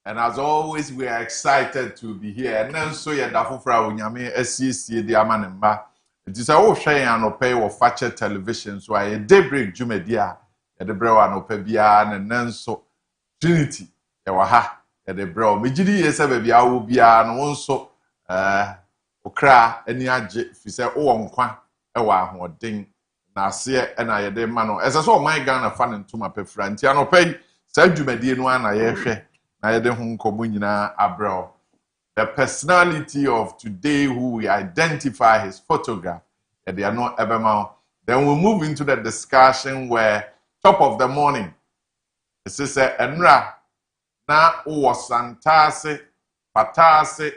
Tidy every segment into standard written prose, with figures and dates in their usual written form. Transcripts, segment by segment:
And as always, we are excited to be here. And then so you're Dafufra Unyame SCC the Amanema. It is a share and pay or feature television. So I Daybreak Jumedia at the Brew and Opebia and then so Trinity. Yawaha at the Brew. Mijidi is a baby. I will be an also okra any aje. If you say, oh, unqua, ewa, ding. Na see and I de mano. As I saw my Ghana fan into my friend. Tiano pay, said Jumedia no one I share. The personality of today who we identify his photograph, and they are not ever. Then we'll move into the discussion where top of the morning. It says Enra na uwasantase patase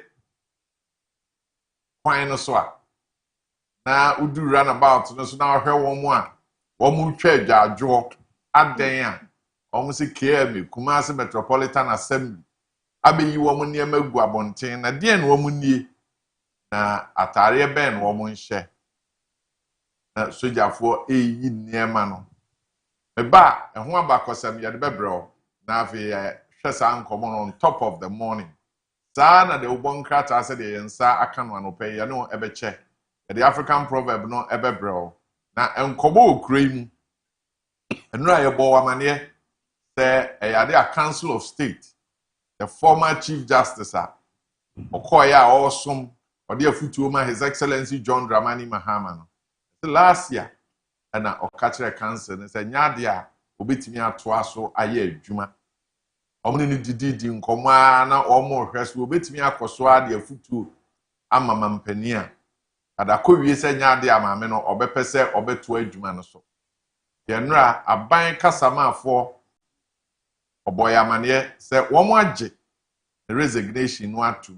kwainoswa na udu runabout no so na hwe wo mu twa adwo adan almost KM, Kumasi Metropolitan Assembly. Abe you woman near Meguabontin, a dear woman ye na atare ben woman share. Soja for a near mano. A bar and one back or some yard bebro. Now, Shessa uncommon on top of the morning. Sana the Ubon Crata said, and Sa Akan pay ya no ever check. The African proverb no ever bro. Now, and Kobo cream and Raya Boamania. A Council of State, the former Chief Justice, Okoya awesome, or dear Futuma, His Excellency John Dramani Mahama. Last year, and Okatra Council, and said, Nadia, Obitimia Twaso, Aye, Juma. Omni did in Comana or more rest will bet me a Coswa, dear Futu, Amam Penia. And I could be said Nadia Mameno, or Bepese, or Betway Jumanoso. Yenra, a buying Casama for. Oboy amane say wo mo age resignation no atu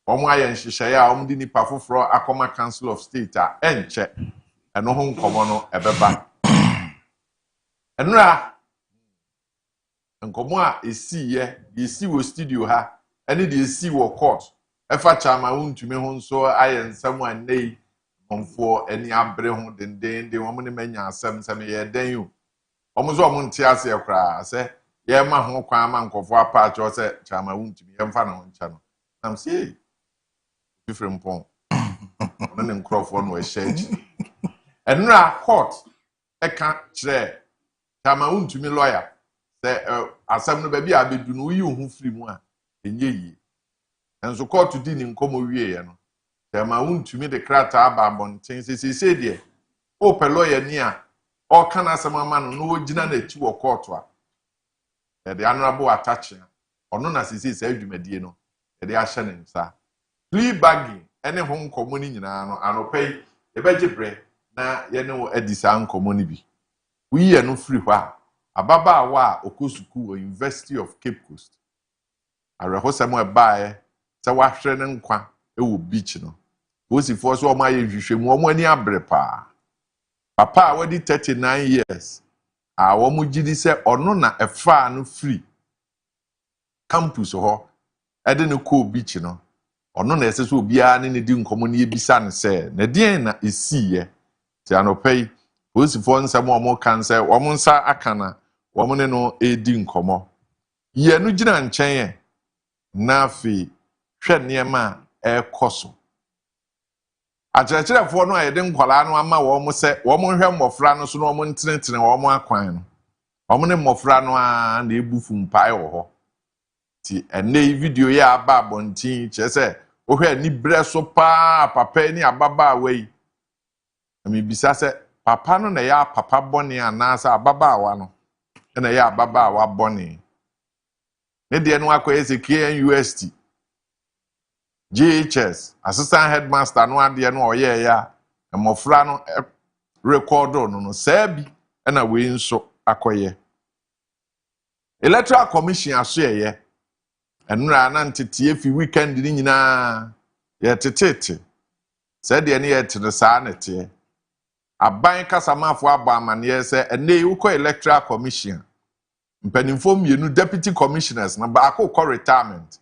wo mo aye nhihye ya wo di nipa foforo akoma Council of State a enche eno ho nkomo no ebeba enra nkomo a esi wo studio ha ene de esi wo court efa chama wuntumi ho nso aye nsam anei monfo eni abre ho denden de wo mo ne manya asem sem ye den yo wo mo zo mo ntia ase ekra se ye ma ho kwan ma nkofo apa cho se chama wuntumi ye mfa na ho ncha no am say different pon na ne nkrofo no e shege enra court e kan kire chama wuntumi lawyer se asem no ba bi abedu no yi hu free mu a enye yi enso court di ni nkomo wie ye no chama wuntumi de krata aba abonten se de o pe lawyer ni a o kan asem ama no no ogina na chi wo court a the honorable attaching ono na sisi say dwumadie no de ahye ne nsa plea bagging ene ho nkomo ni nyina no anopai e beje bre na ye ne wo adisa nkomo ni bi wi ye no free hwa ababa wa okosuku o University of Cape Coast arehosemo e baaye se wa hwere ne nkwa e wo beach no osifo so o ma ye hwehwemu o mo ani abre pa papa wadi 39 years wo mu gidi se ono na efa no free campus ho ede ne ko beach no ono na ese so obia ne di nkomo ne ebisa ne se na dien na esiye ti anopai osifo nsam o mo kan se wo mo nsa akana wo mo ne no edi nkomo ye no gina nchen na afi hwe niema ekoso akyerɛkyerɛfoɔ no ayɛ de nkwala no ama wɔ mo sɛ wɔ mo hwɛ mmɔfra no so no wɔ mo ntenetene wɔ mo akwan no wɔ mo ne mmɔfra no a na ebufu mpae wɔ hɔ ti ɛnɛ video yɛ aba abɔnten kyerɛ sɛ wohwɛ ni brɛ so paa papa ni ababaawa yi na mebisa sɛ papa no na yɛ papa bɔne anaasɛ ababaawa no na yɛ ababaawa bɔne ne deɛ no akɔyɛ sɛ KNUST JHS assistant headmaster no ade no oyɛ ya mmofra no record no sabi na we nso akoye electoral commission aso ye enra na ntete fi weekend ni nyina ye tetete said de ne ye tene saa nete aban kasamafo aba amane se ene ukọ electoral commission mpanimfo mienu deputy commissioners na ba akọ retirement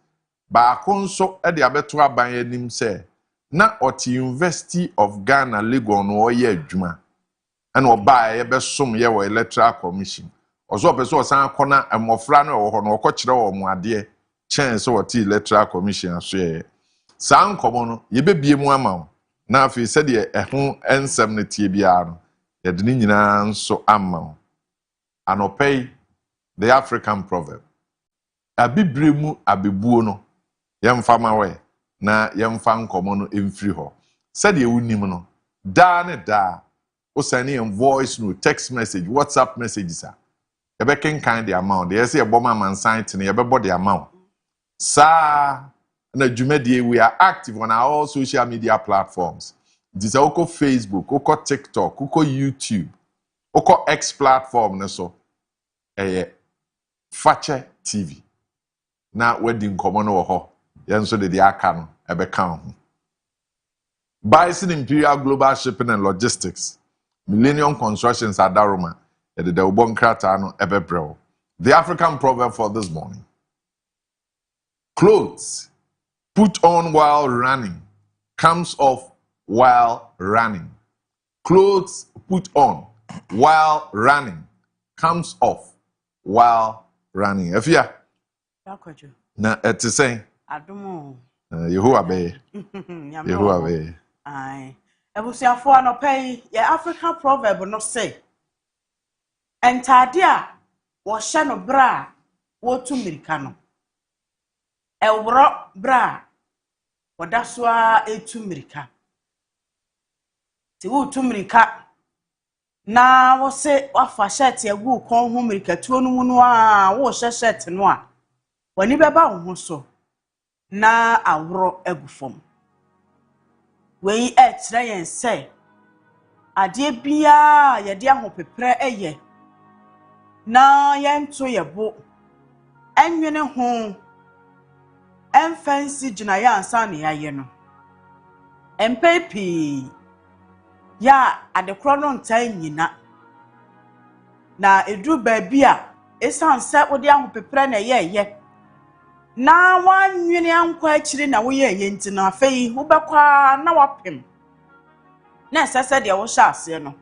ba konso e de abeto aban anim se na oti University of Ghana Legon no oye adwuma ana oba ye besom ye wo electoral commission ozo peso osan akona amofra no wo ho no okokire wo mu ade chance woti electoral commission aso ye san komo no ye bebie mu ama na afi se de ehun ensem ne tie bia no ye de ni nyina nso ama anopei the African proverb abibremu abebuo no yemfa mawe na yemfa nkomo no emfiri ho se de ewunim no da ne da o send in voice no text message WhatsApp messages you be kan the amount they say ebo man site no you be the amount sa na dwumadie we are active on all social media platforms this oko Facebook oko TikTok oko YouTube oko X platform ne so Fache TV na wedding nkomo no ho yenso de aka no ebe kan ho Bison Imperial Global Shipping and Logistics Millennium Constructions Adaroma the Ubon Krata no ebebrel. The African proverb for this morning. Clothes put on while running comes off while running. Clothes put on while running comes off while running. Efia. Na eti say. Adumo. Yehowa be. Yehowa be. Aye. Ebusiafo anopay ye African proverb no say. Entade a wo hye no bra wo tu mirika no. Ewro bra woda so a etu mirika. Ti wo tu mirika na wo se wafa shirt egu kon ho mirika tuo no mu no a wo hye shirt no a wani beba wo ho so na awro egu fom. Wei etre yen say ade bia ye de ahopepre eye na yento yebo enwene ho emfansi gina ya ansa ne yaye no empepi ya adekro no ntan nyina na edu baabia esanse wode ahopepre na ye na wanwene ankwa akiri na wo ye nti na afei wo bekwa na wapem na sese de wo hya ase no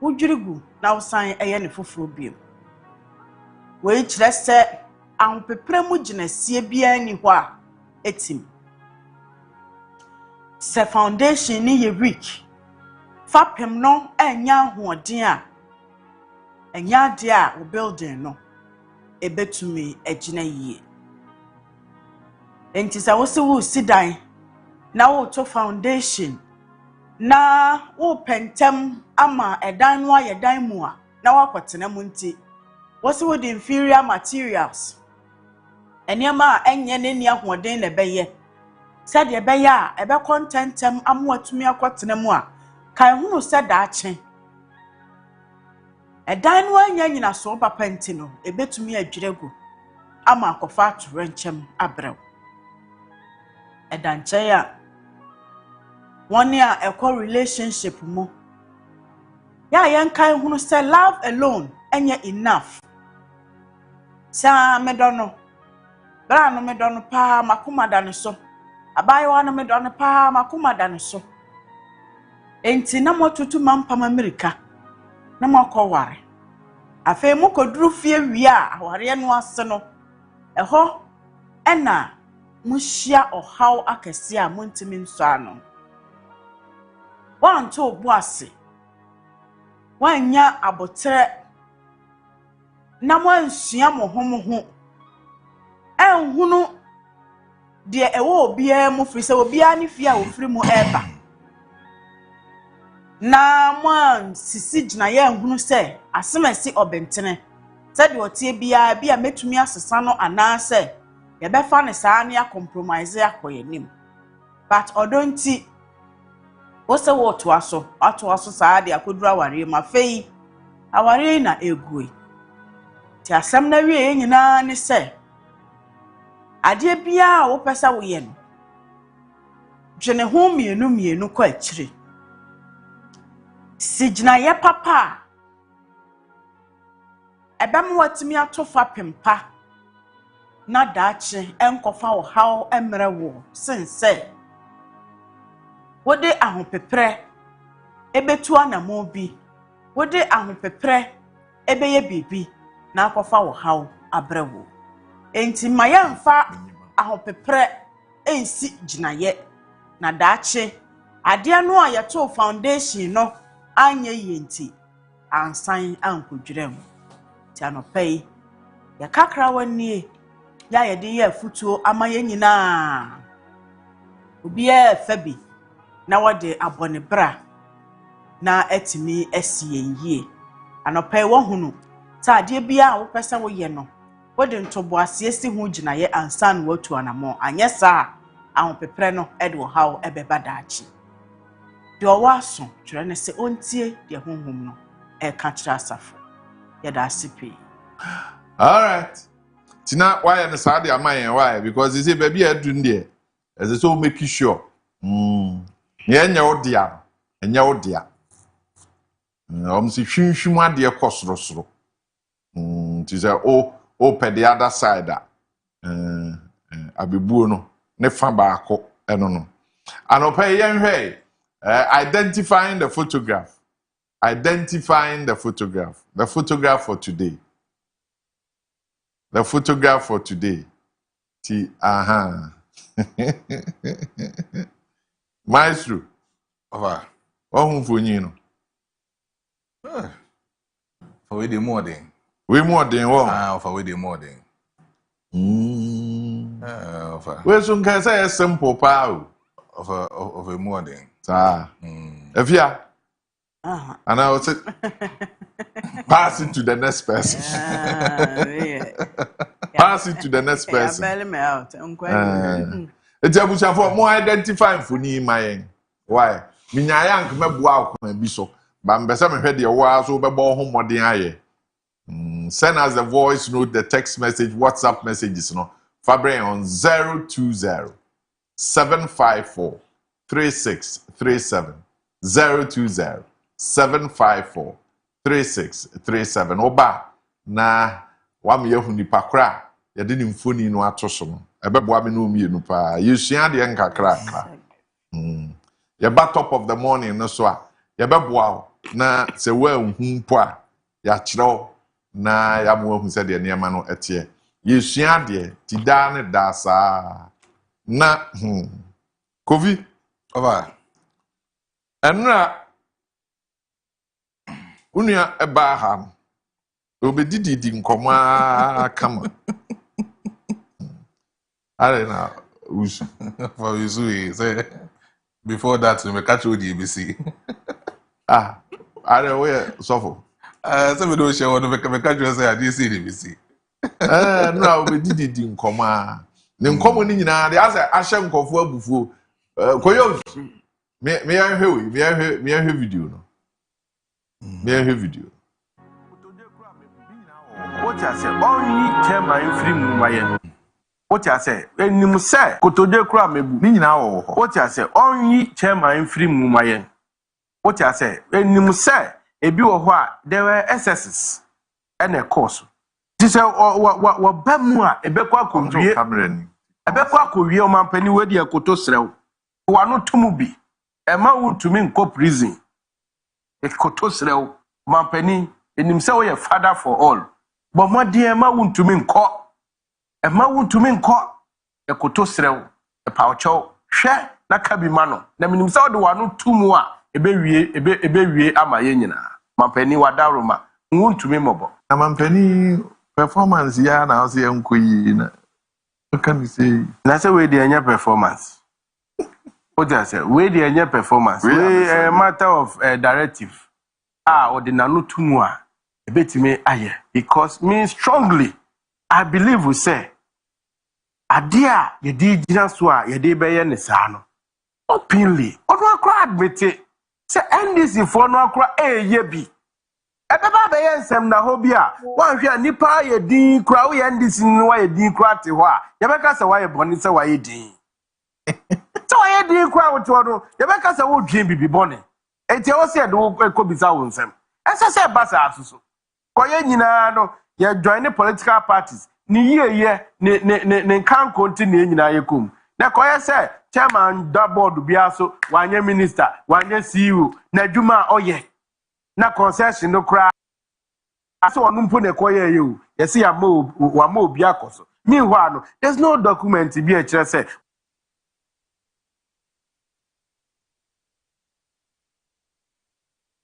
wo dwirigu na wo san eye ne foforo biem we kire se ahopepre mu ginasie bia ni ho a etim se foundation ni ye weak fapem no enya hoden a enya de a wo building no ebetumi agina yie enti se wo se wo sidan na wo to foundation na wo pentem ama edan no aye dan mu a na wakotena mu nti wo se wo the inferior materials enema enye ne ni ahoden na beye said ye beye a ebe contentem amu atumi akotena mu a kan hunu se da ache edan no anya nyina so papa nti no ebetumi adwiregu ama akofa atorenchem abrew edan che ya one a equal relationship mu ya yen kan hunu se love alone enye enough sa medono bra no medono pa makoma da ne so abayewa no medono pa makoma da ne so enti na motutu mampam America na makoware afi mu koduru fie wi a aware no ase no eho ena muhia ohaw akese a montimi nso ano wan to obuase wanya abotre na mwansua mohomoho enhunu de ewo obia mu firi se obia ne fie a ofiri mu eba na mwan sisi gina ye enhunu se asemasi obentene se de otie bia bia metumi asesa no anase ye befa ne saa ne compromise akoyenim but odonti wo se wo to aso saa de akodura aware ma fei aware na egui ti asem na wie nyina ne se ade bia wo pesa wo ye no dwene ho mienu kwa akire sigina ye papa ebem watimi atofa pempa na daache enkofa wo haw emre wo sense wode ahopepre ebetu anamo bi wode ahopepre ebeye bibi na akofa wo haw abrewo enti mayamfa ahopepre ensi ginaye na daache ade no a yeto foundation no anye yenti ansan ankodwirem ti anopei ya kakra wani ya yede ye futuo amaye nyina obi e fabi na wode abone bra na etimi esie yie anopei wo hunu ta ade bia wo pese wo ye no wode ntobo asiesi hu ginaye ansan watu anamo anye saa ahopepre no ede wo haw ebeba daachi de owaso twere ne se ontie de honhom no e ka kira asafo ya da asipi. All right. Tina, why and Saudi am I why? Because you see, baby, I do there. As it's all make you sure. Yeah, dear. And your dear. See, shuma dear costro. To say, open the other side. Abibuno, nefa bako, no. And okay, young hey, identifying the photograph. Identifying the photograph. The photograph for today. The photograph for today. Maestro. Over. Oh, for you. For we the morning. We more than one. For we the morning. Where some can say a simple power Of a morning. If ya. And I will say, pass it to the next person. Pass it to the next person. It's a for more identifying for me, my why? Minayang me boa ko bi so. Ba mbesa me hwede wa so be bo ho modern aye. Send us a voice note, the text message, WhatsApp messages no. Fabre on 020 754 3637 020 754 3637 oba na wa me yahu nipa kra ye de nimfoni no atoso no ebeboa me no mienu pa yesua de nkakra ye ba top of the morning no so a ye beboa na se wa hu po a ya kire na ya mo hu se de niam no etie yesua de ti da ne da sa na covid Over. enra unia eba ha obedidi nkoma kama are na us For you say before that we catch you the ABC. are we suffer So we don't share what we catch you say I didn't see the ABC. no obedidi nkoma ne nkoma ni nyina de asa ahye nkofo abufuo koyo me ya hwe me ya hwe video no me ya hwe video What I say, only chairman free mumaye. What I say, when you say, Kotoje Kra mebu, ni nyina wo ho what I say, only chairman free mumaye. What I say, when you say, a bill of what there were SSs and a course. This is what Bamua, a bequa control could camera ni a bequa could real man penny where the Kotosrel, who are not to mubi, a man would to mean co prison. A Kotosrel, man penny, and himself a father for all. But my dear, ma won't to mean caught. A ma won't to mean caught. A Kotosrel, a poucho, share, na cabi mano. Na minim saw the one two more, a baby, ama yenina. My penny wadaruma, won't to me mobile. amampani performance ya na ose enkoyi na what can you say Na say we dey performance. What I say, we dey performance. We a matter of directive. Or the nanu tumwa. Betime aye because me strongly I believe we say adia ye di gina so a ye de beye ne saa no openly ono akra admit say NDC for no akra ye bi ebeba beye nsem na ho bi a wan hwe nipa ye din kra wo ye NDC no wa ye din kra te ho a ye beka say wa ye boni say wa ye din so wa ye din kra wo to no ye beka say wo dwen bibi boni enti wo say de wo ekobisa wo nsem ese say basa asuso koye nyina no ye join the political parties ni ye ne kan continue nyina yekum na koye say chairman da board bia so wanye minister wanye CEO na dwuma oye na concession no kra so onumpo ne koye ye o yesi ya ma obi akoso meanwhile no there's no document bi e kire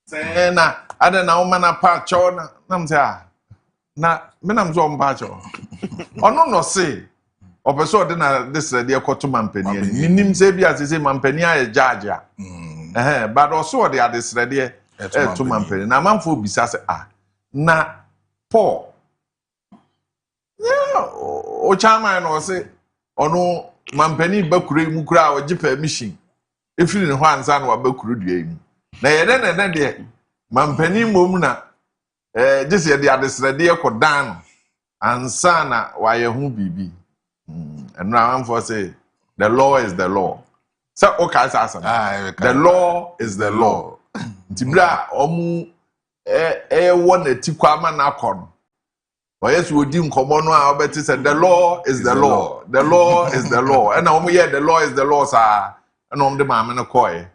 say na ada na wo na pa cho na nam say na me nam zo mpa cho ono no say opeso de na this de ekoto mampani ni nim say bia say mampani aye judge a but also de adesre de to mampani na manfo bisa say na Paul yeah o chama no say ono mampani bakure mu kura o gi permission efiri ne ho ansa na wa bakuru dua mu na yede na de mampani mom na just ye de adesre de ekodan ansa na wa ye hu bibi and now I'm for say the law is the law. So okay, the law is the law. Tibra omu won a tikwama na kon. Or yes, we dim nkomo no a obeti say the law is the law. The law is the law. And omu here the law is the law sir. And the mama no koy.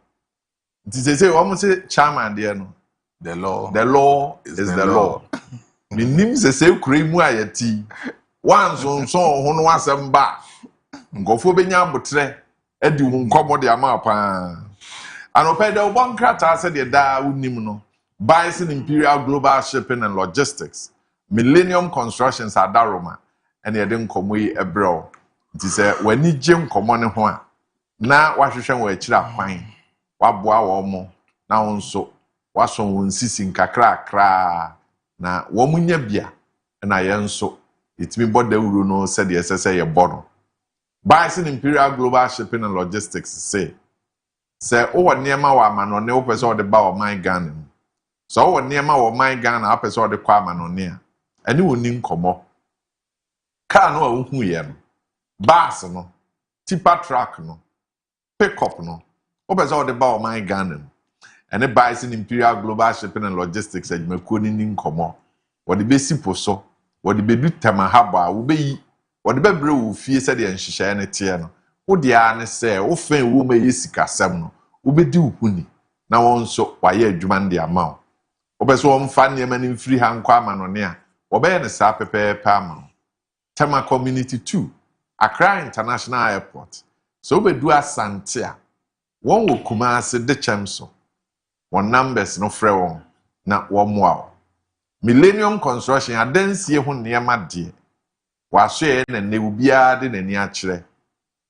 Say omu say chairman there no. The law is the law. Me nim say kure mu ayati. Once on so hono asem ba ngofo benya botre edi hu nkomo de ama pa anope de obon krata se de da unim no Bison Imperial Global Shipping and Logistics Millennium Constructions adaroma ene de nkomo yi ebro nti se wani je nkomo ne ho a na wahwehwe wa akira kwan waboa wo mo na wonso waso won sisi nkakra kra na wo munya bia na yenso itimi boda uro no said the SSA ye bono. Bison Imperial Global Shipping and Logistics say o niema wa manone o pese o de ba o man Ghana. So o niema wa man Ghana o pese o de kwa manone a. Ani woni nkomo. Car no a hu ye no. Bus no, tipper truck no, pickup no. O pese o de ba o man Ghana. Ene Bison Imperial Global Shipping and Logistics ejimako ni nkomo. O de besi poso wodi bedu tamahaba wo beyi wodi bebre wo fie se de nhihye ne tie no wo dia ne se wo fan wo ma yesikasem no wo bedi uhuni na won so waye adwuma ndi ama wo be so mfa ne ma ne mfiri ha nkwa ama no ne a wo be ne sa pepepe ama Tema Community 2 Accra International Airport so bedu asante a won wo Kumasi de chemso won numbers no frɛ won na wo moa Millennium Construction adansie ho niema de wahwe na ne ubia de nani akire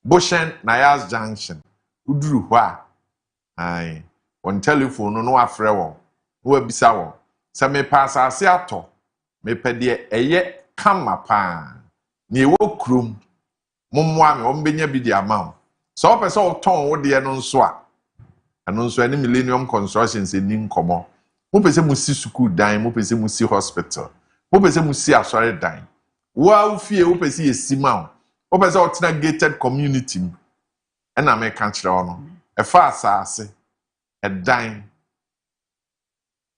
Boshen Nayas Junction uduru hɔ a on telephone no afrɛ won no abisa won sɛ me pass ase atɔ me pɛde ɛyɛ kama pa ne wo krum mommoa me ombenya bi di ama so opɛ sɛ ɔtɔn wo de no nso a ɛno nso ɛne Millennium Construction sɛ nim komo mo pese mo si school dan mo pese mo si hospital mo pese mo si asɔre dan wo fie wo pese yesi ma wo pese otena gated community ɛna me ka kyerɛ no ɛfa asase ɛdan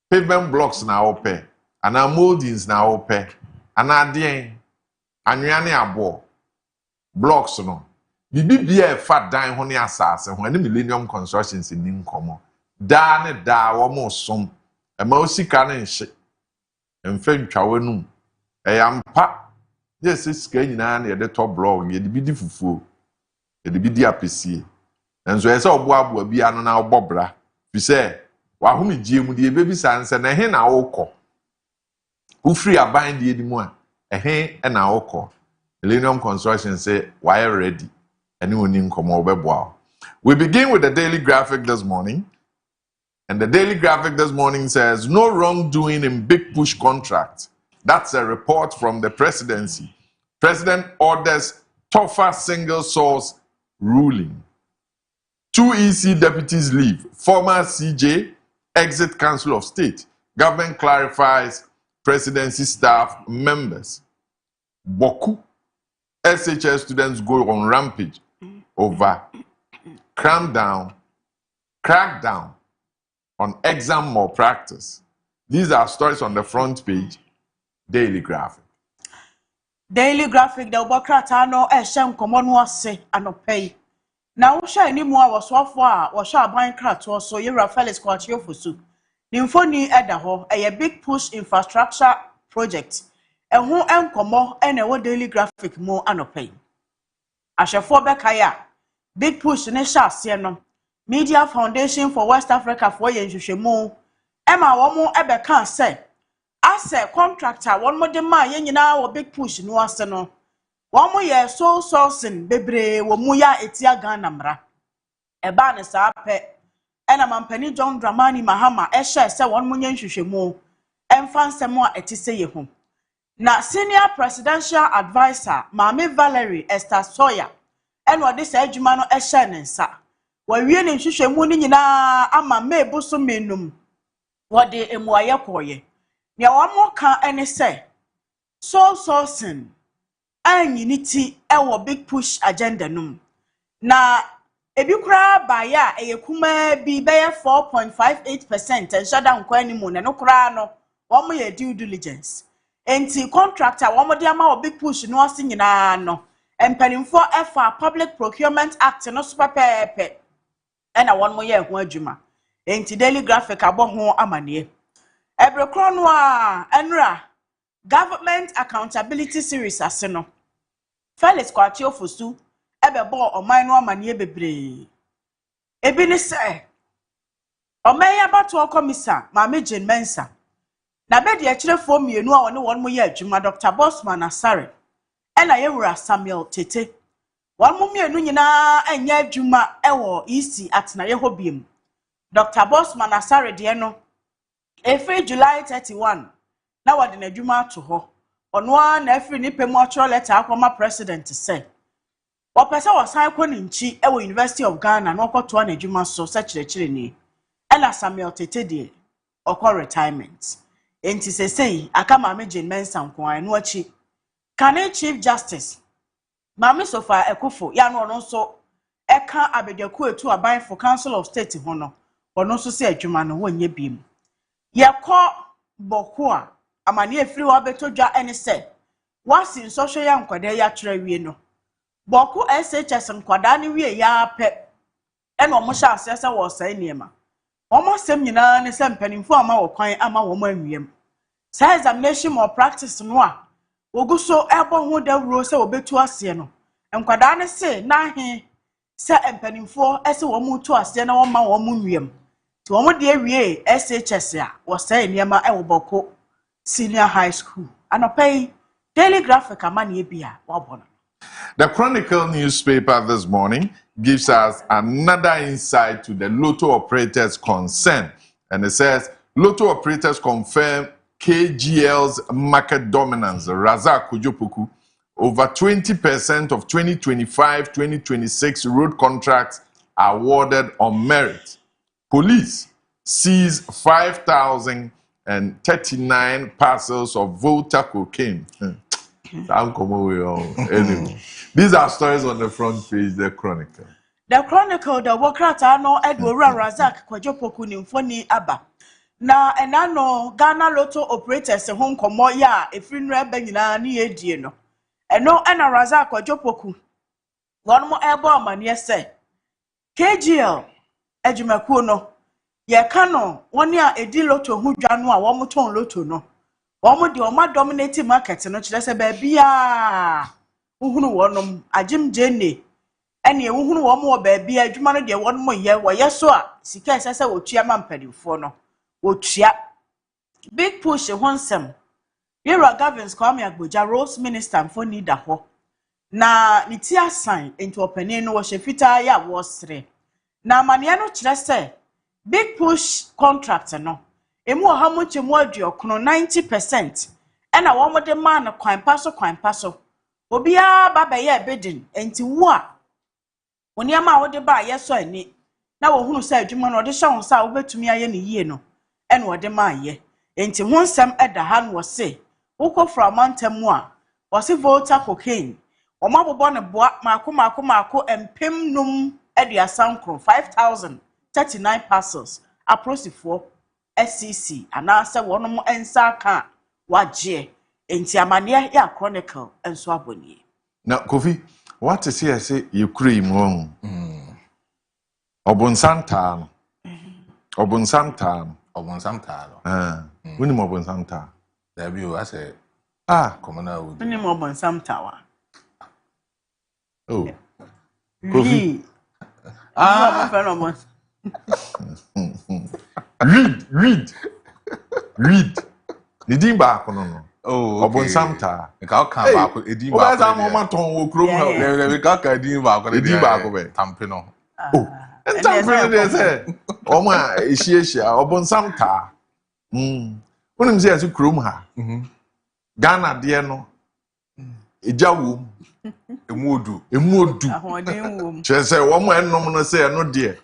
pavement blocks na wo pɛ ana moldings na wo pɛ ana adeɛn anwea ne abo blocks no bibibia ɛfa dan ho ne asase ho ɛne Millennium Construction si nim komo da ne da wo mo som Ema osika ne nhye emfa ntwawe num eyampa yes sika nyina na ye de top blog ye de bi di fufuo ye de bi di apesie enso ye se obo abo bi anu na obobra fi se wa home gie mu de ye bebi sanse na he na wokɔ ufri aban de edi mu a he na wokɔ Millennium Construction say why ready any oni nkomo obeboa. We begin with the daily graphic this morning. And the daily graphic this morning says, no wrongdoing in big push contract. That's a report from the presidency. President orders tougher single source ruling. 2 EC deputies leave. Former CJ exit Council of State. Government clarifies presidency staff members. Boku SHS students go on rampage over crackdown on exam malpractice. These are stories on the front page, Daily Graphic. Daily Graphic the Obokrata no ehye nkomo no ase anopei. Na wo hwe ni mu a wosofo a wo hwe aban krato so Yewra Felix Kwachiyofusu. Ni mfoni eda ho eye big push infrastructure project. Ehu enkomo ene wo Daily Graphic mu anopei. Ahwefo bekaya big push ne hye ase no. Media Foundation for West Africa for yenhwehwemu. Ema wo mu ebeka say ase contractor one more ma ye nyina wo big push no ase no wo mo ye so sourcing bebre wo mu ya etia Ghana mra eba ne sa pe ena mampani John Dramani Mahama ehye se won mo nyenhwehwemu emfa nsem a etise ye ho na senior presidential advisor Mame Valerie Esther Sawyer ena ode sa adwuma no ehye ne nsa wawie ne nhwehwemu ni nyina ama mebu so menum wode emuaye koye ya wamo ka ene say so sourcing anyiniti ewo big push agenda num na ebi kura ba ya eyekuma bi be 4.58% enshada nkwa ni mu ne no kura no wamo ye due diligence enti contractor wamo de ama wo big push no ase nyina no empanimfo efa Public Procurement Act no super pepe ena wonmo ye ho adwuma enti Daily Graphic abo ho amane Ebrekro no a enra Government Accountability Series aseno. Felix Kwachiyofusu ebebo oman no amane bebre. Ebi ne se oman abato komisa Mame Jane Mensa. Na be de akirefo mienu a woni won mo ye adwuma Dr. Bosman Asare. Ena Yewra Samuel Tete. Won mo mienu nyina anya adwuma ewo EC atena ye hobiem. Dr. Bosman Asare de no Every July 31, na wadi na adwuma to ho. Ono na every ni pemu atro letter akoma president say. Opesa wasan kɔ ne nchi ewo University of Ghana na okoto na adwuma so sekirechire ni. Ela Samuel Tete de okɔ retirement. Enti sesei aka Mame Jane Mensa nkoan no achi. Kane Chief Justice Mame Sofa Ekufo ya no ono so eka abedwaku etu aban for Council of State ho no. Ono so se adwuma no wonye biem. Yekɔ boko a amane efiri wa betodwa ene se wasi nsɔhwɛ ya nkwada ya twere wie no boko SHS nkwada ne wie ya pɛ ene omo hya ase se wo sai niema omo sem nyina ne se mpanimfo ama wo kwan ama wo manwiem sa examination or practice no a oguso ebo ho dawuro se obetu ase no nkwada ne se na he se mpanimfo ese wo mu tu ase na wo ma wo munwiem ti wo de awie SHS a wo sai niema e wo boko senior high school anopai Daily Graphic amane bia wabona. The Chronicle newspaper this morning gives us another insight to the lotto operators' concern. And it says, lotto operators confirm KGL's market dominance. Razak Kojo over 20% of 2025-2026 road contracts awarded on merit. Police seize 5,039 parcels of Volta cocaine. Anyway, these are stories on the front page, the Chronicle. The Chronicle, the Wokrata no Edward Razak Kojo Nimfoni Aba. Na enano Ghana lotto operators home komo ya efrinre benyina ni edie no. Eno ena Razak Kojo One mo ebo amane se KGL adwumakuo no ye ka no woni a edi lotto hu dwa no a wo mo ton lotto no wo de o ma dominate market no kire se ba bia uhunu wonom agim jene ene ehunu wo mo ba bia adwuma no de wonom ye wo ye so a sika esese wotua mampadifo no wotua big push honsem Yewra Gavins Kwame Agboja Rose Minister for Nida ho na niti asan into opene no wo hwefita ya wo sere na amane no kire se big push contract no emu oha mo chemu aduokono 90% ena wo mo de man no kwan paso obia ba be ye bedin enti wo a oni ama wo de ba yeso ani na wo hunu se adwuma no de hye ho sa wo betumi aye ne yie no ena wo de ma aye enti ho nsem eda ha no wo se woko from mantamu a wo se Volta cocaine wo mabobo ne boa mako empem num aduasan kro 5,039 parcels aprosifo SCC anase wonom ensa ka waje enti amane ya chronicle enso aboni Now, Kofi, what is here say you cream wrong? Obon Santa. Obon Santa. Obon Santa. When you Obon Santa. There be I say, commoner would. ni mo bon samtawa Oh. Kofi mo fe no mo Read. Nidin ba kono no. Oh, Obon Santa. Ka kan ba ko edin ba. Oba sa mo ma ton wo krom ha. Le ka edin ba ko Edin ba ko be. Tampe no. Oh. Tampe de say. Omo a ehie Obon Santa. Wonim say asu krom ha. Ghana de no. Eja wo. Emuodu. ahoden wo mu Che say wo mo ennom no say eno de.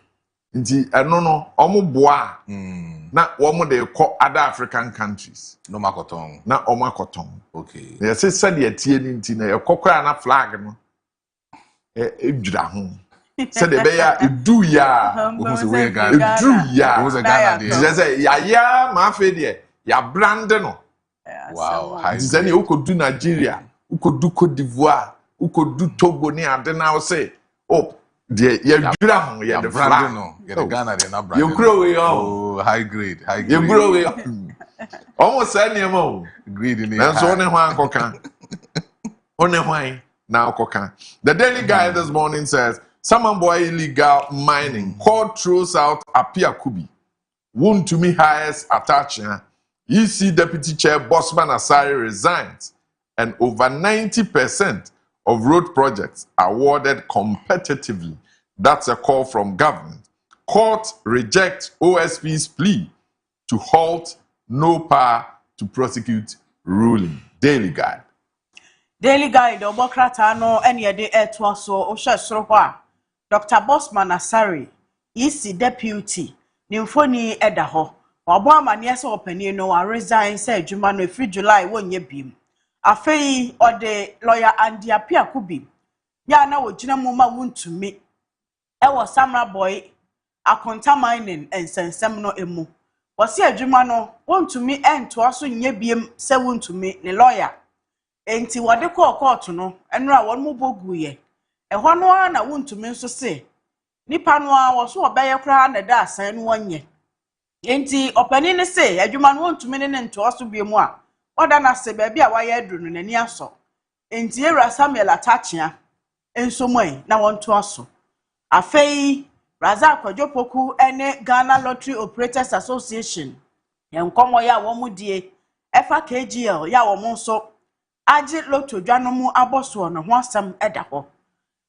Nti eno no omo boa. Na womo de kɔ other African countries. No makoton. Na omo akoton. Okay. Na say said ye tie ni nti na ye kokora na flag no. Edwura ho. Said de be ya edu ya. Who say we Ghana? Edu ya. Who say Ghana there? Just say ya ma fe de ya brand no. Wow. Nti say ukodu Nigeria, ukodu Cote d'Ivoire, ukodu Togo ni ade na wo say, oh, de ya dwura ho ye the flag no. Get the Ghana there na brand. You grow we Oh, high grade. You grow we almost say name o. Grade in Na so ne ho ankoka. One hwan na ankoka. The Daily Guide this morning says, Saman boy illegal mining. Court throws out Apia Kubi. Won to me highest attachment. EC Deputy Chair Bosman Asari resigns, and over 90% of road projects awarded competitively. That's a call from government. Court rejects OSP's plea to halt no power to prosecute ruling. Daily Guide. Daily Guide obokrata no ene de eto so o hwe soro ho a Dr. Bosman Asari EC Deputy nimfoni eda ho obo amane se opani no wa resign say adwuma no free July wonye biem afei ode lawyer Andy Apia Kubi ya na wogina mu ma wuntumi e wo Samra Boy akonta mining ensensem no emu wose adwuma no wontumi ento aso nye biem se wuntumi ne lawyer enti wode court no enra won mu boguye ho no na wuntumi nso se nipa no a wo so obeye kra na da asan no wonye enti opani ne se adwuma no wontumi ne nto aso biemu a oda na se ba bia waye aduru no nani aso enti Era Samuel Atachia enso moi na wonto aso afei Raza Kojo Poku ene Ghana Lottery Operators Association enkomo ya wo mu die efa KGL ya wo mu nso agi lotto dwano mu aboso no ho asam eda ho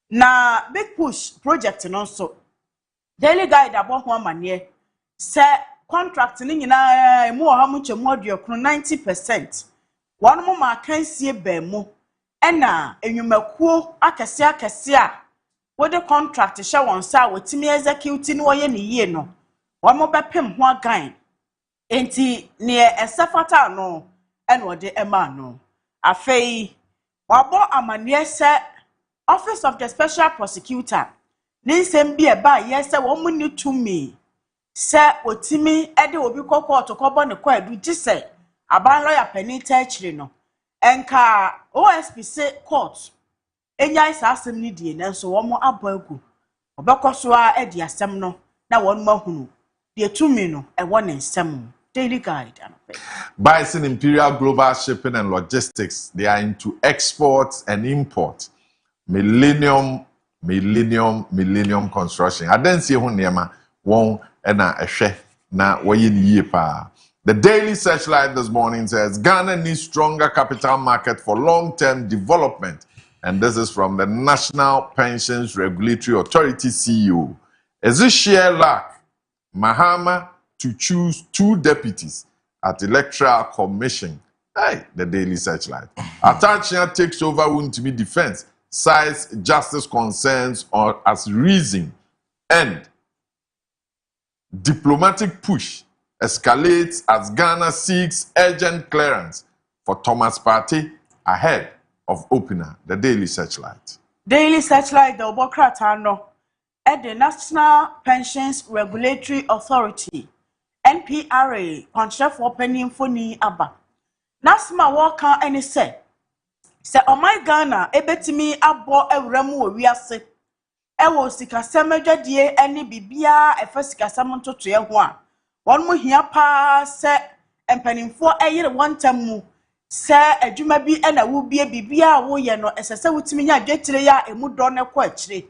na big push project no nso Daily Guide abo ho amane se contract ni nyina emu ha mu chemu aduokro 90% won mu ma kansie ba mu ena enwumakuo akese a wode contract hye won sa wotimi execute ni woye ne yie no won mo bepem ho agan enti ne esefata no ena wode ema no afei wabo amane se Office of the Special Prosecutor ninsem bi eba yese won mu ni tumi se otimi ede obi court kobo ne kwa edu gise aban lawyer penita achire no enka OSP se court enya isa asem ni die nanso won mo abo agu obekoso a edi asem no na won mahunu de tumi no e won nsem. Daily Guide. Bison Imperial Global Shipping and Logistics, they are into exports and import. Millennium construction. I didn't see who nema one and a chef na wayin pa. The Daily Searchlight this morning says Ghana needs stronger capital market for long-term development. And this is from the National Pensions Regulatory Authority CEO. Is this sheer luck? Mahama to choose 2 deputies at Electoral Commission. Hey, the Daily Searchlight. Atachia takes over Wuntimi defense, cites justice concerns or as reason, and diplomatic push escalates as Ghana seeks urgent clearance for Thomas Partey ahead of opener. The Daily Searchlight. Daily Searchlight, the Obokrata no, at the National Pensions Regulatory Authority. NPRA contract for penny foni aba Nasma waka any say oh my Ghana ebetimi abo ewremu wo wiase ewo sikasem adwadie ene bibia efa sikasem ntoto ye ho a won mo hia pa se empanimfo eyire wontam mu se adwuma bi ena wo bie bibia wo ye no esese wutimi nya adwetire ya emu do ne ko akire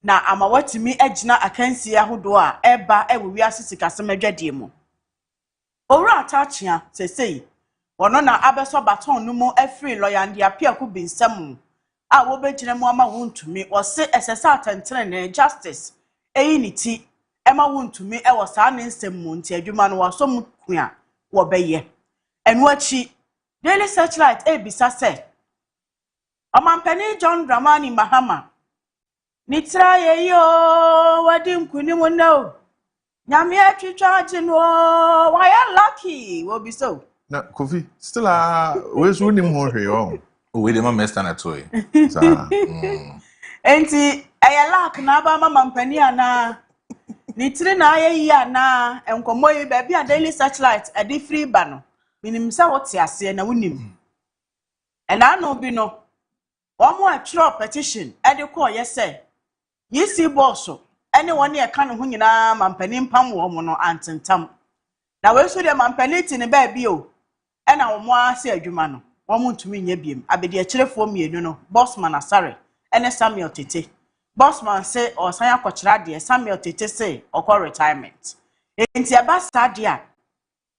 na ama watimi agina akansi ahodo a eba ewo wiase sikasem adwadie mu owura atachia sesei wono na abeso baton no mu afri lawyer ndi apia ku binsam a wo begina mu ama wontumi wo se esesa atentene ne justice eyiniti ema wontumi e wo saa ne nsem mu nti adwuma no wo so mu kua wo beye enu achi Daily Searchlight ebisa se Omampani John Dramani Mahama nitra ye yo wadi nkunimu no nyame atwitwa agino why lucky wo be so na Kofi still we so nim ho hwe o we dey ma mester na toy sa enti luck na ba mama mpani ana nitire na ayi ana enkomo yi ba bia Daily Searchlight ade free ba no minim se wote ase na wonim ena no bi no omo atro petition ade ko ye se yisi boss anyone e ka no ho nyina mampani mpam wo mo no antentam na we so de mampani ti ne ba bi o ena wo mo ase adwuma no wo mo ntumi nya biem abedi akirefo mienu no bossman asare ene Samuel Tete bossman say osan akokyira de Samuel Tete say okọ retirement enti abasa de a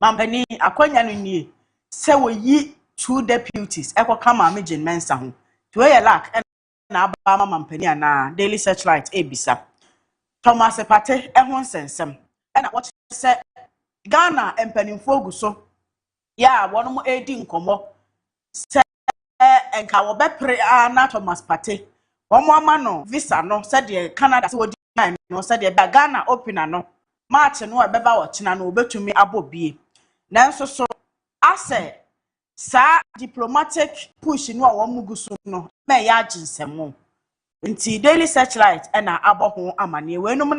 mampani akonya no nie se wo yi two deputies ekoka maamejin mensa ho to ye lack na aba mampani ana Daily Searchlight ebisa Thomas Pate ehon sensem ena what say Ghana empanimfo guso ya wono mo edi nkomo se enka wo bepre na Thomas Pate womo ama no visa no se de Canada se wodi no se de Ghana open no March no ebeba wo china no obetumi abobie nanso so ase sa diplomatic push no wo muguso no me ya aginsemo nti Daily Searchlight ena aboho amane we no mo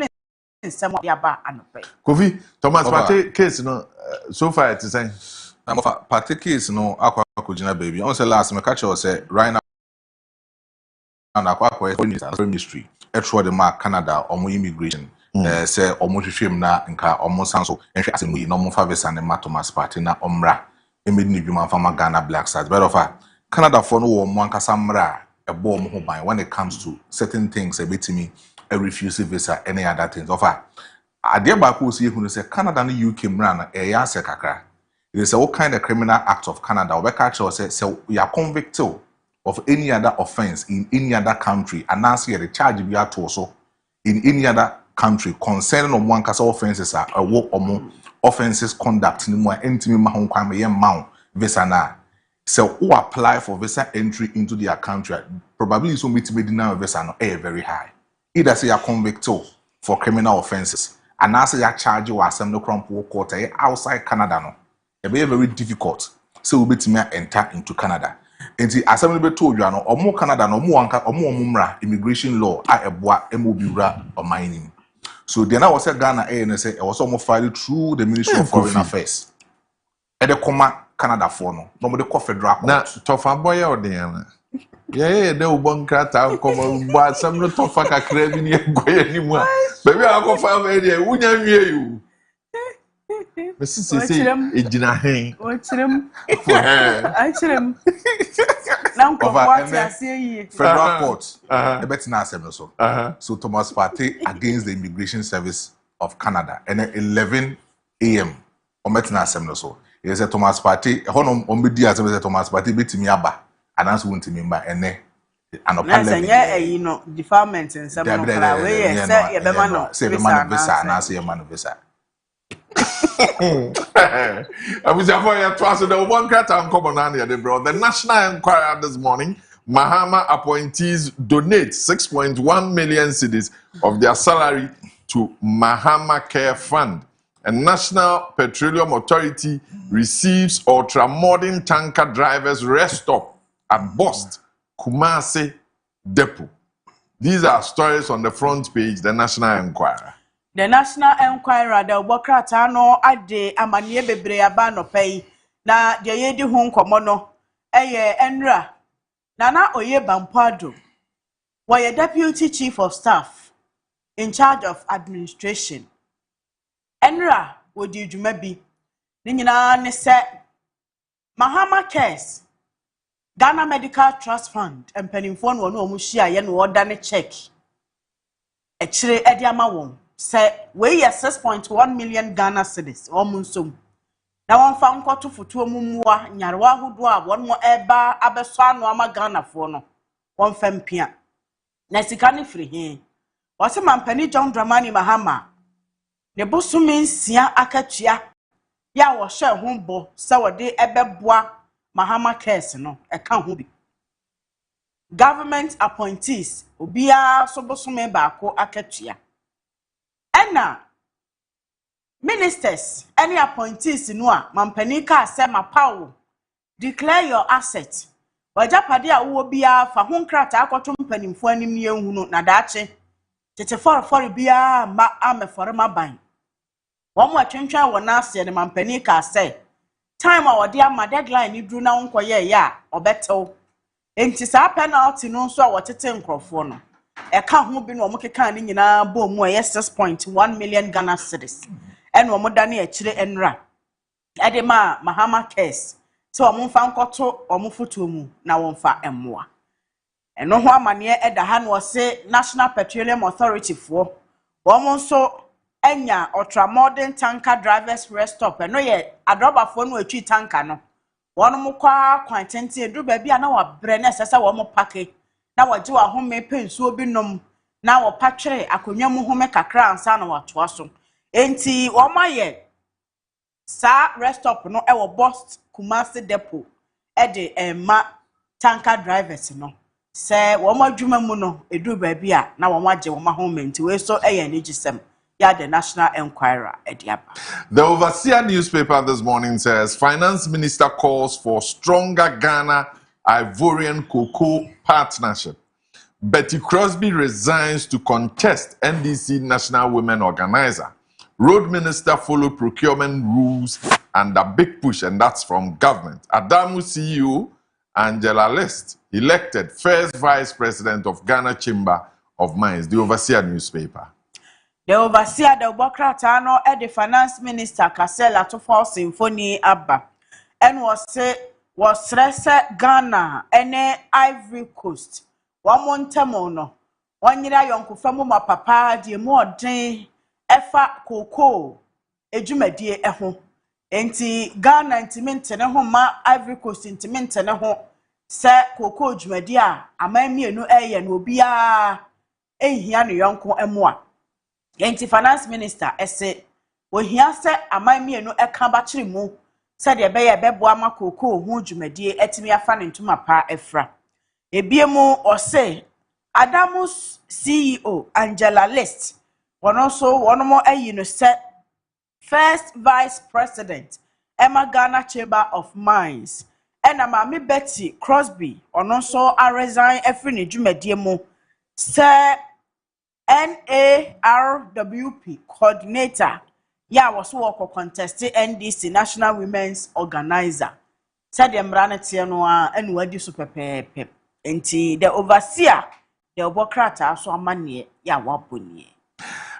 nsem de aba anope Kofi Thomas Pate case no so far it is saying na mo fa Pate case no akwa kojina baby on say last me catch you say right now na akwa ministry etro de ma Canada omo immigration say omo hwehwem na nka omo sanso enhwe asemu yi no mo fa visa ne ma Thomas Pate na omra emedi ni dwuma fa ma Ghana Black Stars but of Canada for no wo mo ankasa mra ebo mo ho ban when it comes to certain things ebetimi a refuse visa any other things of ade ba ko si ehunu say Canada and UK mra na e ya se kakra it is all kind of criminal act of Canada obeka che say you are convicted of any other offense in any other country and now see the charge be at also in any other country concerning on one case offenses are omo offenses conduct ni mo entimi ma ho kwame ye ma visa na so who apply for visa entry into their country probably so meet be deny visa no very high either say you are convicted for criminal offenses and now say you are charged with assembly court outside Canada no it be very difficult so we betimi enter into Canada enti assembly be told you no omo Canada no omo mra immigration law a eboa emobiura omanim so then I was say Ghana say I was almost filed through the Ministry of Foreign Affairs e de koma Canada for no mo de ko federal court na tofa boy odin yeah de ubon krata ko bo asem no tofa kakra bi ni egoye ni mu a baby akofa me de unya nwie yu Mesi sese ejina hen ochirem achirem na nko kwati asie federal court e betina asem no so Thomas Pate against the Immigration Service of Canada and 11 am o betina asem no so he said Thomas Pate hono ombedi asem say Thomas Pate betimi aba ananso wontimi mba ene anopa level na say you know deferment nsem no kra we say ye be ma no visa na say ye ma no visa Abuja for your trust the one cat and common the bro. The National Enquirer this morning, Mahama appointees donate 6.1 million cedis of their salary to Mahama Care Fund. A National Petroleum Authority receives ultra-modern tanker drivers rest stop at Bost, Kumasi Depot. These are stories on the front page, the National Enquirer. The National Enquirer, the Bokrata no ade amanie bebre aba no pay na de yedi ho nkomo no eye enra Nana Oye Bampuado was deputy chief of staff in charge of administration. Enra wodi dwuma bi ne nyina ne se Mahama Cares Ghana Medical Trust Fund empanimfo no no omuhia ye no order ne check e kire edi ama won se we ye 6.1 million Ghana cedis omunsom na won fa nkoto foto mumua nyarewa hodo a won mo eba abeso anu ama Ghana fo no won fa mpia na sika ne firi he wose mampani John Dramani Mahama ne bosumi nsia akatua ya wo hwe ho bo se wode ebeboa Mahama Cares no eka ho bi government appointees obia so bosumi baako akatua ena ministers any appointees no a mampani ka se mapawo declare your asset wajapade a wo bia fa ho nkrata akoto mpanimfo anim ne ehunu na daache tete for bia ma amefore maban wo mo atwentwa wo na ase ne mampani ka se time a wode ama deadline ni duru na wonkoye ya obetew enti sa penalty no so a wotete nkrofo no eka ho bi no mo keka ne nyina bo mu a 6.1 million Ghana cedis eno mo dane a kire enra edema Mahama Cares so omfa nkoto omofoto mu na wonfa emmoa eno ho amane eda ha no se National Petroleum Authority fo nso enya ultramodern tanker drivers rest stop eno ye adrobafo no atwi tanker no wonom kwa kwantente edu ba bia na wabre na sesa wo mo pake na waje wa home pensuo bi nom na wo patwere akonwa mu home kakra ansa na watoa so enti wo maye sa rest stop no e wo Bost Kumasi depot e de ma tanker drivers no se wo mo adwuma mu no edu ba bia na wo maje wo ma home enti we so e ye ni gisem ya the National Enquirer ediaba. The Overseer newspaper this morning says Finance Minister calls for stronger Ghana Ivorian cocoa partnership. Betty Crosby resigns to contest NDC National Women Organizer. Road Minister follow procurement rules and a big push, and that's from government. Adamu CEO Angela List elected first Vice President of Ghana Chamber of Mines. The Overseer newspaper. The Overseer the Bokrata no the Finance Minister Kasela to fall symphony abba and was Ghana ene Ivory Coast. One montemo no. One year yonko famu ma papa di mo den efa cocoa ejumedie eho. Enti Ghana intimente ne ho ma Ivory Coast intimente ne ho se cocoa jumedie a amamie no eye no bia ehia no yonko emoa. Enti Finance Minister ese ohia se amamie no eka ba kire mu se de be ye beboa ma cocoa ho jumedie etimi afa ne ntuma pa efra. Ebiemu ose Adamus CEO Angela List wonomo ayi no se first Vice President Emma Ghana Chamber of Mines ena Mami Betty Crosby ononso a resign efri ne dwumadie mu se NARWP coordinator ya was work contest NDC National Women's Organizer said the mranete no a enu adi so pepepe enti the Overseer the Obokrata so amane ya wabonye.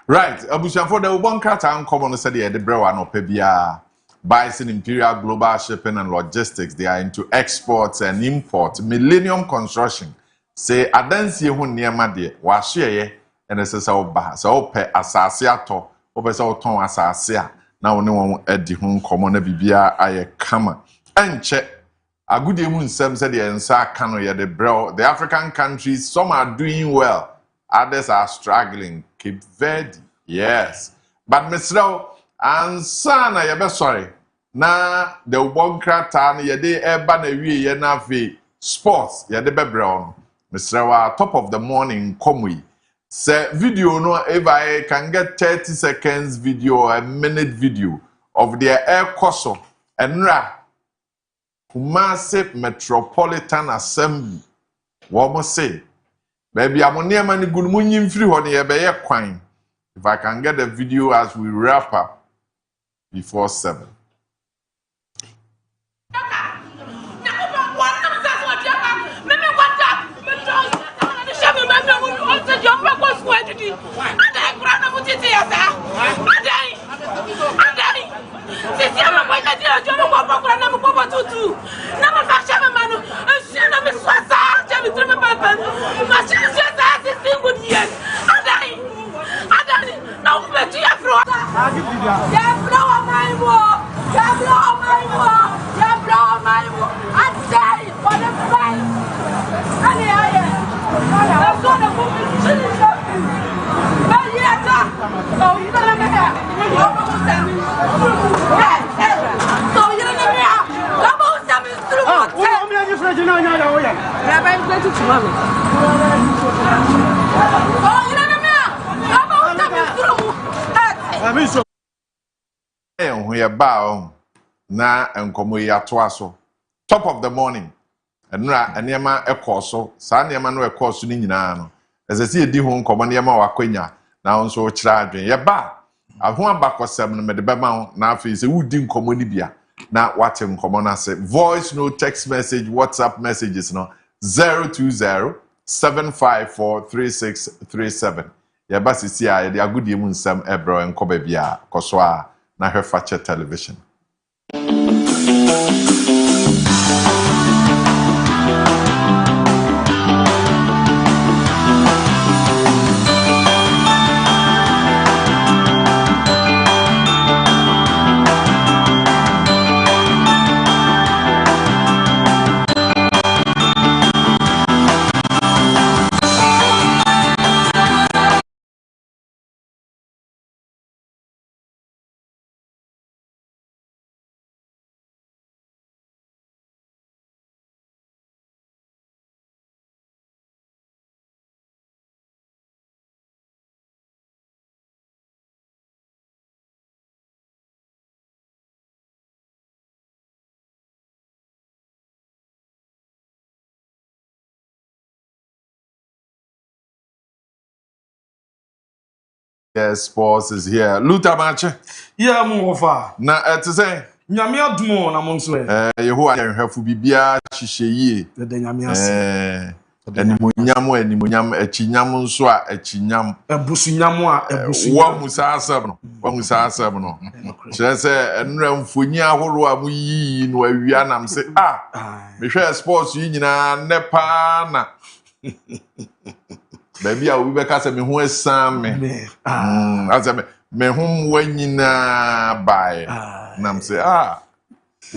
Right, Abushanfo the Obokrata uncommon said the brewa no pebia Bison Imperial Global Shipping and Logistics. They are into exports and import. Millennium Construction say adansi hu niema de wa hye ene sesa oba so ope asase ato ope se oton asase a na woni won adi hu nkomo na bibia aye kama enche agudi mu nsem said the ensa kano ye the bro. The African countries, some are doing well, others are struggling. Cape Verde, yes, but Mr. Ansana ye be sorry na the Obokrata na ye de eba na wie ye na fe sports ye de be bro. Mr. Top of the morning komui say video no if I can get 30 seconds video or a minute video of their air course and Kumasi Metropolitan Assembly. What must say? Baby, I'm near many good morning free on the quine. If I can get the video as we wrap up before 7. to mommy. Oh, you know me. I'm going to We are bow na enkomo ya toaso. Top of the morning. Enra enema ekoso. Sa enema no ekoso ni nyina no. Ezesi edi ho nkomo enema wakwanya na onso kira adwen. Ye ba aho abakosem no mede bema na afi se wudi nkomo ni bia na wate nkomo na se voice no text message WhatsApp messages no 020 7543637. Ye ba sisi a ye de agudie mu nsam ebro enko ba bia koso a na Hefache television. Yes, boss is here. Luther Mache. Yeah, Mofa. Na to say Nyamia Dumo na monso e. Yehowa yenhwefo bibia hihye yie. De nyamia se. Animonyam achinyam nso a achinyam. Ebusunyam a ebusunyam. Wa musasam no. Wa musasam no. Kire se enra mfonyi ahoro a muyi no awia nam se mehwe sports yi nyina nepa na. Baby, I will be cast me who is some as me whom when you buy. Nam say,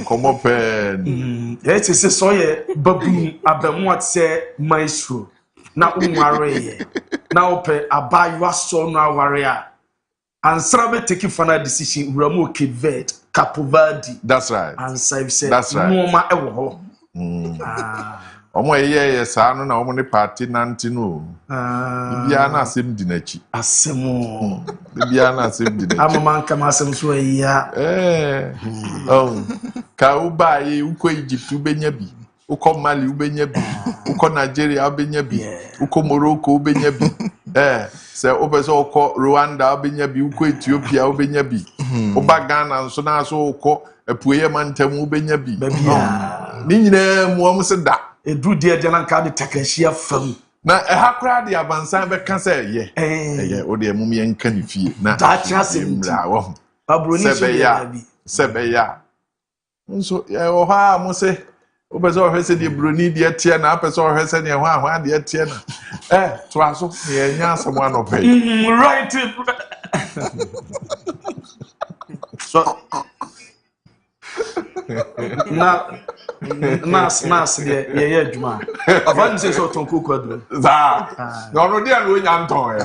come up and yes, it's a soye baboon abemwat say maestro. Na umare now pay a buy your son now warrior. And Srabe taking final decision, Ramo Kivet, Capovadi. That's right. And I've said, that's right. No ma ewo. Omo ye sa no na omo ne party nanti no. Bibia na asem di nachi. Asemo. Bibia na asem di nachi. Amaman kama asem so ya. Ka uba ye uko Egypt ubenya bi. Uko Mali ubenya bi. Uko Nigeria ubenya bi. Uko Morocco ubenya bi. Se obeso uko Rwanda ubenya bi. Uko Ethiopia ubenya bi. Uba Ghana nso na so uko epuye mantam ubenya bi. Ni nyina mu am se da. Edru dia dia na ka de takrahia fam na ha kra de abansan be ka se ye o de mum ye nka ni fie na da cha se mra wo abroni sebe ya nso ye o ha mo se o be so hwese de broni de tie na apese o hwese ne ho ahwa de tie na to aso ye nya asemo anope right so nas ye adwuma avan say so tonko kwadro za no dia no nya nton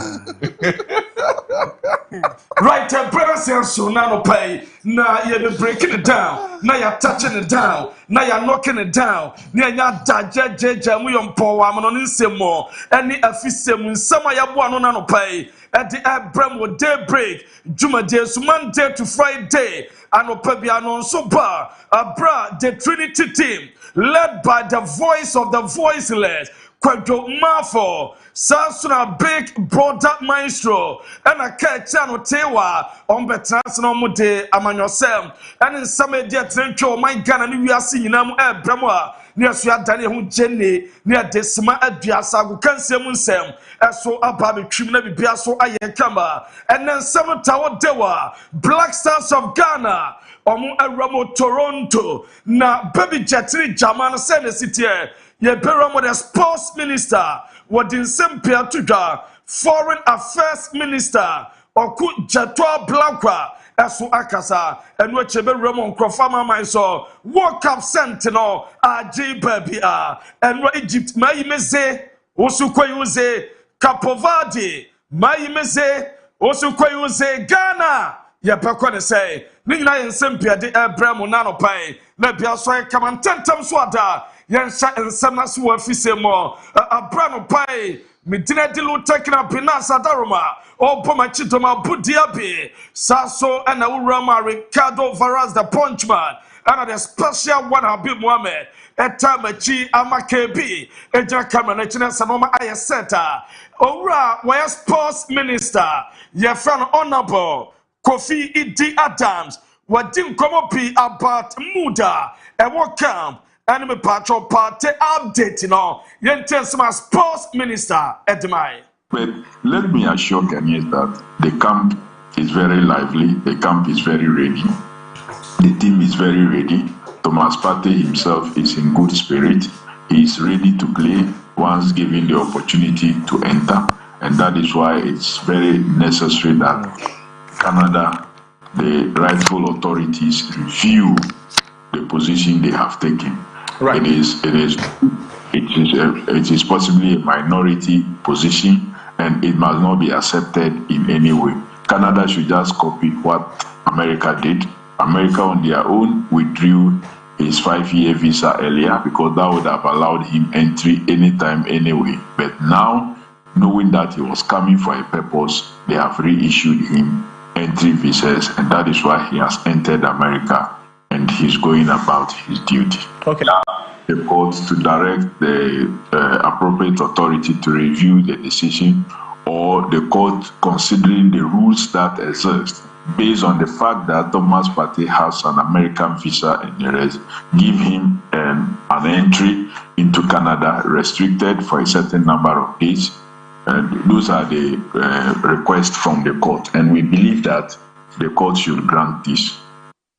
right brother so na no pay na you be breaking it down na you touching it down na you knocking it down na nya dajejeje mu yompo wa mo no nsemo eni afisem nsama ya bo ano na no pay at the Abraham with Daybreak Juma days Monday to Friday Anopabia non super Abra the Trinity team led by the voice of the voiceless Kojo Marfo 6Am big brother maestro and a catch no tewa on betrans no mude amanyosem and in some media trencho my Ghana ni we are seeing nam Abraham near Suadani who Jenny near Desma Aduasa who can see Munsem so ababi trimina bibia so ayekamba and then some tower dewa Black Stars of Ghana omu Aramo Toronto na baby jetri German send city ye beramo the sports minister what in Sempia Tuja foreign affairs minister Oku Jatwa Blankwa Esu Akasa and what Chebe Ramon Crofama Maiso World Cup Sentinel RJ Babia and what Egypt Maimeze Osukwayuze Capovadi Maimeze Osukwayuze Ghana ya pekwane say ni nyina yensempia de Abraham nano pai na bia so kamantantam so ada yensha ensana so afise mo abrano pai medina dilu tekna pinasa daruma Obama chitoma budiabe saso and Urama Ricardo Varas the punchman and the special one Habib Mohammed etamachi amakebi eja camera china sanoma ayeseta owura where sports minister your friend honorable Kofi Idi Adams wadin komopi about muda and what camp and me patrol party update no yentensma sports minister edmai. But let me assure Ghanaians that the camp is very lively, the camp is very ready, the team is very ready. Thomas Partey himself is in good spirit. He is ready to play once given the opportunity to enter, and that is why it's very necessary that Canada, the rightful authorities, review the position they have taken. Right. It is possibly a minority position, and it must not be accepted in any way. Canada should just copy what America did. America on their own withdrew his 5-year visa earlier because that would have allowed him entry anytime, anyway. But now, knowing that he was coming for a purpose, they have reissued him entry visas, and that is why he has entered America and he's going about his duty. Okay. The court to direct the appropriate authority to review the decision, or the court considering the rules that exist based on the fact that Thomas Partey has an American visa and the rest, give him an entry into Canada restricted for a certain number of days. And those are the requests from the court, and we believe that the court should grant this.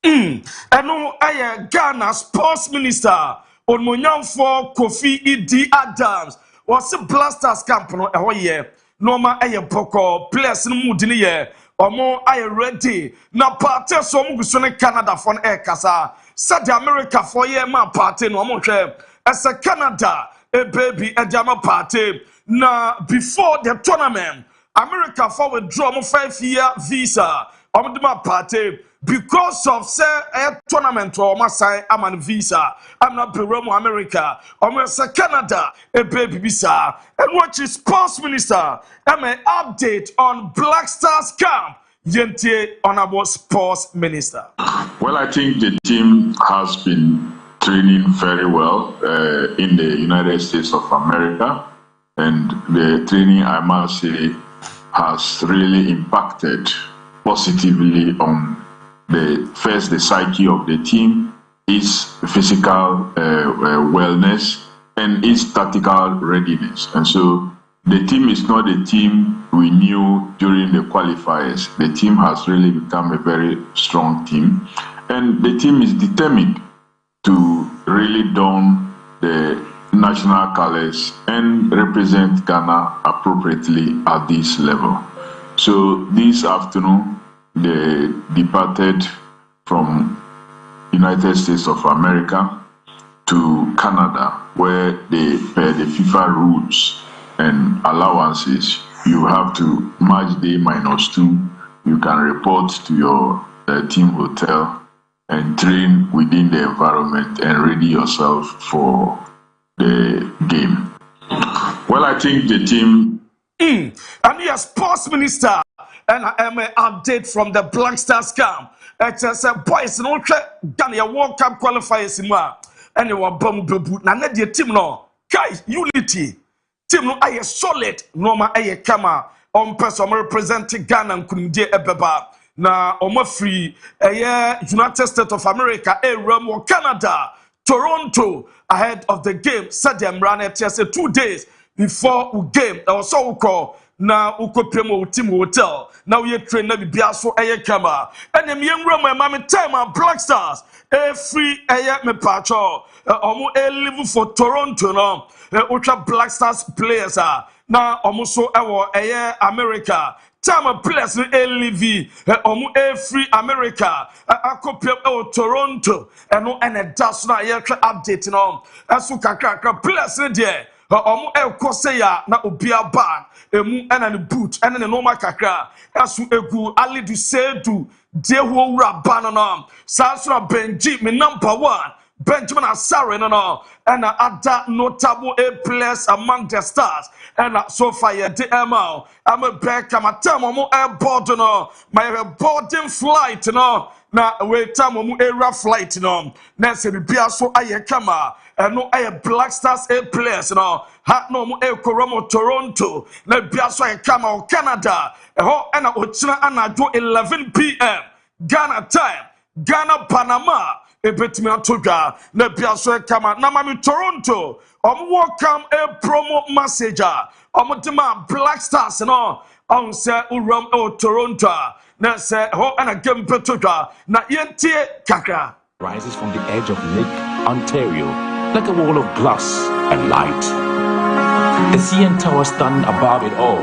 And no, I Ghana sports minister on Monyamfo Kofi Idi Adams was a blasters camp no year. Norma aye poko players no mudini ye omo aye ready na party so mu gusone Canada for air kasa said the America for year man party no omo hwe as a Canada a baby a jama party na before the tournament America for withdraw mo 5-year visa omo de ma party because of say a tournament or Masai Aman visa. I'm not Peru America. I'm say Canada a baby visa. And watch his sports minister. I'm an update on Black Stars camp. Yente honorable sports minister. Well, I think the team has been training very well in the United States of America, and the training, I must say, has really impacted positively on the psyche of the team, its physical wellness, and its tactical readiness. And so the team is not the team we knew during the qualifiers. The team has really become a very strong team, and the team is determined to really don the national colors and represent Ghana appropriately at this level. So this afternoon, they departed from United States of America to Canada, where they, per the FIFA rules and allowances, you have to match day -2. You can report to your team hotel and train within the environment and ready yourself for the game. Well, I think the team... And your sports minister, and I am an update from the Black Stars camp. It's a boys no Ghana World Cup qualifiers and you were bomb boot. Now let your team know. Guys, unity. Team no aye solid. Norma aye kama. Person representing Ghana and Kunde Ebeba. Na omo free United States of America, Rome, Canada, Toronto ahead of the game. Said them ran it 2 days before the game. That was so called. Na ukopemo team hotel now we train na bibia so kama and me enwura my time Black Stars free me patrol omo live for Toronto no ultra Black Stars players na omo so America time players no live omo free America akopem Toronto no and that's na update no asu kakra players there omo koseya na obia ban emu ena ne boot ena ne normal kakra asu egu alidu sedu deho wura ban no saso benji me number 1 Benjamin Asare no and other notable A players among the stars and so far DMO I'm a back I'm a time airport no my boarding flight no na wait time era flight no na se bia so aye kama no aye Black Stars A players no ha no mo e koromo Toronto na bia so aye kama Canada ho na ochina anadwo 11 p.m. Ghana time Ghana Panama ebetimi atodwa na bia so kama na mami Toronto welcome a promo message tema Black Stars no on say uram o Toronto na say ho na game petodwa na yentie kakra rises from the edge of Lake Ontario like a wall of glass and light. The CN Tower standing above it all,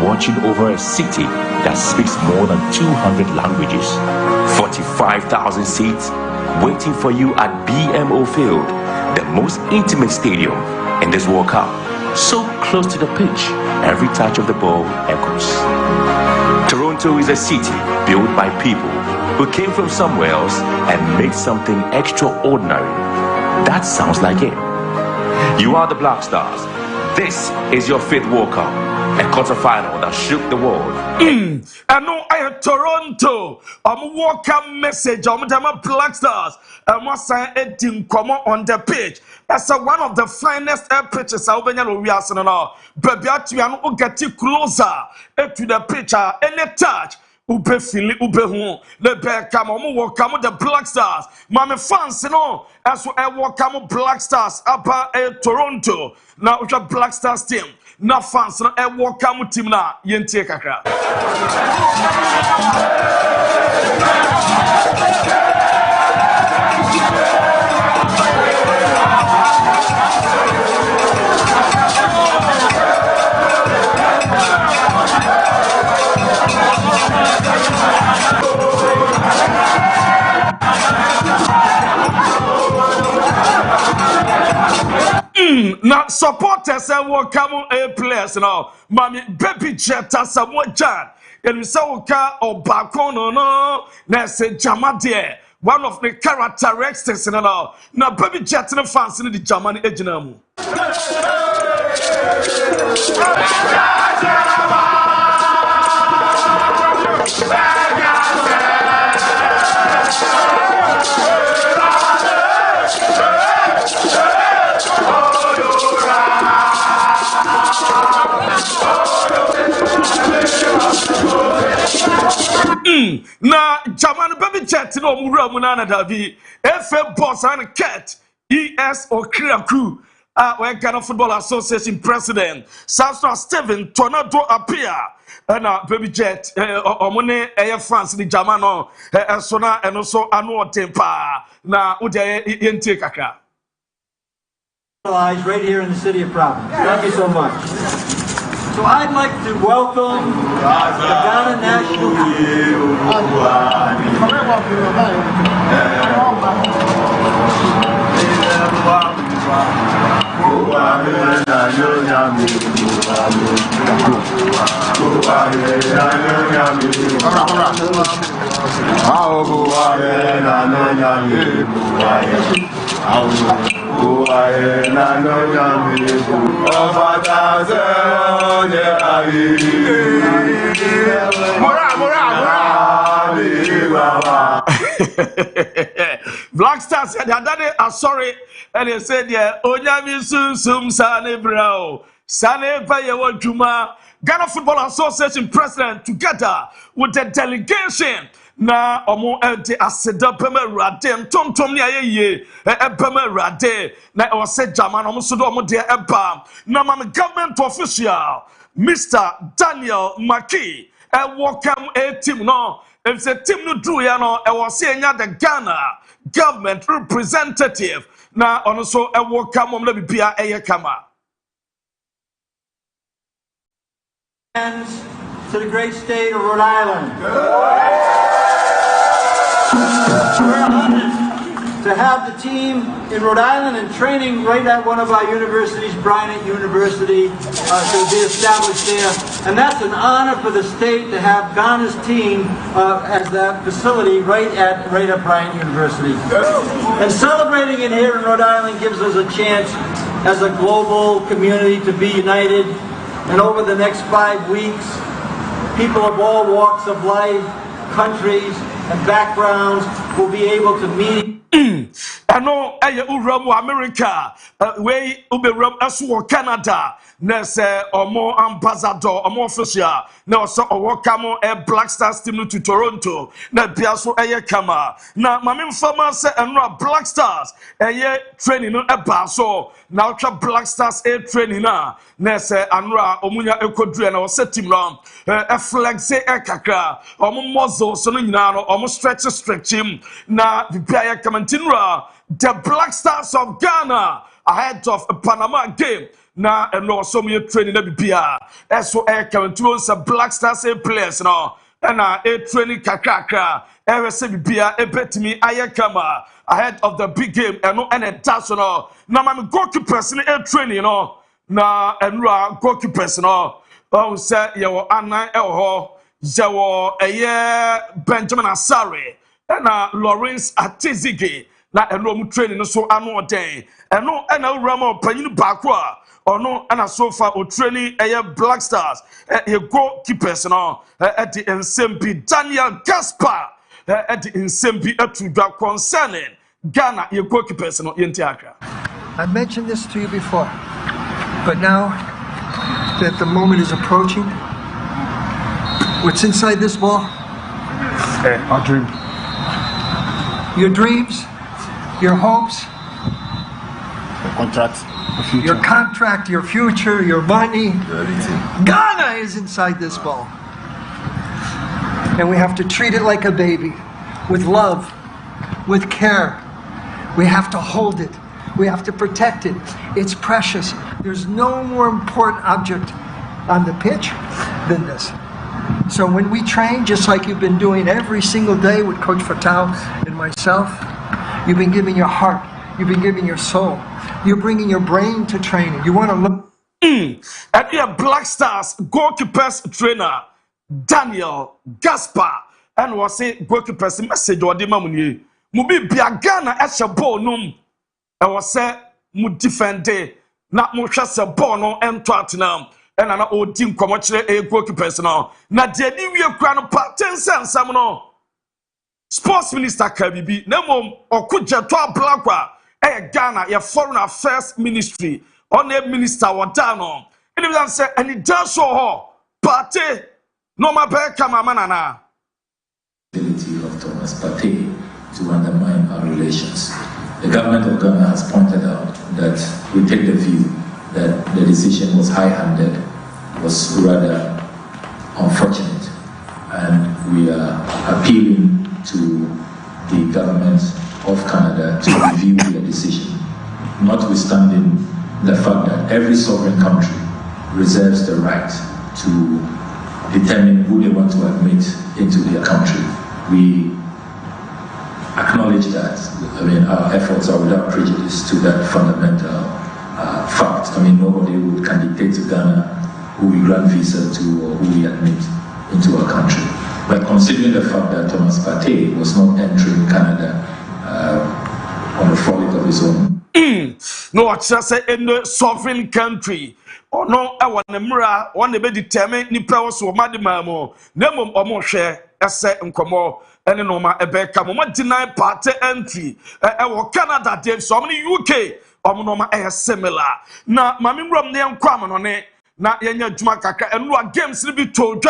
watching over a city that speaks more than 200 languages. 45,000 seats waiting for you at BMO Field, the most intimate stadium in this World Cup. So close to the pitch, every touch of the ball echoes. Toronto is a city built by people who came from somewhere else and made something extraordinary. That sounds like it. You are the Black Stars. This is your 5th World Cup, a quarterfinal that shook the world. And no, I am Toronto. World Cup message. Black Stars. What's a team come on the pitch? That's one of the finest air pitches. We are baby, get closer to the pitcher. Any touch. Ube fili ube hu le be kama welcome the Black Stars mame fans no aso welcome Black Stars apa Toronto na uja Black Stars team na fans no welcome team na yentie kakra Now supporters welcome A players now. Mami baby jetta Samuel Jan. And say oka obakono no na say Jamade. One of the characteristics now. Now baby jet no fans in the Germany ejina mu. Na German baby jet no mura mu na Davi FA boss and cat ES Okriaku we Ghana Football Association president Sastra Steven Tornado appear na baby jet omone fans ni German no so na eno so anu otempa na ude yentie kakra right here in the city of Providence. Thank you so much. So I'd like to welcome the Ghana national team. Black Stars said that are sorry and they said yeah onyami sum sane brao sane pa yewo djuma Ghana Football Association president together with the delegation na omo ente aseda pema rade ntontom ne ayeye pema rade na o se German omo so do omo de eba na mam government official Mr. Daniel Maki welcome a team no if the team no do ya no e was say nya the Ghana government representative na ono so welcome omo na bibia eye kama to the great state of Rhode Island. We're honored to have the team in Rhode Island and training right at one of our universities, Bryant University, to be established there. And that's an honor for the state to have Ghana's team as that facility right at Bryant University. And celebrating it here in Rhode Island gives us a chance as a global community to be united. And over the next 5 weeks, people of all walks of life, countries, and backgrounds will be able to meet. I know America, way Ube Canada. Nese omo ambassador omo official na oso owokamo Black Stars team to Toronto na biaso kama na mame mfama se enra Black Stars training no so na otwa Black Stars training na nese anra omunya ekodru na ose team no flex kakra omo muscle so no nyina no omo stretching na bibia kama tinra the Black Stars of Ghana ahead of a Panama game. Na no so me training na bibia eso count Black Stars players no na training kakaka se bibia betimi ayekama ahead of the big game eno that's no na my goalkeepers ni training no na enra goalkeepers no say ye anan ho Benjamin Asare na Lawrence Atizige na eno training so ano den eno na urama panyin bakwa no and so far o training Black Stars goalkeepers no at the Nsembi Daniel Gaspar at the Nsembi Atruda concerning Ghana goalkeepers no yentiaka. I mentioned this to you before, but now that the moment is approaching, what's inside this ball? Our dream. Your dreams, your hopes, the contract. Your contract, your future, your money. Ghana is inside this ball. And we have to treat it like a baby, with love, with care. We have to hold it. We have to protect it. It's precious. There's no more important object on the pitch than this. So when we train, just like you've been doing every single day with Coach Fatal and myself, you've been giving your heart, you've been giving your soul. You're bringing your brain to training. You want to look. And Black Stars goalkeepers trainer Daniel Gaspar and was say goalkeepers message or the mamuni. Mubi Biagana at Shabo num. I was say mu defend not mu chase ball no and Tottenham and an old team commercial goalkeepers now. Na de we crown part 10 cents no. Sports Minister Kabibi Nemom or Kuja Blakwa. Ghana, your foreign affairs ministry, on the minister Wadano. And if that say any just so party, no my back manana. Ability of Thomas Partey to undermine our relations. The government of Ghana has pointed out that we take the view that the decision was high-handed, was rather unfortunate, and we are appealing to the government of Canada to review the decision, notwithstanding the fact that every sovereign country reserves the right to determine who they want to admit into their country. We acknowledge that. Our efforts are without prejudice to that fundamental fact. Nobody can dictate to Ghana who we grant visa to or who we admit into our country. But considering the fact that Thomas Partey was not entering Canada on the frolic of his own. No, I just say in the sovereign country. Or no, I want the mirror, one the be determined, ni powers or madamamo, Nemo or more share, essay and como, and no ma ebeka, mama deny party entry, Canada, Dave, so many UK, or no ma similar. Now, Mammy Rum near Quaman on it, not Yanya Jumakaka, and what games will be told,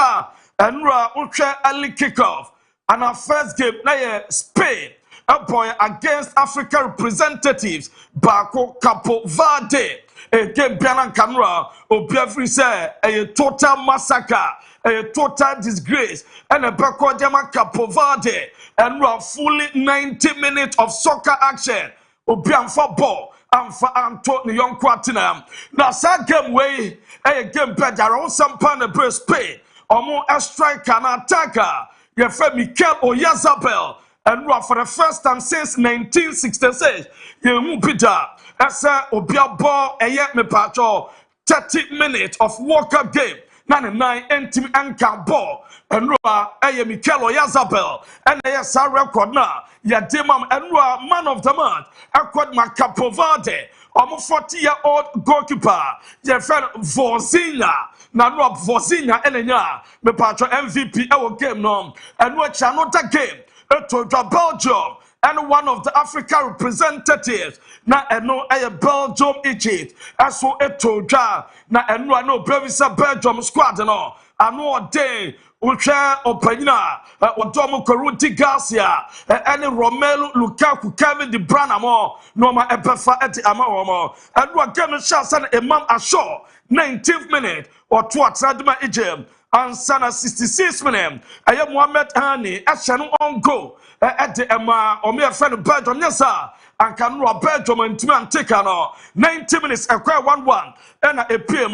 and Ra Ultra early kickoff, and our first game, now Spain. A boy against African representatives, Bako Capo Verde, a game Bianan Camera, or Biafri say a total massacre, a total disgrace, and a Bako Jama Capo Verde, and run fully 90 minutes of soccer action, or Bian football, and for Antonio Young Quatinam. Now, sad game way, a game better on some pan of Spain, or more a striker and attacker, your friend Mikel or Yazabel. and for the first time since 1966 you Peter as a obia ball me pacho 30 minutes of World Cup game. 99 team anchor ball and Mikel Oyarzabal and a record now. Ya demam and man of the month. Accord Macapovade. 40-year-old goalkeeper. Your friend Vozinha. Now Rob Vozinha Elena. Me patro MVP our game no. And watch another game. To Belgium. And one of the Africa representatives na eno Belgium Egypt aso etoja na eno no Brevisa Belgium squad no ano day uche opanyina odomo Koruti Garcia and Romelu Lukaku Kevin De Bruyne mo no ma ebefa eti ama mo eno game chance na Imam Asho 19th minute or to atadma Egypt and sana 66 minutes aye Mohamed Hani achano on goal at the Emma or mere friend of Belgium, yes, sir. And can rob Belgium and Timan Tikano 90 minutes a cry 1-1 and a PM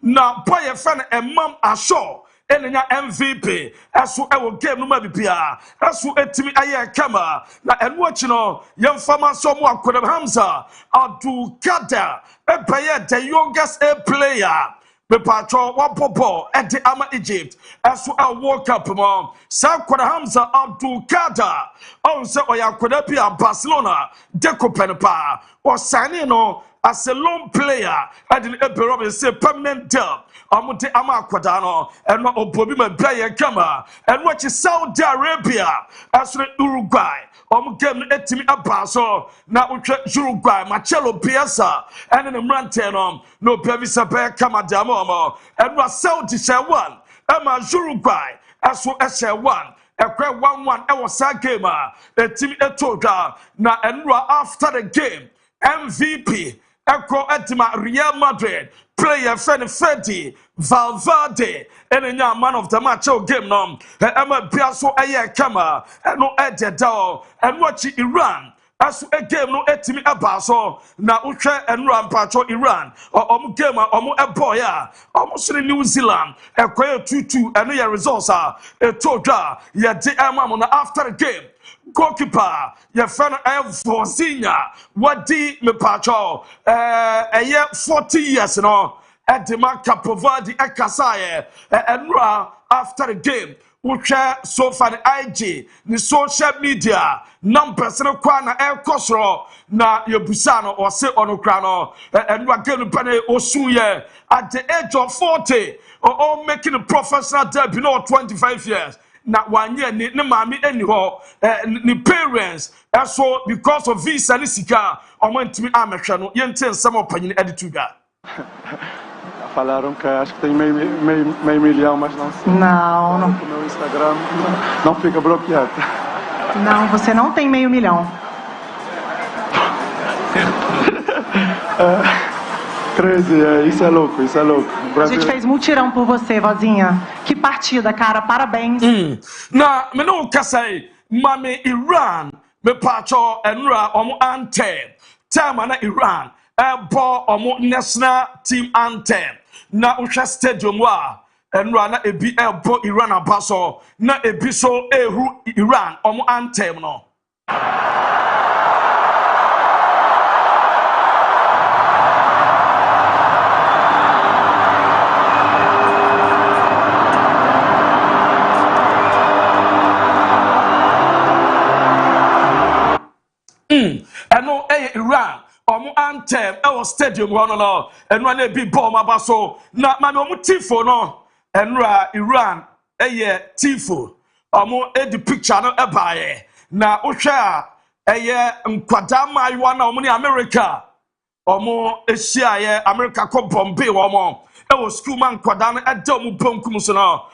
now boy a friend and mom are sure. And MVP as who I will game no maybe PR as who a Timmy Aya Kama and watching young farmer someone could have Hamza Abdul Kader a player the youngest player. Me patro wapopo at the Ama Egypt as I woke up Sakura Hamza Abdul Kader also Oya Kodapia Barcelona Deco Penepa or Sanino as a lone player at the Epirob say permanent deal Amute Ama Quadano and not Obobima player Kama and watch Saudi Arabia as Uruguay. Game etimi abaso na utwe Uruguay Marcelo Bielsa and in the Mrantenom no Pevisa Bear Kamadamo and was Saudi share one Emma Uruguay as well as share one a 1-1 Ewa game a team etoga na enra after the game MVP Echo Etima Real Madrid player Freddy Valverde and a man of the match game no Emma Piasso Aye Kama and no Ededao and watch Iran as a game no etimi abaso na uche and ram patro Iran or game or boya almost in New Zealand a 2-2 and your results are a toga ya de after the game. Goalkeeper, your friend Vozinha, what di me patro, a year 40 years no, at the Marca Povadi Ekasaye, and after the game, which so far the IG, the social media, numbers no kwana air cosro, na Yobusano or say onokrano, and we're getting penny osuye at the age of 40, or making a professional debut, 25 years. Not 1 year, ni mommy anyhow, ni parents, so because of visa ni sika, I went to me American, yenten some opinion edituga. Falaram que acho que tem meio milhão, mas não sei. Não. O meu Instagram não fica bloqueado. Não, você não tem meio milhão. 13, isso é louco, isso é louco. A gente fez mutirão por você, vozinha. Que partida, cara, parabéns. Na, me não casei, mami Iran, me pacho enra ante. Tema na Iran, ball national team anthem. Na usha stadium wa, enra na ebi bo Iran abaso, na ebi so ehu Iran anthem no. And no Iran anthem stadium no and one be bomb abaso na ma no tifo no and Iran tifo the picture no ebaye na ohwe a nkwada maiwa na ni America Asia America ko bombe school man kwadano edom ponkum so no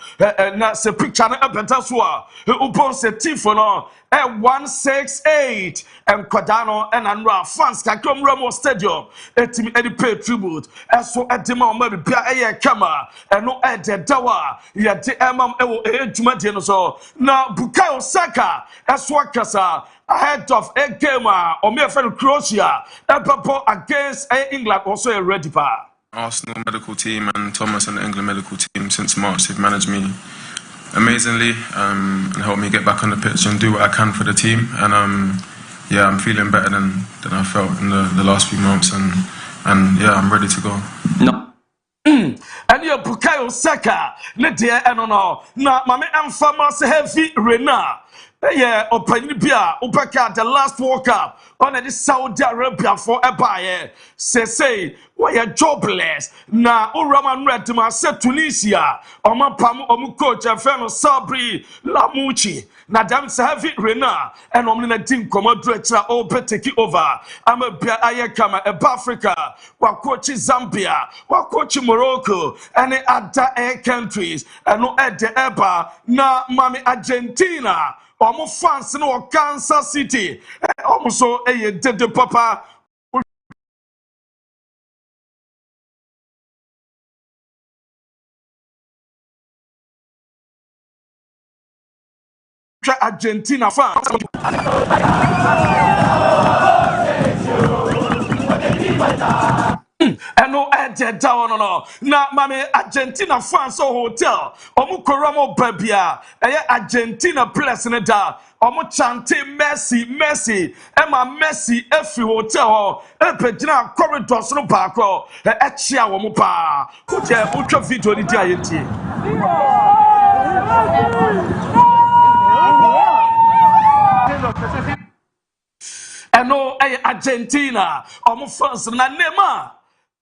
na se picture no ebenta so a upon se tifo no 168 and kwadano and anra fans ka kom Ramo Stadium etimi edi pay tribute eso edema o ma bia kama eno ededawa ye de emam ewo ejuma de no so na Bukayo Saka eso akasa ahead of a game or me friend Croatia against England also a ready pa Arsenal medical team and Thomas and the England medical team since March. They've managed me amazingly and helped me get back on the pitch and do what I can for the team. And yeah, I'm feeling better than I felt in the last few months, and yeah, I'm ready to go. No. And you Bukayo Saka, Nadia and no, na mame Amfama heavy Rena. Yeah, Opanibia, Upaka, the last World Cup on the Saudi Arabia for a buyer. Say, why are jobless? Na Uraman Redma said Tunisia, Oma Pam Omukoch, and Feno Sabri, Lamuchi. Na damn heavy Rena, and Omina team Commodretra all take it over. I'm a Ayakama, a Africa, Wakochi Zambia, Wakochi Morocco, and the other countries, and no at the Eba, na Mami Argentina. Almost France no Kansas City. Almost a dead papa. Argentina fans. And no edge down no. Na mame Argentina fans hotel. Omu koramo babia. Argentina place in da. Omu chante Messi. Emma Messi every hotel. Pejina corridors no baako. Echia womu pa. Uche video ni dia yenti. And no Argentina. Omu fans na Neymar.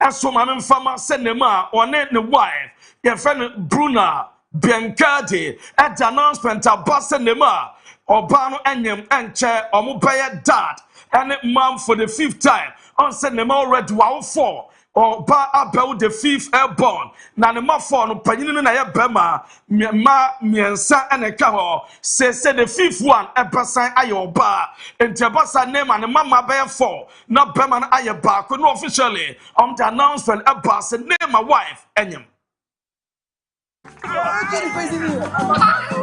Eso mame mfama se Neymar one ne wife your friend Bruna Biancardi at the announcement about Neymar Obano enyem enche omubeye dad and mom for the 5th time on said Neymar already wow 4 or ba about the 5th airborne na Neymar 4 no panyinu na ye bema ma miensa eneka ho say the 5th one epesan ayoba entebasa Neymar ne mama be 4 na bema na ayeba ko no officially on the announcement about say Neymar wife enyem.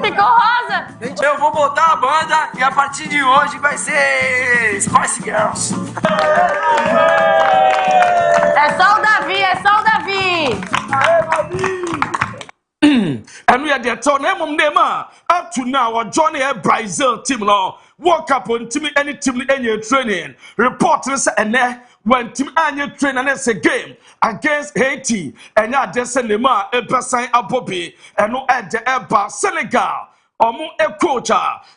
Ficou rosa! Eu vou botar a banda e a partir de hoje vai ser Spice Girls. É só o Davi, And we are the Neymar up to now Johnny Brazil team now World Cup on team any team any training reporters and when team any train and it's a game against Haiti and ya Neymar a person abobi and no at the Eba Senegal omo a coach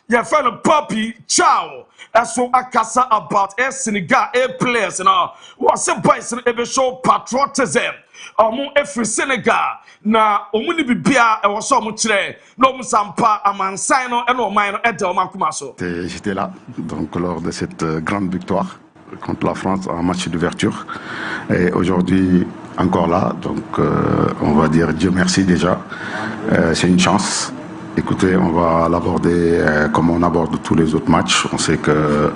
your friend Poppy Chow as so akasa about a Senegal a players and all what's a boys and show patriotism omo every Senegal na omo ni bibia e wo so omo kire na omo sampa amansan no e no man no e de omo akuma so. J'étais là donc lors de cette grande victoire contre la France en match d'ouverture et aujourd'hui encore là donc on va dire Dieu merci déjà c'est une chance. Écoutez, on va l'aborder comme on aborde tous les autres matchs. On sait que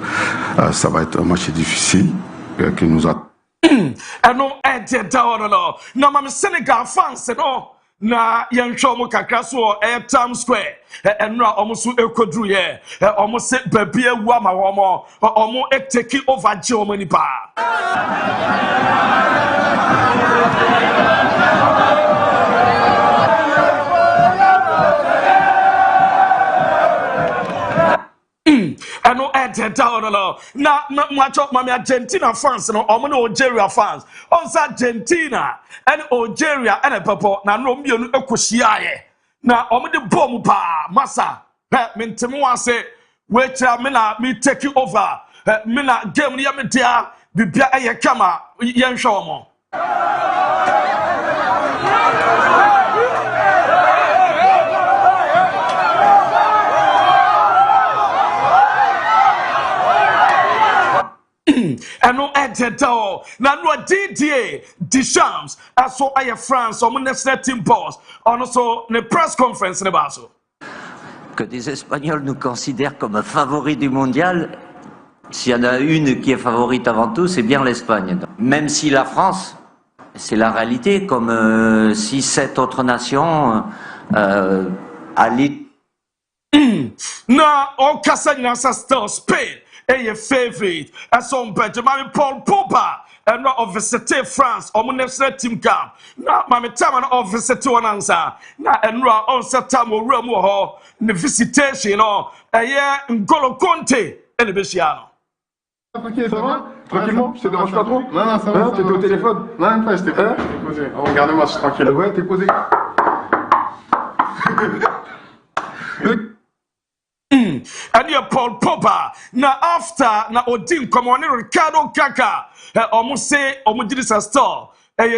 ça va être un match difficile qui nous attend. And no edge down no. Na mam Senegal fans no. Na yɛnhwɛ ɔmo kakra so wɔ Times Square ɛnura ɔmo so ekoduru yɛ ɔmo se baabi ewu ama ɔmo take over gye ɔmo nipa. And no edge down no. Na much of my Argentina fans no ɔmo no Algeria fans. On Argentina and Algeria and a papa na no mienu ekoshiaye. Na ɔmo de bomb pa masa. Mentemu wan say wait me take you over. Me na game ni ya me dia bibia eye kama yenhwe ɔmo. And no editor. Now no Didier Deschamps. So I France or national team boss. Also the press conference in Basso. Que des Espagnols nous considèrent comme favoris du mondial. S'il y en a une qui est favorite avant tout, c'est bien l'Espagne. Même si la France, c'est la réalité, comme 6-7 autres nations allaient. Na on Casagna still Spain. A favorite. As on Benjamin Paul Pogba. and of visit France or national team camp. Now, my time of visit one answer. Now, and on September, room or the visitation or a year in Golo Conte and the Bessiano. Tranquille, ça va? Tranquillement, je te dérange pas trop? Non, ça va. T'étais au téléphone? Non, même pas, j'étais posé. On regarde le match tranquille. Ouais, t'es posé. And you Paul Pogba. Now after na Odin come on Ricardo Kaka. Almost say almost a star.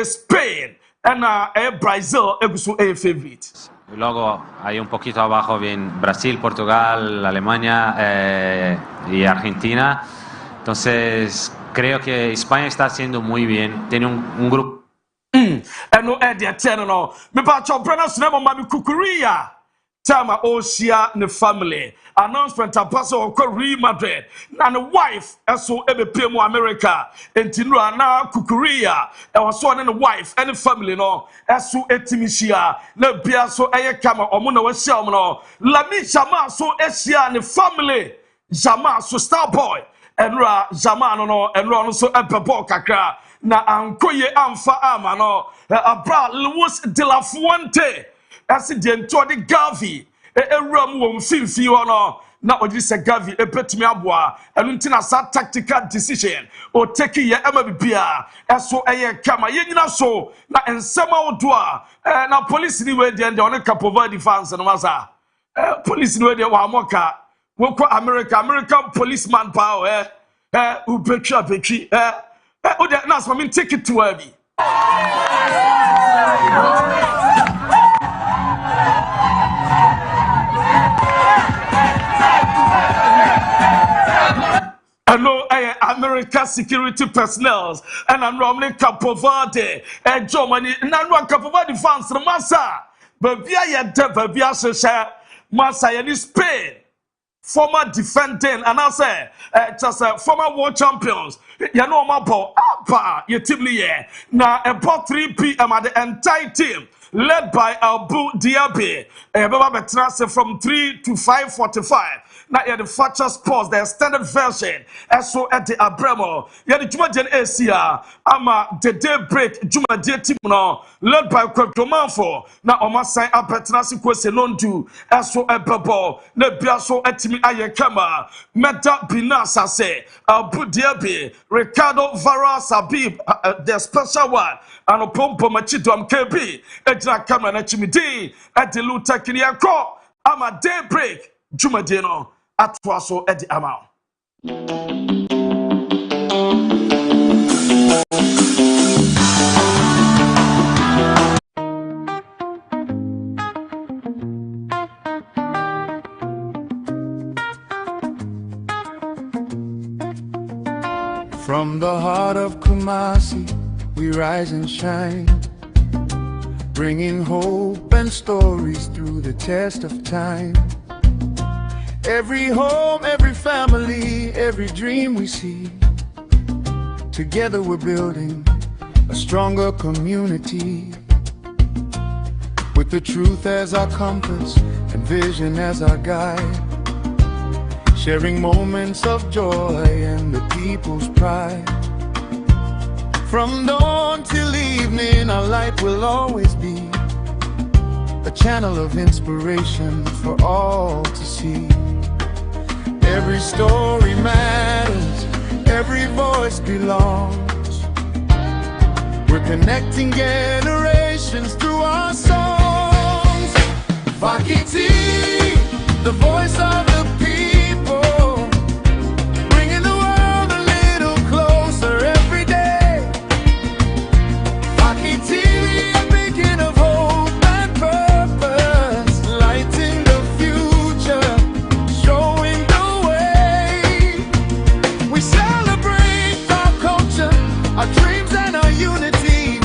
Spain and Brazil egusu a favorite. Luego hay un poquito abajo bien Brasil, Portugal, Alemania y Argentina. Entonces creo que España está haciendo muy bien. Tiene un grupo. No Eddie Tenno. Me pa chopena sinema mami kukuria. Tama Oshia ne family. Announcement a paso of Real Madrid. Na the wife eso ebe mu America. Entinura na kukuria. E was one and the wife and the family no. Eso etimishia. Na bia so eye kama omo na wahia omo no. Lami Jama so ehia ne family. Jama so star boy. Enra Jama no enra no so epebo kakra. Na ankoye amfa ama no. Abra Luis de la Fuente. That's the entire Gavi. Ram won Fifi or na odi se Gavi epetimi aboa enu ntina sa tactical decision o take ye emabibia eso eye kama ye nyina so na ensema odo a na police ni we dey on Capover defense no masa police ni we dey wa moka wo ko American policeman power ubetwa betwi o dey na so me take it to abi I know American security personnel and I'm normally Capoverde and Germany and I'm not Capoverde fans the Massa. But via Via Sesha Massa in Spain. Former defending and I say just former world champions. You know my ball your team now about 3 p.m. at the entire team led by Abu Diaby. From 3 to 5:45. Now you the Fatcher Sports, the extended version. So at the Abramo, you the Jumajan Asia. Ama the Daybreak Jumajan team now led by Kojo Marfo. Now on my side, I Petrasi question non do. So a bubble. Nebiaso etimi ayekama. Meta Binasa say Abu Diaby, Ricardo Vara Sabib, the special one. And a pompo machidom KB. Ejna camera na chimidi. At the Luta Kiriako. Ama Daybreak Jumadino. Atwaso at the amount. From the heart of Kumasi, we rise and shine, bringing hope and stories through the test of time. Every home, every family, every dream we see. Together we're building a stronger community. With the truth as our compass and vision as our guide. Sharing moments of joy and the people's pride. From dawn till evening, our light will always be a channel of inspiration for all to see. Every story matters, every voice belongs. We're connecting generations through our songs. Vakiti, the voice of the people, bringing the world a little closer every day. Vakiti, a beacon of hope and purpose, lighting the future, showing the way. We celebrate our culture, our dreams and our unity.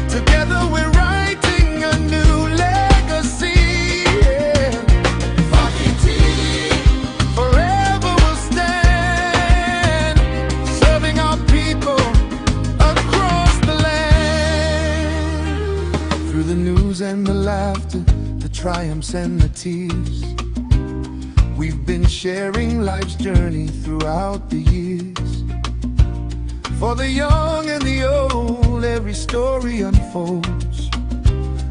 Together we're writing a new legacy. Vakiti, forever will stand, serving our people across the land. Through the news and the laughter, the triumphs and the tears, we've been sharing life's journey throughout the years. For the young and the old, every story unfolds.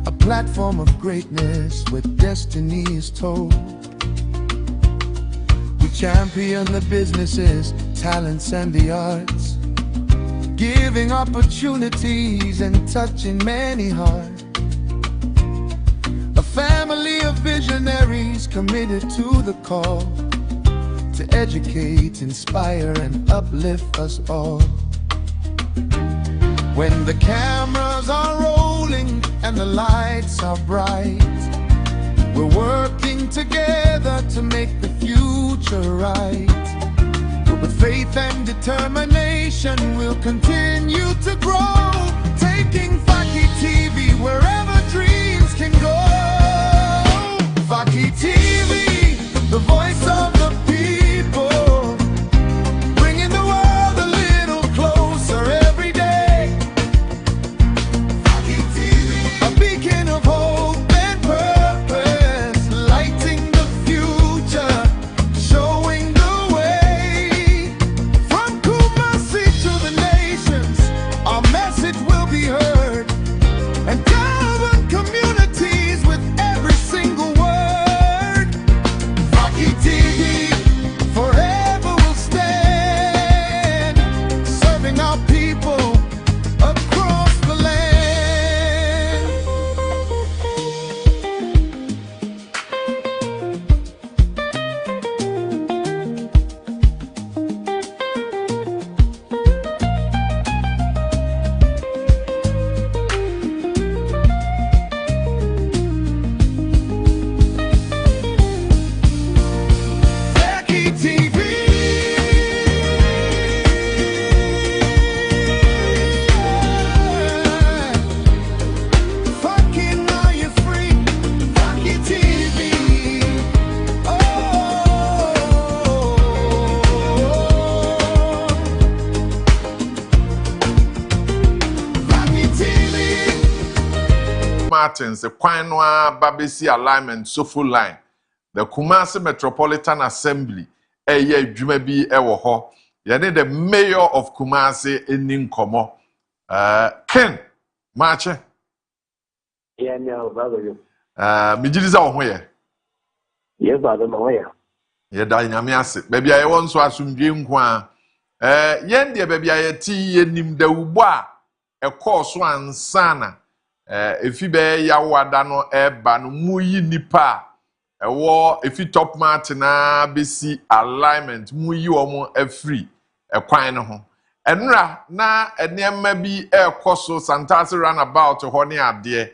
A platform of greatness where destiny is told. We champion the businesses, talents, and the arts, giving opportunities and touching many hearts. A family of visionaries committed to the call to educate, inspire, and uplift us all. When the cameras are rolling and the lights are bright, we're working together to make the future right. With faith and determination, we'll continue to grow, taking Faki TV wherever dreams can go. Faki TV, the voice of the people, bringing the world a little closer every day. Faki TV, a beacon of hope and purpose, lighting the future, showing the way. From Kumasi to the nations, our message will be heard, and govern communities with every single word. Faki TV, forever will stand, serving our people across the land. Faki TV. Fucking are you free? Faki TV. Faki TV. Martins, the Quinoa Babesi alignment, so full line. The Kumasi Metropolitan Assembly, Jumebi Ewoho. Yane the mayor of Kumasi in Ninkomo. Ken, Marche. Yeah, no, brother. Mijiliza Ohoye. Yes, brother, no way. Ye da nyame ase. Baby aye won so asumdwe nkwa. Yen de baby aye ti yenim da ugbo a ekọ so ansana. Efi be ya wada no eba no muyi nipa. Ewo efi top martin na besi alignment muyi omo afri ekwan no ho. Enra na enema bi ekọ so Santasi runabout ho ne ade.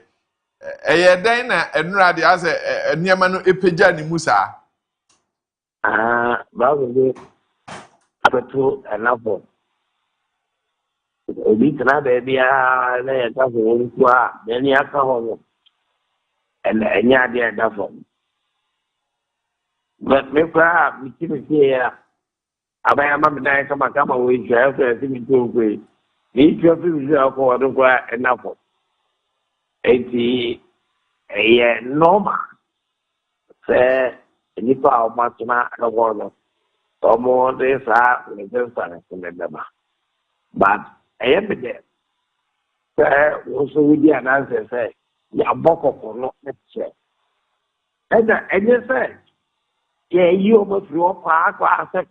Eye den na enra de ase enema no epeja ni musa. Brother, abetu enough. Obi tena baby na ya ka so nku a na ni aka ho no. Enya de da fo. But me kwa mitimi ya abaya mama na kama we jwa fa si mi to kwe. Ni jwa fi mi jwa ko wadon kwa enough. Eti normal. Se nipa o matuna no wono. Tomo de sa ni de sa na ndaba. But I am there. Also, we did an answer say, ya boko for not lecture. And you say, yeah, you almost your park or I said,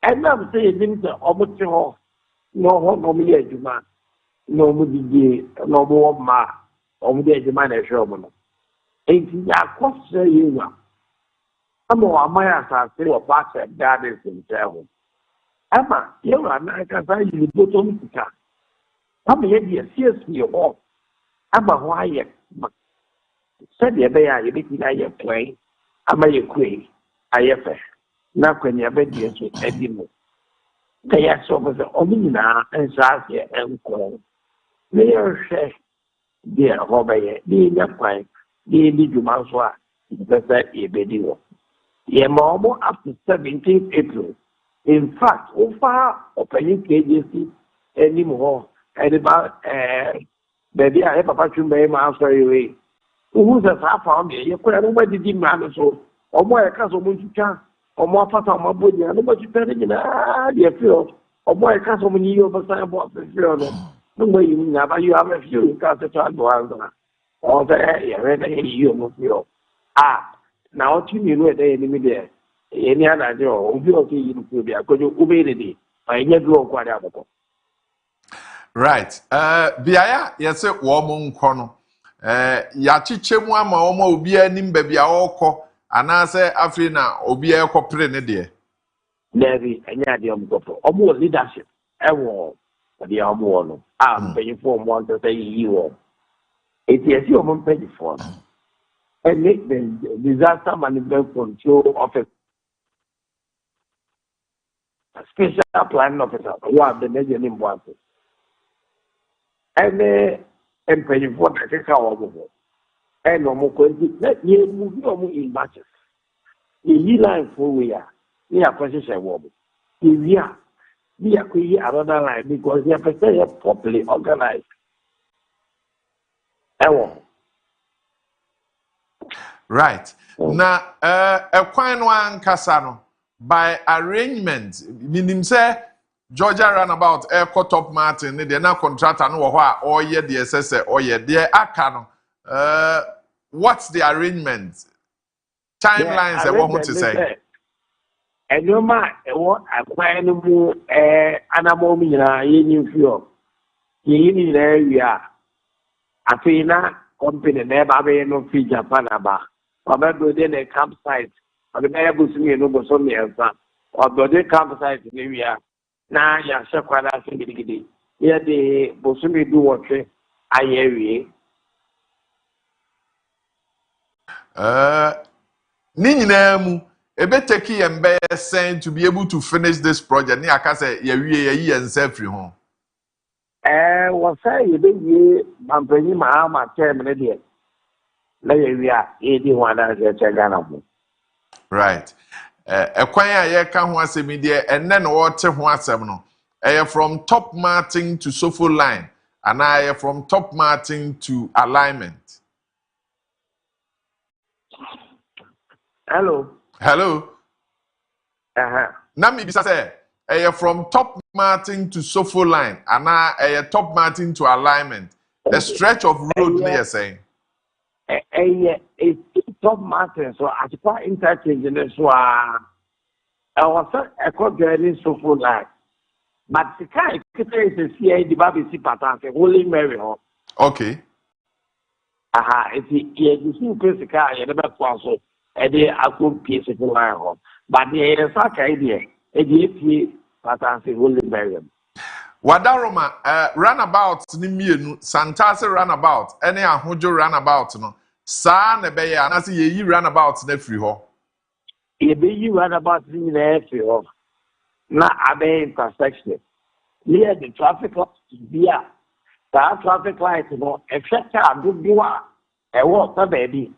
and I'm saying, almost no me, Juma, no movie, no more ma, or the man a showman. Ain't ya question you now. Some of my answers say, or pass at gardens in travel. Ama, you are not going to go to Mika. Come here, dear, seriously, all. Ama, why you said the bay, you didn't I play. Ama, you quay. I have now when you have a dear to Edimo. They are so much Omina and Sasia and Call. They are say, dear Robert, being a pine, being the Jumaswa, better a bedio. Ye more up to 17th April. In fact, over opening agency anymore, and about baby, I have a patron by my way. Who's a half found you could have nobody did man so, or more a castle Munchika, ọmọ afata ọmọ abodi na no chita ne nyina de feel ọmọ e ka so mo ni yo basa abo feel no no mo yi na ba you have a few ka se ta do anza o se ye re de yi yo mo feel na o ti ni no e de ni mi de ye ni ana de o bi o ti yi no bi akojo ube de de ai nya do ko ada akoko right biaya yese wo mo nko no ya chichemu ama omo obi anim ba bia okọ anase afi na obi ekopre ne de Levi enya de omgopo omo leadership ewo de omo no pay for mo to say yi wo etiesi omo pay for and make the disaster management control office special planning officer one the major name was and pay for the ka omo and omo ko let ye move omo in batches yi line for we are we are position wo we are another line because they are properly organized. Right. Na ekwan no ankasa no by arrangement meaning say Georgia Runabout Airco Top Martin ne de na contractor no wo ho a oye de sese oye de aka no what's the arrangement timelines e wo ho to say Enoma ewo akwan no mu anamo mi nyina ye nyimfio ye ni na area afina company na ba be no fi Japan aba oba do de na campsite oba be busumi no bo so mi ensa oba de campsite ni area na ya shekwala se gidigidi ye de busumi du wotwe ayewie ni nyina mu ebe take yembe sen to be able to finish this project ni aka say ye wie ye yensa free ho wo say ye be ye mampanyi ma ma term ne de na ye wi a ye di ho ana je Ghana mu right ekwan a ye ka ho asemi de enne no wote ho asem no from Top Martin to Sofo line and I from Top Martin to alignment. Hello. Na me bisa say from Top Martin to Sofo line and I Top Martin to alignment. The stretch of road me you saying. It's Top Martin so at the interchange in so I was a called journey Sofo line. But the guy is a CI the baby si patante Holy Mary ho. Okay. It's the two place car you never so e dey akọ piece for line ho. But the sack idea e dey patante Holy Mary. Wadaroma runabout ni mienu Santase runabout ene ahojo runabout no saa na be ya na se ye yi runabout na free ho. Ye be yi runabout ni na free ho. Na abe intersection near the traffic light here that traffic light no effect adu biwa e wo ta baby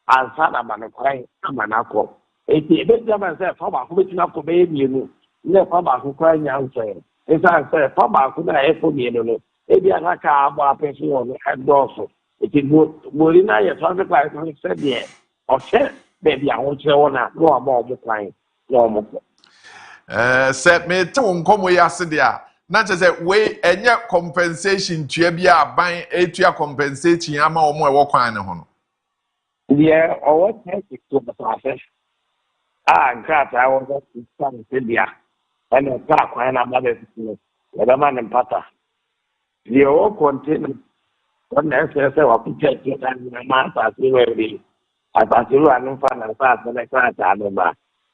ansa na manokrai amanako eti ebe jama say fa ba ko betina ko be mienu ne fa ba ko kwa nya nso esa say fa ba ko na e fo mienu no ebi aka agba apeso no edoso eti mori na ye traffic light no say there o che baby awon che wona no aba o mo kwan no mo Say me te nkomo ya se dia na che say we enye compensation tua bia aban etua compensation ama omo e wo kwan ne ho no yeah or what take to the process got I was in India and a park when I'm not the man in Pata the old container one necessary of picture and master already I pass you and find and pass when I can't remember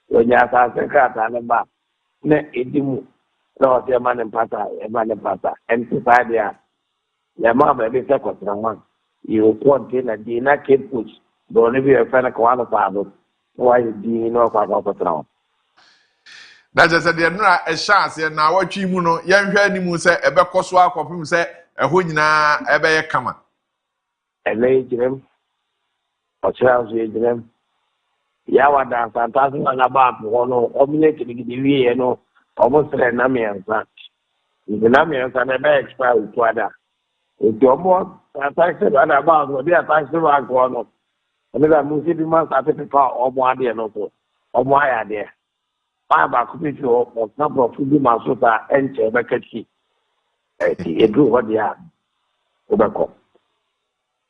when you have a cat and a ne edimu no the man in Pata and society the mom be take one you container the na keep push don't be a fan of one of why do you know about now na je se de nra e chance na watwi mu no ye hwe animu se ebe koso akopim se eho nyina ebe ye kama ele jirem o chance ye jirem ya wada fantastic na ba no omine kidi wi no omo sere na me ansa ni na me ansa na be expire to ada o domo fantastic na ba no dia fantastic wa go no oni da mu si bi man sa pe pa omo ade no so omo aya de Why back up if you number of food masota and chebekati. A do what they are. Obeko.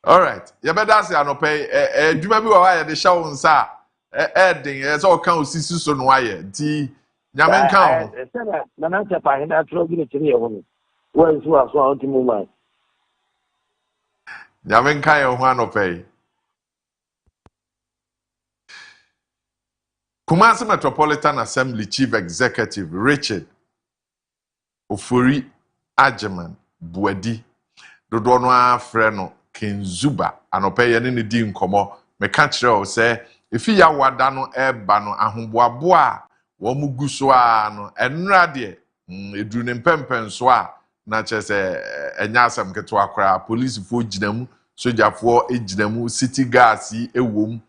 All right. You better say no pay. Do you remember why the show on sa? Ding. It's all count sisi so no why. Ti. Nyamen count. Nana chapa hina trouble ni chini ehunu. Where is what so out mu man. Nyamen kan yo ho no pay. Kumasi Metropolitan Assembly Chief Executive Richard Ofori Ajeman Buadi dodo no afre no Kenzuba anope ye ne di nkomo meka kire o se efi ya wada no eba no ahomboabo a wo mu guso a no enra de eduru ne mpempen so a na chese enya asem keto akra police fo ginamu sojafo eginamu city gas ewom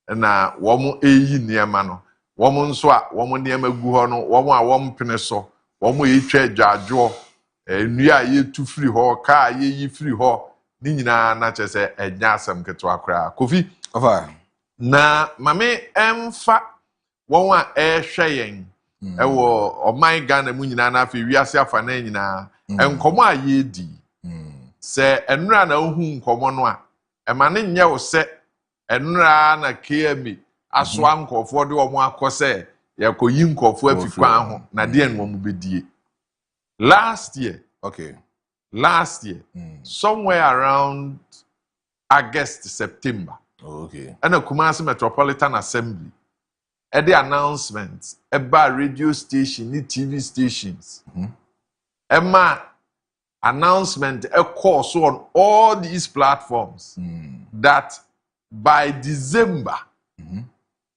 na wo mu eyi niema no wo mu nso a wo mu niema gu ho no wo mu a wo mpene so wo mu etwa adwajo nnua ye tu free ho ka ye yi free ho ni nyina na chese enya asem keto akra kofi ofa na mame emfa won a ehweyen ewo oman Ghana mu nyina na afi wiase afa na nyina enkomo a ye di se enura na ohu nkomo no a ema ne nye wo se enura na KMA aso ankofo de omo akose yakoyi nkofo afikwa ho na de en omo bedie last year somewhere around August September and a Kumasi Metropolitan Assembly at the announcements about radio station TV stations Emma announcement a course on all these platforms that by December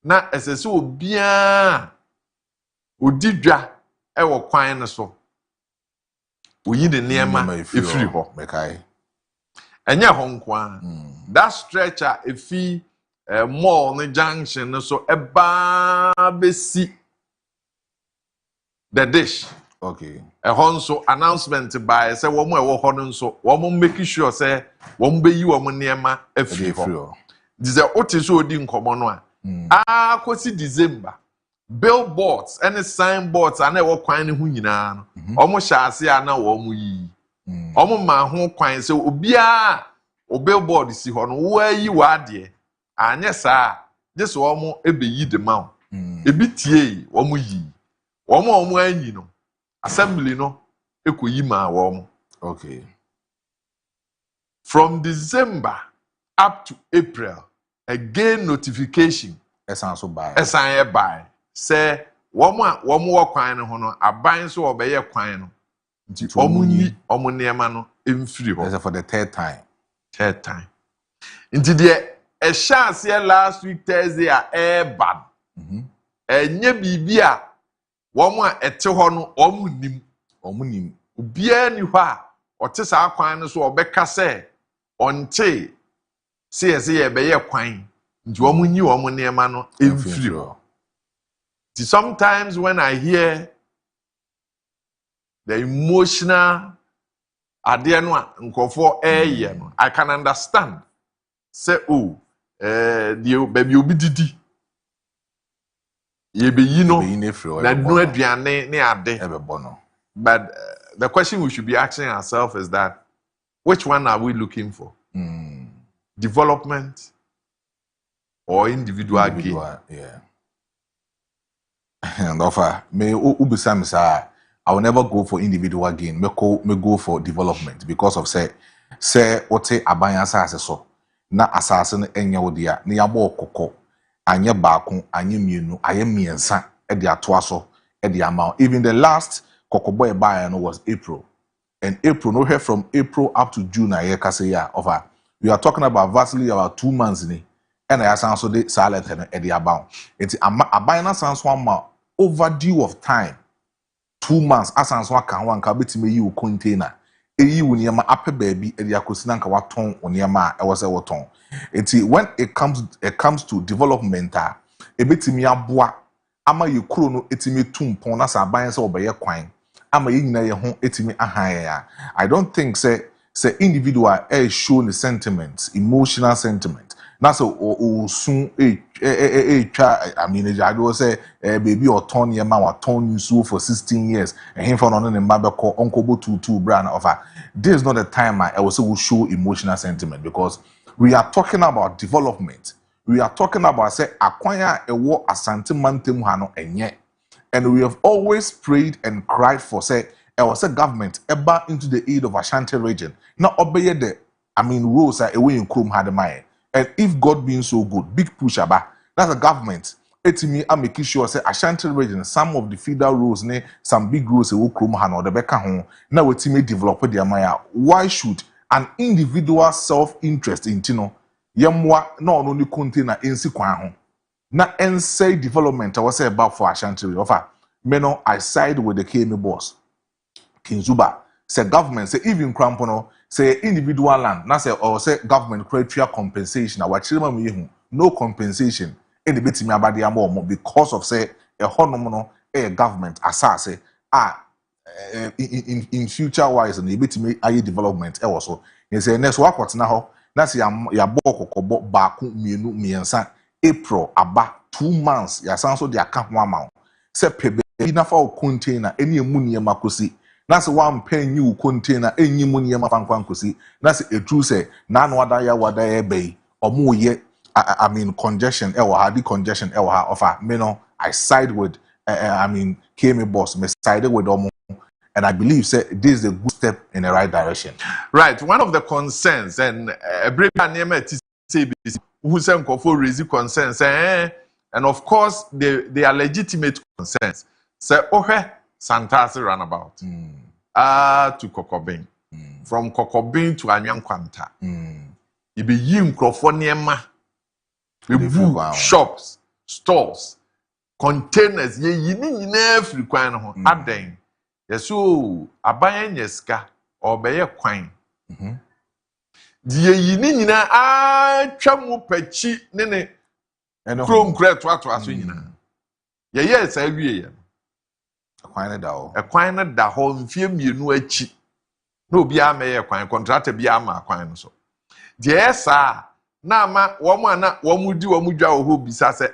na SSO bien odidwa e wo kwan ne so oyi de niema efiri ho mekai enye ho nkwa that stretcher efi mall ne junction ne so eba besi the dish nso announcement by say wo mo e wo ho nso wo mo make sure say wo mo be yi wo mo niema efiri ho dize otiso odi nkomo no a kosi December billboards and signboards and wo kwan ne hu nyina no omo hyase a na wo mo yi omo ma ho kwan se obia o billboard si ho no wo ayi wa de anye saa jeso omo ebeyi de ma ebi tie wo mo yi omo anyi no assembly no ekoyi ma wo mo from December up to April again notification esan so buy say woman wo kwan no ho no aban so obeye kwan no nti omunyi omuniema no emfiri ho for the third time nti de a chance here last week Thursday a bad enye bibia woman a ete ho no omunim obia ni ho a ote sa kwan no so obeka say onte say ye beye kwan nti omunyi omuniema no emfiri ho. Sometimes when I hear the emotional adeno nkofo no I can understand say the baby obi didi ye be yi no na no aduane ne ade but the question we should be asking ourselves is that which one are we looking for? Development or individual gain? Yeah. And offer me ubisam say I will never go for individual gain. Me go for development because of say ote aban asase so na asase no enya wodia na yabo okoko anye baako anye mienu aye miensa e de atoa so e de ama even the last kokoboy buy no was April and April no here from April up to June aye kase ya offer we are talking about vastly about 2 months ni and I sound so the silent and the about it's a binance sounds one overdue of time 2 months as one can one can bet me you container eyi woniema ape baby e dia kosina nka waton oniema e wose woton enti when it comes to development e betimi aboa ama ye kuro no etimi tumpon na sa ban se obeye kwan ama ye nyina ye ho etimi ahan ya I don't think say individual show the sentiments emotional sentiment na so o sun I mean I do say baby or turn your man or turn you so for 16 years and him for no ne mba call uncle bo two brand offer. This is not the time I also will show emotional sentiment because we are talking about development. We are talking about say acquire a war asante mantem hano enye. And we have always prayed and cried for say was a government ever into the aid of Ashanti region. Now obey the rules are away in Chrome had the. And if God being so good, big push about that's a government. It's me, I'm making sure say Ashanti region, some of the feeder roads, some big roads will Chrome hand or the back home. Now it's me develop the Maya. Why should an individual self-interest in Tino Yamwa not only container in Sikwaho? Na say development I was say about for Ashanti region. Meno, I side with the KMA boss. King Zuba say government say even crampono say individual land na say or say government create compensation our children no compensation any bit me about the more because of say a honomono a government asase in future wise and bit me aye development also you say next work what now na say ya boko baku mienu miensa April aba 2 months ya sanso de aka ho amount say pebe na fa container any emu niema kosi na se one pen you container enyi mu niema fa nkwan kosi na se etru se na no wada ya be omo ye I mean congestion hard congestion offer me no I side with KMA boss me sided with omo and I believe say this is a good step in the right direction. Right, one of the concerns and every niema who say for raise concerns and of course they are legitimate concerns. Say Santasi runabout to Kokobin. From Kokobin to Anyankwanta. You be yin Crofoniema. Shops, stores, containers, ye yin every quine home. Aden. Yes, so abayan yeska or be a quine. Die yin chamu pechi nene chrome crate what was winning. Yes, I agree. A quine da home film you know a cheat. No be a may a quine contract be a ma quine so. Yes, sir. Na ma woman would do a muja who be say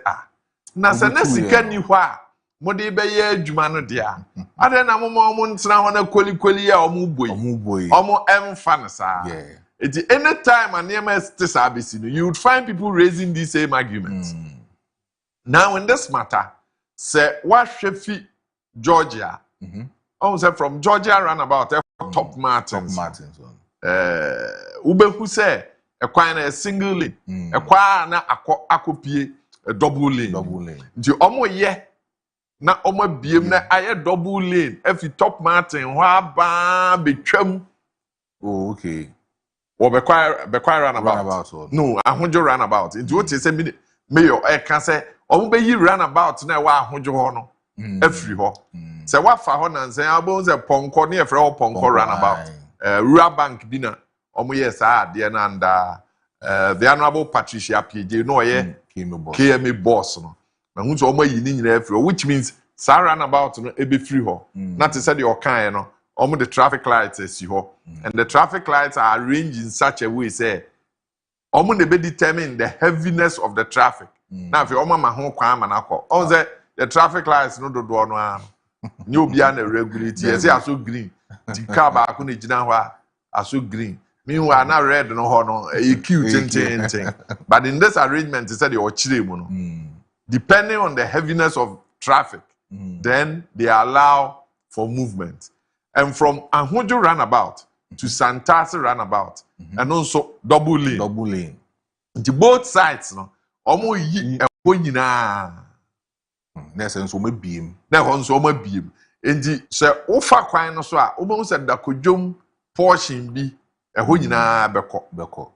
na se nesi kani hwa mode be ye adwuma no dia ade na mo ntsena ho na kweli ya omu boy omu emfa no sa it anytime an EMS service you would find people raising these same arguments. Now in this matter say what shefi Georgia say from Georgia roundabout top Martins ubehu say a quite a single lane a kwa na akopie a double lane nti omo ye na omo biem na aye double lane every top Martin hwa ba betwam okay or be quite runabout no ahunjo runabout nti what say mayor e kan say omo be yi runabout na wa ahunjo ho no every ho say wa fa ho na say abon say ponko na e fre ho ponko runabout rural bank bi na omo yes de na nda the honorable Patricia PJ no ye KMA boss no na hu so omo yi ni nyina afri which means sa runabout no e be free ho na te say the okan no omo the traffic lights see ho and the traffic lights are arranged in such a way say omo ne be determine the heaviness of the traffic na afi omo ma ho kwan ma na ko on say the traffic lights no do no a nyi obi a na regulate yes say aso green ti car ba ko na gina ho a aso green meanwhile na red no ho no e cute but in this arrangement it said the ochire mu no depending on the heaviness of traffic then they allow for movement and from Ahunjo roundabout to Santasi roundabout and also double lane the both sides no omo yi e nyina na sense omo biem na ho nso omo biem enti se ofa kwan no so a omo se da kodwom portion bi eho nyina beko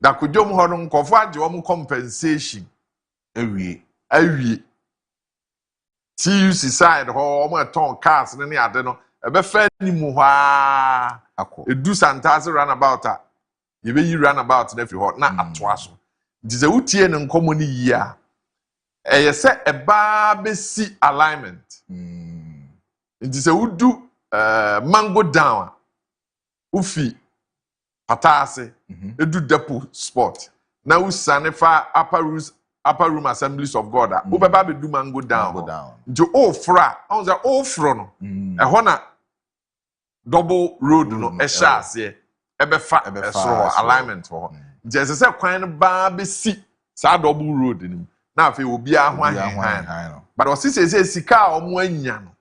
da kodwom ho no nkofo age omo compensation awie TUC side ho omo ton cars ne ade no ebe fa ni mu hwa edu Santasi runabout a ye be yi runabout na fi ho na atoa so dize wutie ne nkomo ni yi a eye se eba be si alignment dize wudu mango down ufi patase edu depot spot na usane fa upper room assemblies of God a wo beba be do man go down nti o fra on say o fro no ho na double road no sha ase ebefa esoro alignment ho nti ese kwan no ba be si sa double road ni na afi obi a ho ahan but o say sika omo anya no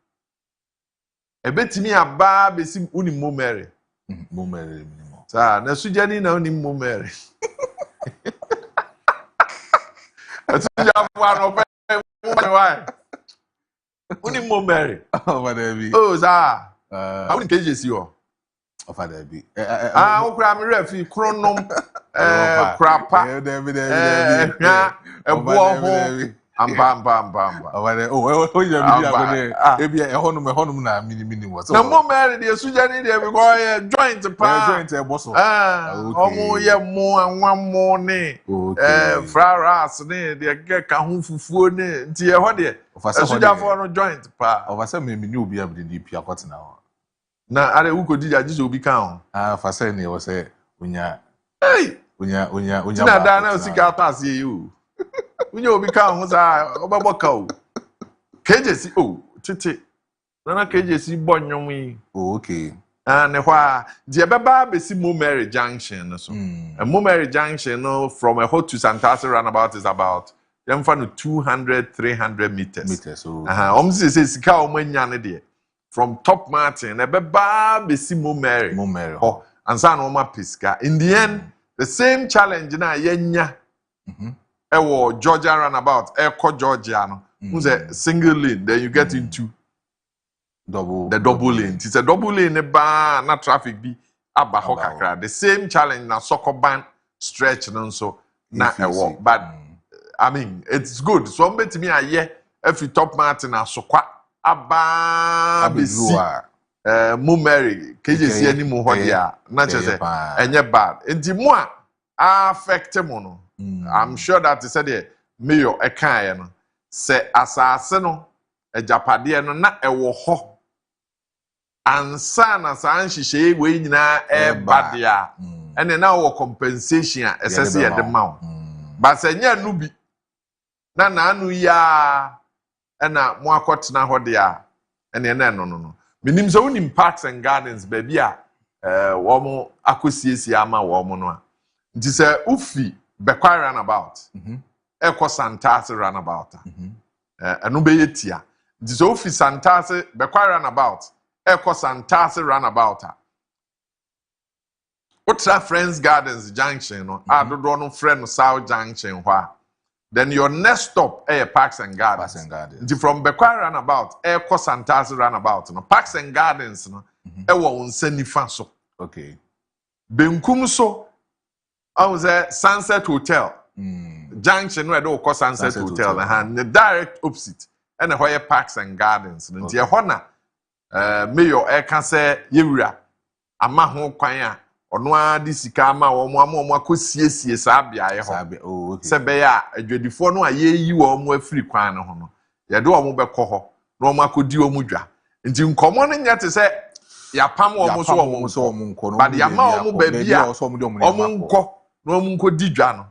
ebetimi aba be si uni momere momere sa na sujani na uni momere Asuja no pe why uni momere over there be oh sa how many kgs you over there be okra mi refi kronom krapa ebo ho amba over there oh you be ehonum na mini was na momere de asuja ni de because joint pa joint e boso omo ye mo anwamo ne fraras ne de ka ho fufuo ne nti ye ho de asuja fo no joint pa over say me ni obi am de pia kwatena ho na are uko dija jiso obi kan ho fa say ne wo say unya na da na osika atase yi o unya obi kan ho sa obeboka o kejesi o tete na kejesi bonyom yi okay ne hwa de beba be si Momere junction no so Momere junction no from a hot to Santasi roundabout is about them for 200-300 meters say sika o manya ne de from Top Martin e beba be si Momere oh ansa na o ma piska in the end the same challenge na yenya ewo Georgia roundabout Georgia no who's a single lane then you get into double lane. It's a double lane ba na traffic bi aba ho kakra. The same challenge na Sokoban stretch no so na ewo. But I mean it's good. So mbetimi aye every Top Martin asokwa aba besi Momere KJC ani mu ho dia na chese enye bad. Enti mu a affect mo no. I'm sure that he said the mayor ekan no se asase no ejapade no na ewo ho ansa na san hihye we nyina badia ene na wo compensation a esese ye de ma ba se nya nu bi na anu ya ena mo akotena ho de a ene na no minim so unim parks and gardens baby a wo mo akosiesie ama wo mo no a nti se ufi Bekwai roundabout eko Santasi roundabout enu be yetia nti so ufi Santasi Bekwai roundabout eko Santasi roundabout Otra Friends Gardens junction no adodo no friend South junction hwa then your next stop Parks and Gardens nti from Bekwai roundabout eko Santasi roundabout no Parks and Gardens no ewo unsanifa so okay benkum so I was at Sunset Hotel junction where do call Sunset Hotel and the direct opposite and where Parks and Gardens nti e hona mayor e kan say yewura ama ho kwan a ono a di sika ama wo akosiesie sa bia ye ho se be ya adwadifo no ayeyi wo mo afiri kwan no ho no ye do wo bekọ ho no mo akodi wo dwa nti nkomo no nya te se ya pam wo mo so wo nko no but ya ma wo ba bia wo mo nko no mu nko di dwa no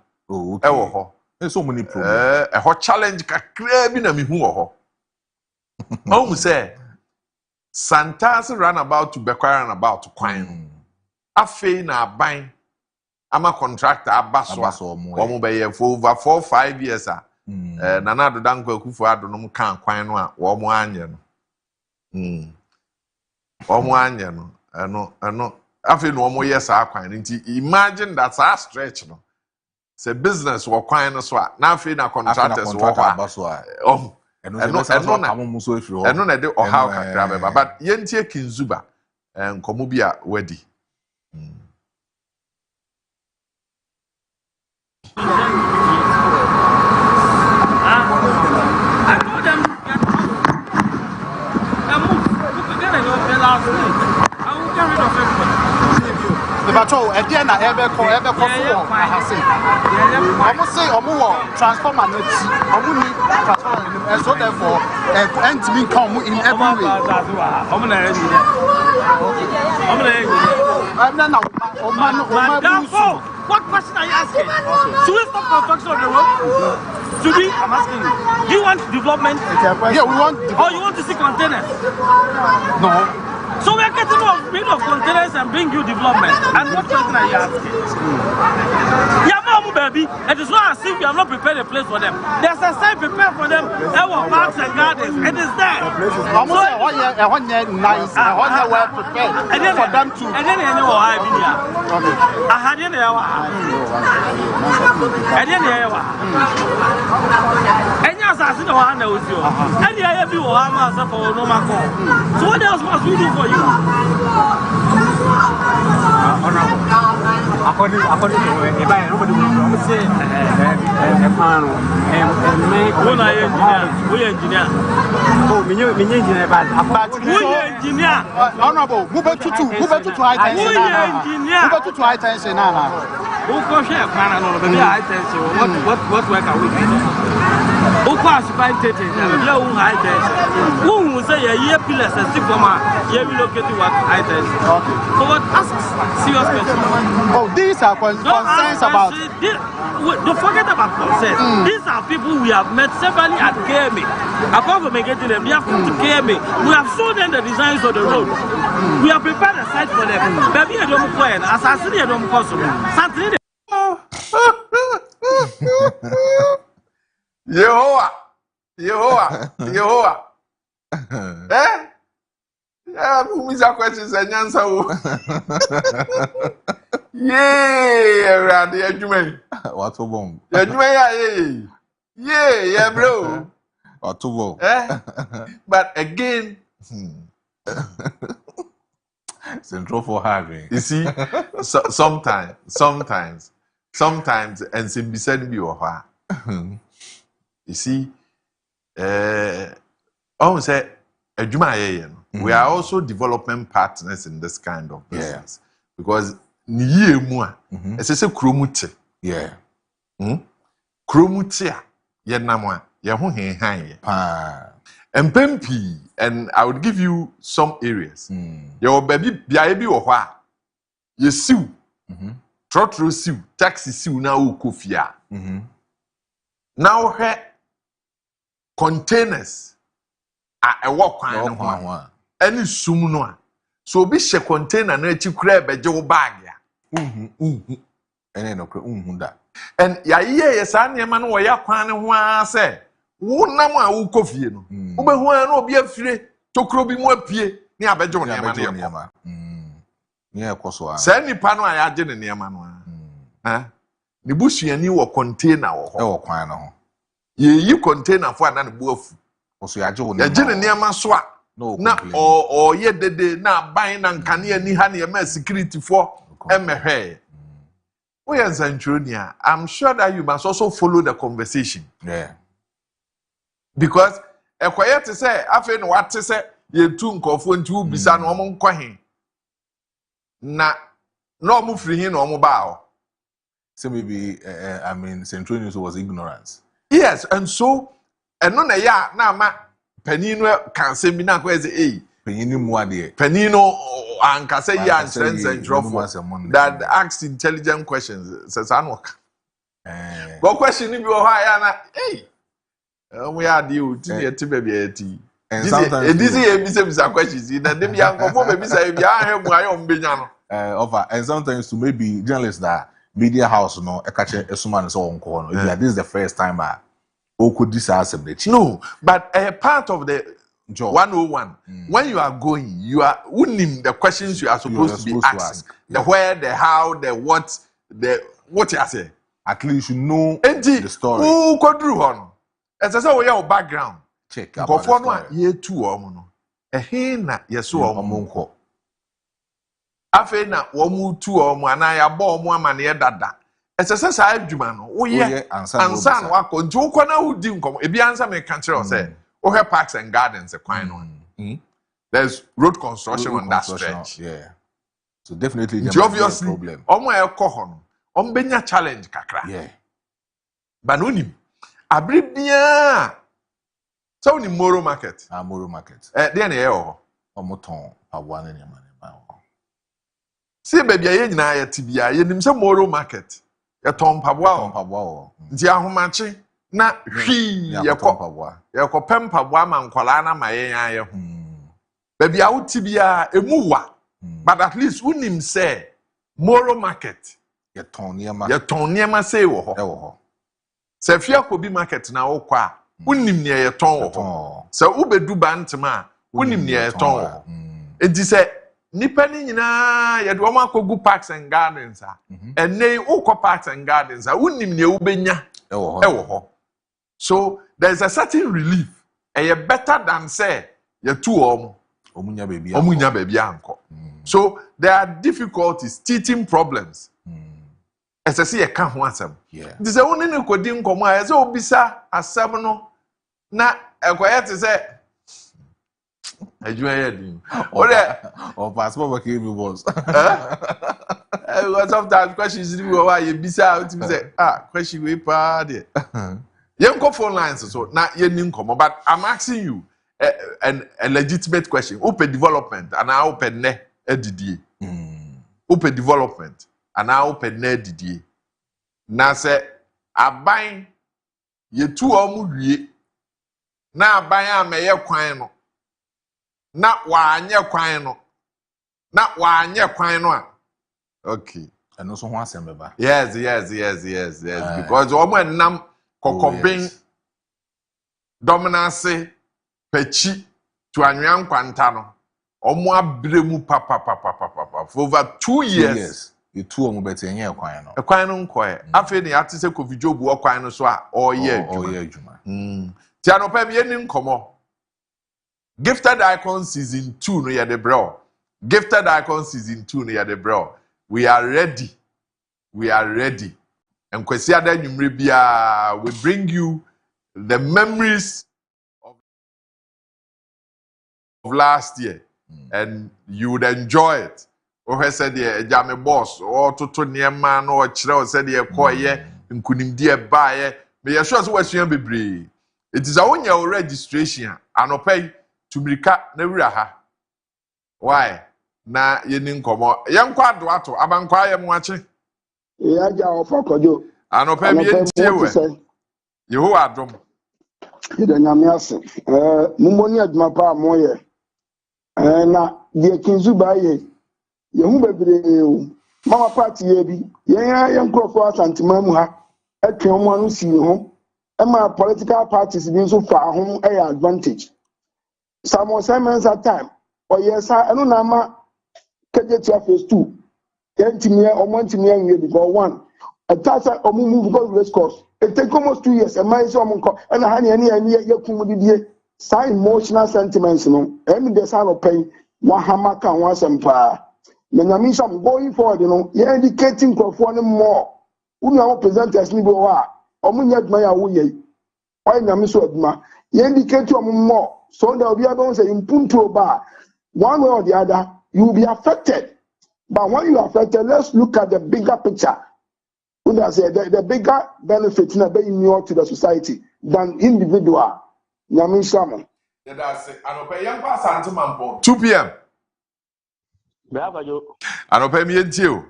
ewo ho so many problem ho challenge kakra bi na mehu wo ho o mu say Santasi roundabout to Bekwai roundabout kwan afei na aban ama contractor abaso wo be ye for over 4-5 years na na adoda nkwa akufo adonom kan kwan no a wo mo anye no wo mo anye no eno afei no mo yes akwan nti imagine that a stretch no say business wo kwan no so a na afei na contractors wo ha eno na de oha kakra beba but yentie kinzuba nkomo bi a wadi I told them move. Look again, I will get rid of everybody. Patrol, a dear na ever call ever call. Almost say transform and transform, and so therefore, and to me come in every way. What question are you asking? Should we stop construction of the road? Should we? I'm asking you. Do you want development? Yeah, we want development. Or you want to see containers? No. So we are getting rid of containers and bring you development. And what question are you asking? Yeah, mama, baby. It is not as if we have not prepared a place for them. There's a site prepared for them. There were parks and gardens. It is there. Almost one year nice, one year well prepared for them to. And then you know I have been here. I had in there. And then you know. And yes, I see the one that was you. And you have you are myself for no man. So what else must we do for you? According to nobody will say engineer. Oh, engineer, but engineer. Honorable, move to high tension now. Who can share high tension? What work are we doing? Who pass by taking? No high tension. Who will say a year pillars and stick from here relocate to what high tension? Okay. So what asks serious questions? Oh, these are concerns about. Don't forget about concerns. These are people we have met severally at KMA. Apart from getting them, we have come to KMA. We have shown them the designs of the road. We have prepared a site for them. Baby, I don't go in. Assassin, I don't go. Something. Yehoah. Eh? Yeah, who is our questions and answer? Yeah, around the edge. What a bomb. Yeah, bro. What a bomb. But again, Central for having. You see, sometimes, and some said be or you see, say, we are also development partners in this kind of business because niye mua, it's a kromute. Yeah. Kromute, ye namwa, ye ho hen and pempi, and I would give you some areas. Your baby, biabi or wha, ye sue, trotro sue, taxi sue now kofia. Now, her containers are a walk on any sumno. So be she container na chi crab a joe bag ya. And ya ye san ye man ya kwan ho say wo nam a wo kofie no wo be ho na obi afire tokro bi mu apie ni abejo ne ma ne ekoso a say nipa no a ya je ne ma no ne busuani wo container wo ho kwan no ho ye container fo ana ne bu afu oso ya je wo ne ma so a na o ye dede na ban na nkane ani ha ne ma security for emehwe. I'm sure that you must also follow the conversation. Yeah. Because a quiet to say, I feel what to say, you two nkofo ntu bisa no mo nkwahin. Na no mo free him no mo ba. So maybe I mean Central News was ignorance. Yes, and so no na ya na ma panino kan se bi na kwa say panino mu ade. Panino ankasa ya answers and drop that asks intelligent questions says anok. But question bi o ha ya na we are deal to the baby ati. And sometimes this is a questions in the dem ya nkofo baby say bi ahwe mu ayo mbenya no. Over and sometimes to maybe journalists that media house no e ka che esuma no so onko no. This is the first time could this assembly. No, but a part of the job 101 when you are going, you are winning the questions you are supposed to be asking. The where, the how, the what you say. At least you know the story. Who go through on? As I say, we have background. Check about the story. Ye two no. Na yeso omonko. Afe na womu two ana ya bo omo amane dada. Ese se sa adwuma no wo ye ansa no akọ nti wo kọ na wo di nkom ebi ansa me kan kire o say wo he parks and gardens kwan no. There's road construction on that stretch. Yeah. So definitely there obviously omo e ko ho no ombenya challenge kakra. Yeah. But no nim abribia so ni Moro market. Moro market. There na e ho. Omo ton paboa na nyama na ba. See baby ye nyina ye tibia ye nim se Moro market. Ye ton paboa o. Paboa. Nti ahomache na hwi ye ko pempaboa ma nkwala na ma ye yan ye ho. Baby a utibia emu wa. But at least unim say Moro market. Ye ton niema say wo ho. Se fia ko bi market na wo kwa unim ne ye ton wo ho. Se ubedu bantema unim ne ye ton wo. Enti se nipa ni nyina ye do ma kogu parks and gardens a ene ukọ parks and gardens a unim ne ubenya e wo ho. So there's a certain relief. E better than say ye two omunya baby anko. So there are difficulties, teething problems. As I see a can't want some. This is only no coding come as obisa as seven na a quiet to say. I join or passport came was. Sometimes questions why you bisa out to say, question we party. Young phone lines so not your name come, but I'm asking you a legitimate question. Open development and I open ne edidie. Open development and I open ne edidie. Na se aban ye tu omu wie na aban a meye kwan no na waanye kwan no na waanye kwan no a okay and so ho asem beba yes because omo enam kokobin dominance pechi to anwan kwanta no omo abremu papa for over 2 years. You two omo beti enye kwan no. Kwan no nkoe. Afi ni ati se Kofi Jobu o kwan no so a oye adwuma. Ti anopa bi eni nkomo. Gifted Icon season 2 no ye de bro. Gifted Icon season 2 no ye de bro. We are ready. And kwesi ada nwumre bia we bring you the memories of last year and you would enjoy it. O said ye jame boss or toto niema no o kire o said ye koye nkunimdi e baaye me ye sure so wasua bebre. It is a onya registration anopai tumrika na wura ha. Why? Na ye ni nkomo ye nkwa ado ato abankwa ye mwache. Ya ja ofa Kojo. Anopai me ntie we. Yeho adom. Ida nyame ase. Mumboni aduma pa moye. Na die kinzu baye. Yehu bebre mama party ye bi yen krofo asantima mu ha atwe omo anu si ho ma political parties bi so fa ho advantage some assignments at time or yes anu na ma kejetia phase 2 yentimi omo ntimi anwe because one atasa omo move because race course it take almost 2 years and my so omo nko na ha ne ye kum didie sa emotional sentiments no emi de sa no pain wa hamaka wa sempa. I'm going forward, you're indicating for more. Who are presenters, Niboa, or Munyat Maya Wuye, or Yamisodma, you indicate more. So there will be able to say in Punto Bar, one way or the other, you will be affected. But when you are affected, let's look at the bigger picture. When I say the bigger benefits in being more to the society than individual. Yamin Shaman. 2 p.m. Anope mi entie o.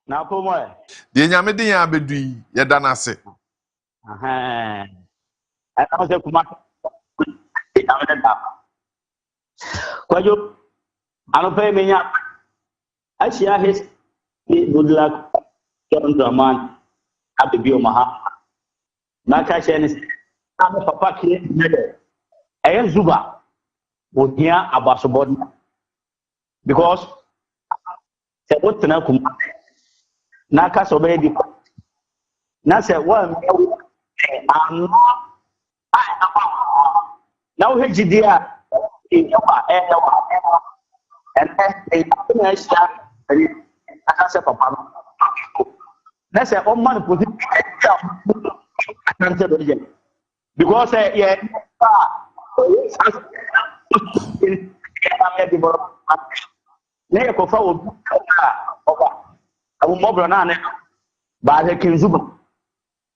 Na komo e. De nyame den ya bedui ye da na se. Ana se kuma. Kojo anope mi nya. Asia his good luck John Draman happy bio maha. Na ka she ni am papa ki ne. E zuba. Odia abasobodi. Because se wotena kuma na ka so be di na se one am na wo hejidi a ewa and na sha na se papa na se o man position because yeah na yɛ kɔfa obi ɔba abomɔbrɔ na ne ba de kinzuba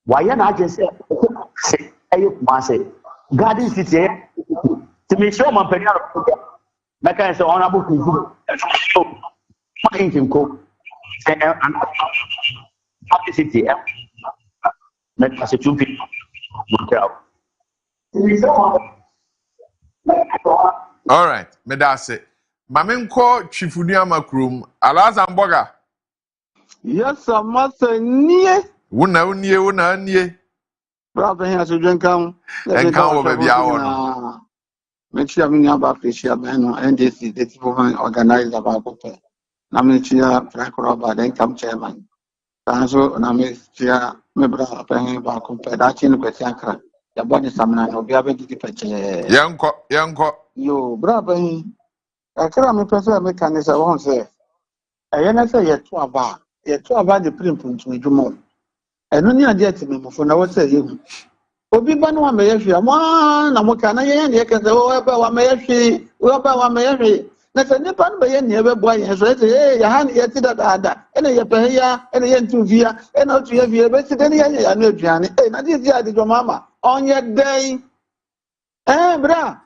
wayɛ na agye sɛ ɛyɛ kumase garden city ɛ to me show man penya na kan sɛ ɔna bo kinzuba ma inkinko and garden city ɛ na kasi tumpi all right me da say mame nko twifunu amakrum alaza mboga yes amasa nie wona nie brother here so dwenkan enkan wo bia wo no me chia me nya ba freshia me no NDC the people organize about it na me chia franco ba den kam chairman so na me chia me brother pen ba ko pe da chi no kwesi ankra ya boni samna no bia be didi peche yanko yo brother akra me pese me kanisa won say eye na say ye to aba de primpuntu edwuma eno ni ade ati memofo na wo say yehu obi ba no wa me yehwe ama na mo kana ye ne ke say wo ba wa me yehwe na say nipa no be ye ne be boa ye so say ya ha ne ye ti da ene ye pe ya ene ye ntu via ene otu ye via be ti de ne ya na aduane na di ade jo mama onye den bra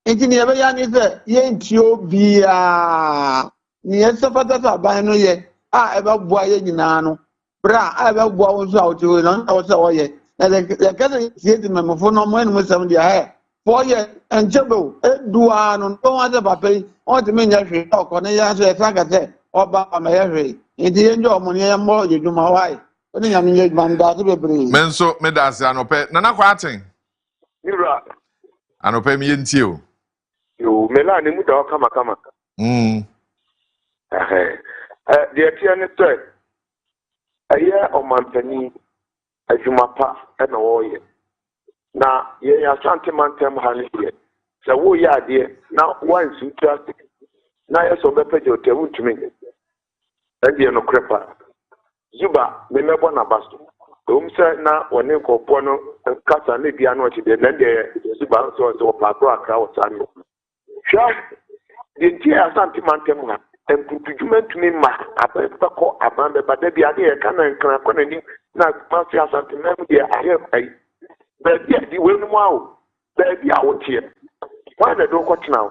enti ne be ya ni say ye nti obia ni ye so fatata ban no ye ebe boa ye nyina no bra ebe boa wo so awti we no wo so ye na le kase sie di memofo no mo enum sam dia he 4 ye enjebo edua no no wa de papai o de menya hwe ko ne ya so e saka se oba ma ye hwe enti ye njo mo ne ye mo ye dwuma wai oni nyam ye man da de bebre menso me da se anope nana kwa aten Mira anope mi yentie o yo mela ne mu da kama the atiane say aye omampani adwumapa na wo ye na ye ya sante mantem ha ne ye se wo ye ade na wansu traffic na ye so bepeje otewu ntumi ade no krepa zuba me mebo na basto se na woni kopo no kasa na bia no chide na de zuba so pakro akra wotani sha de ntia sante mantem ha emputujment me ma abeko abambe badabi ade e kana nkran kona ni na mafia asante mem de ahe ai baby di wenu mu awo baby awotie wa na do kwotena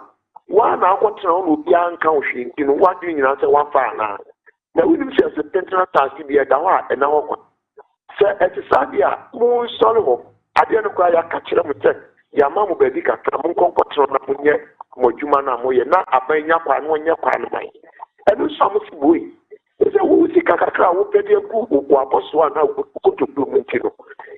wa na akwotena no bi anka ohwe ntino wa di nyina se wa fa na wini se se pentra taxi bi da wa e na hokwa se etisadia mu solo ho ade no kwa ya ka kire mu te ya ma mu baby ka tra mu nkonkotena na munye modwuma na mo ye na abanya kwa no nye kwa no mai enu samu sibui ese wo sika kakra wo pede ku wo aposo na kotodo mu ntino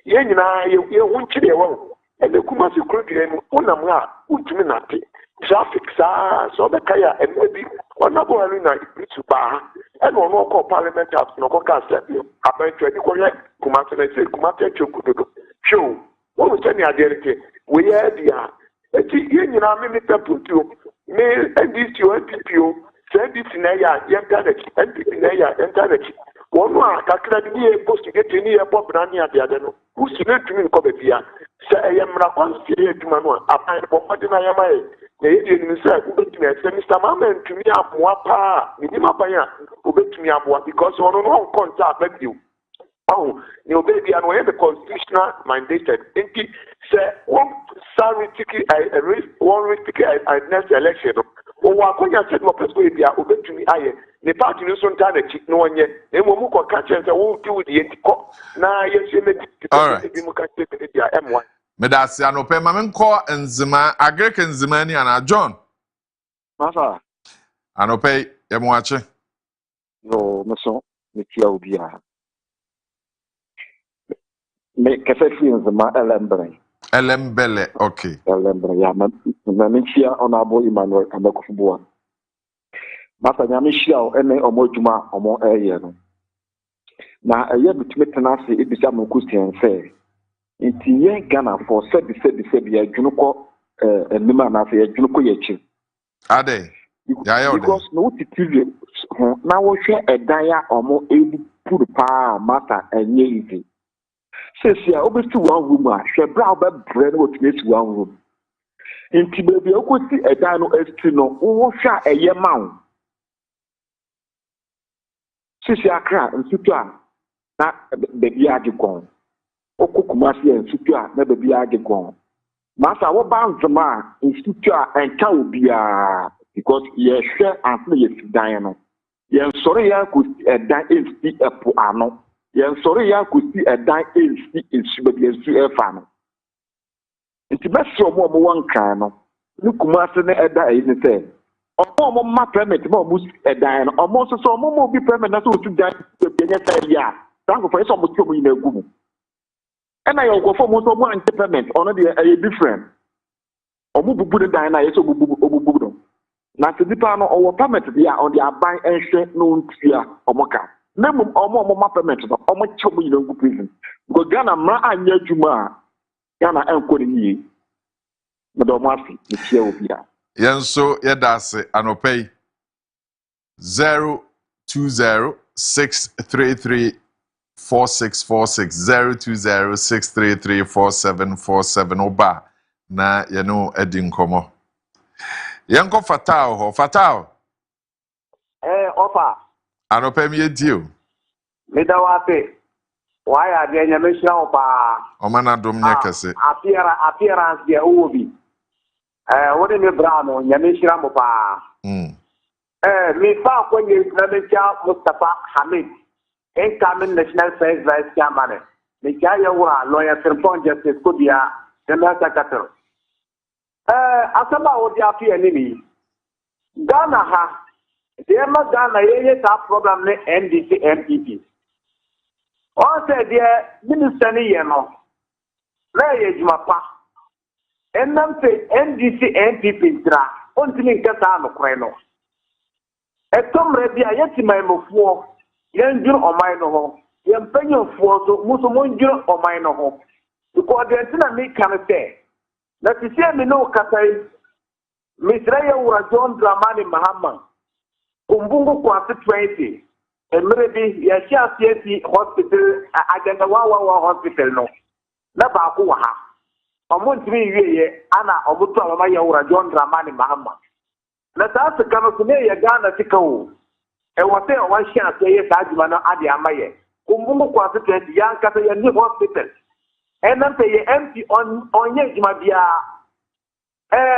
ye nyina ye hunchire wo ene kuma se krodue mu onam a utumi nate traffic sa so be kaya emebi ona bo alu na itu ba ene ono ko parliament house no ko ka se abentu edi ko ye kuma se kuma te chokudodo show wo se ni adereke we ye dia eti ye nyina me peputu me NDC o NPP o NDC na ya internet NPP na ya internet wonu a kakra ni e post get ni e bo brani ade no usi na tumi nko be bia se e mra konsiri aduma no apan bo fadi na ya mai na ye di ni se ubetumi se Mr. Mama ntumi aboa pa ni ma ban a ubetumi aboa because wonu no contact back you ni obebi anu ye the constitutional mandated inti se one sorry tiki next election o wa konya se mo peso e bia obetumi aye ne party no so nta na chi no onye na mo mu ko ka chen se wo ti wudi entiko na ye se me bi mu ka se be dia m1 me da se anope mame nko nzima agrek nzima ni ana John masa anope ye mo ache no me so me tia obia me kese fi nzima elembele okay elembele ya na mentia honorable Emmanuel Kamakufubuwa masa nyame hia o ene omodwuma omo eye no na eye bitime tenase ebisa mo question say nti ye Ghana for said ya dwunu ko enima na say dwunu ko yechi ade ya ya because no titiri na wo hwe edan ya omo ebu puru pa mata enye izi sesia obesti one room a hwe bra obebre na otumi si one room nti baby okosi edan no esti no wo hwe eye mawo Sisi Accra nsutu a na beebi age gon. Okukumasi nsutu a na beebi age gon. Masa wo ba nzoma nsutu a enka obia because ye hwe anse ye sidan no. Ye nsori ya ko edan ensi epo ano. Ye nsori ya ko si edan ensi ensu beebi ensu efa no. Nti beso mo wankan no. Ni kumasi na eda eyi ne se ọmọ ma permit ma ọmọ ẹdan no ọmọ soso ọmọ mo bi permit na so otu dan benye sai ya tanko for eso ọmọ ti ọmọ yin egu mu e na yo go for mo so ọmọ anti permit ono de e different ọmọ bubu de dan na yeso bubu no na se dipa no ọwọ permit dia on the aban enhwe no ntia ọmọ ka na ọmọ ma permit no ọmọ ti ọmọ yin egu prison go Ghana ma anya adwuma Ghana enko ni yi na do mo afi ni tia obi a Yenso yedase anopei 020-633-4646 020-633-4747 oba na yeno edi nkomo. Yenko Fatao ho Fatao. Ofa. Anopei mi edio. Midawate. Waya de nyameshia opa. Omana dom nyekese. Appearance de obi. What in the brown, Yamishra Mopa? Me far when you Clementia Mustafa Hamid, incoming National Affairs Vice Chairman, Mikaya lawyer Serpon Justice Kudia, General Secretary. Asama Odia enemy. Ghana ha, the Emma Ghana, yes, our problem, NDC MPP. Also, dear Minister Niano, Lay Mapa. NDC NPP dra ontini nkata no kwan no etomre bia yetima emofo yenjuru oman no ho yempanyofo so muso monjuru oman no ho because the thing me kan say na tisi me no katai misraye wura John Dramani Mahama kumbungu kwa 20 emre bi ya CSC hospital agenda wa hospital no na ba ko wa ha omuntimi wiye ana obutu amama ya wura John Dramani Mahama na taase kano sune ye Ghana tikawo e wote o wanhia ase ye sajuma no ade amaye kumbungu kwa 20 ya nkata ya ni hospital enante ye MP onye juma bia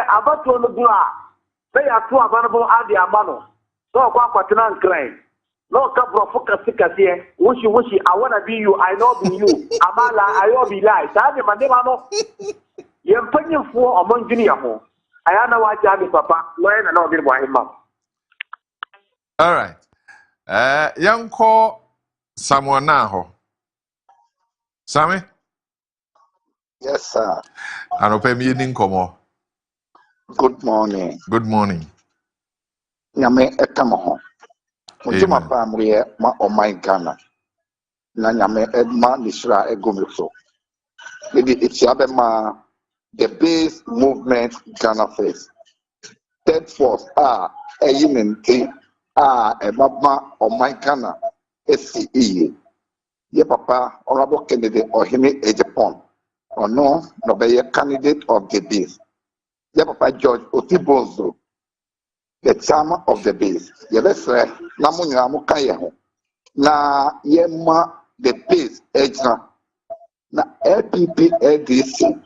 abato no dua be ya to abanabo ade amano so kwa kwatena nkran no ka profoka sikase wushi I wanna be you I know be you amala I will be lie tade mandema no yempanyefo omonjini ya ho ayana waja bi papa lawyer na obi bo ahimma. All right. Yanko Samuana ho. Sami? Yes, sir. Anope mi yini nkomo. Good morning. Good morning. Nyame etamo ho. Ujuma family ma omai Ghana. Na nyame edma nishra egomifo. Maybe it's ma the base movement Ghana face. Third force eyinenti ebaba omai Ghana SCE. Ye papa honorable candidate Ohimi Ejepon. Or no be candidate of the base. Ye papa George Otibonzo, the chairman of the base. Ye say namunya mukaye ho. Na ye ma the base ejna. Na LPP LDC.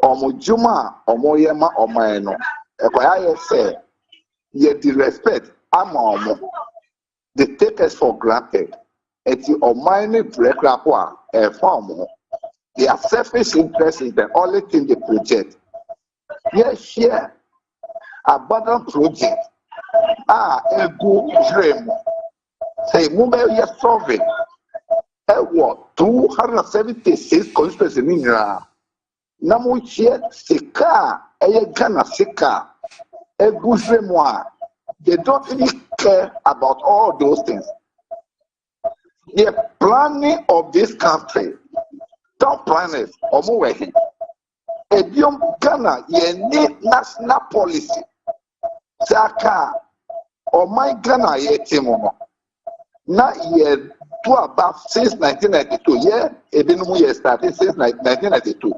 Omujuma omoyema omaeno. Ekwaya ye say ye di respect ama omo. They take us for granted. Eti omaini brekra kwa form. Their selfish interest is the only thing they project. Yes, here, abandoned project. A good dream. Say, Mumbai, yes, solving. 276 constituencies in India. Namuche, Sika, Ghana, Sika, a good dream. They don't even care about all those things. The planning of this country. Don't plan it. Omuwehi. Edium Ghana, ye need national policy. Saka, or my Ghana, ye timo. Na ye do about since 1992. Ye, ebinumu ye started since 1992.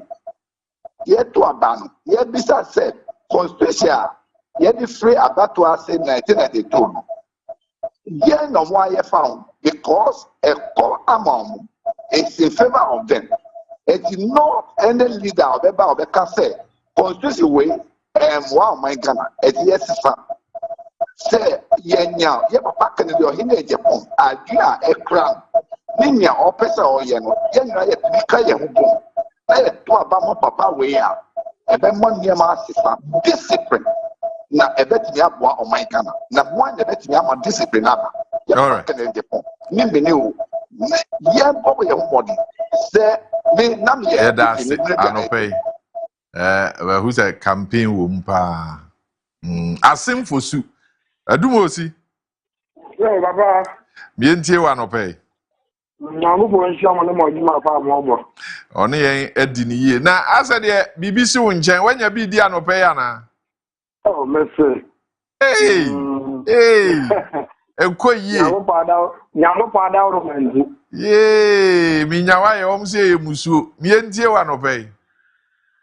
Ye to abano. Ye bisa said, constitution, ye be free about to us in 1992. Yeah, no why you found because a call among it's in favor of them. It's not any leader of the cafe. Constituency way, wow, my Ghana, it's yes, sir. Say, yeah, papa can do him a Japan, idea a crown. Ninya or Pesa or Yano, Yana, Mika, I to about papa way out. And then 1 year, my sister, discipline. Na ebet me abwa o my Ghana. Na one ebet me am discipline aba. Ya can in Japan. Nimbe ni o. Ya bobo ya body. Say me na me yeah, that's it. Anopay. Who's a campaign wumpa. Asim for su. Adumosi. Yeah, Baba. Mientie wanopay. Nyamu bo nsia mo no juma fa mo. Oni yen edi ni ye. Na asa de bibisi wo nchen wanya bi di anopay ana. Oh, merci. Hey. Hey. Enko ye. Nyamu pada ro manzi. Ye, mi nyawa ye omse ye musuo. Mientie wanopay.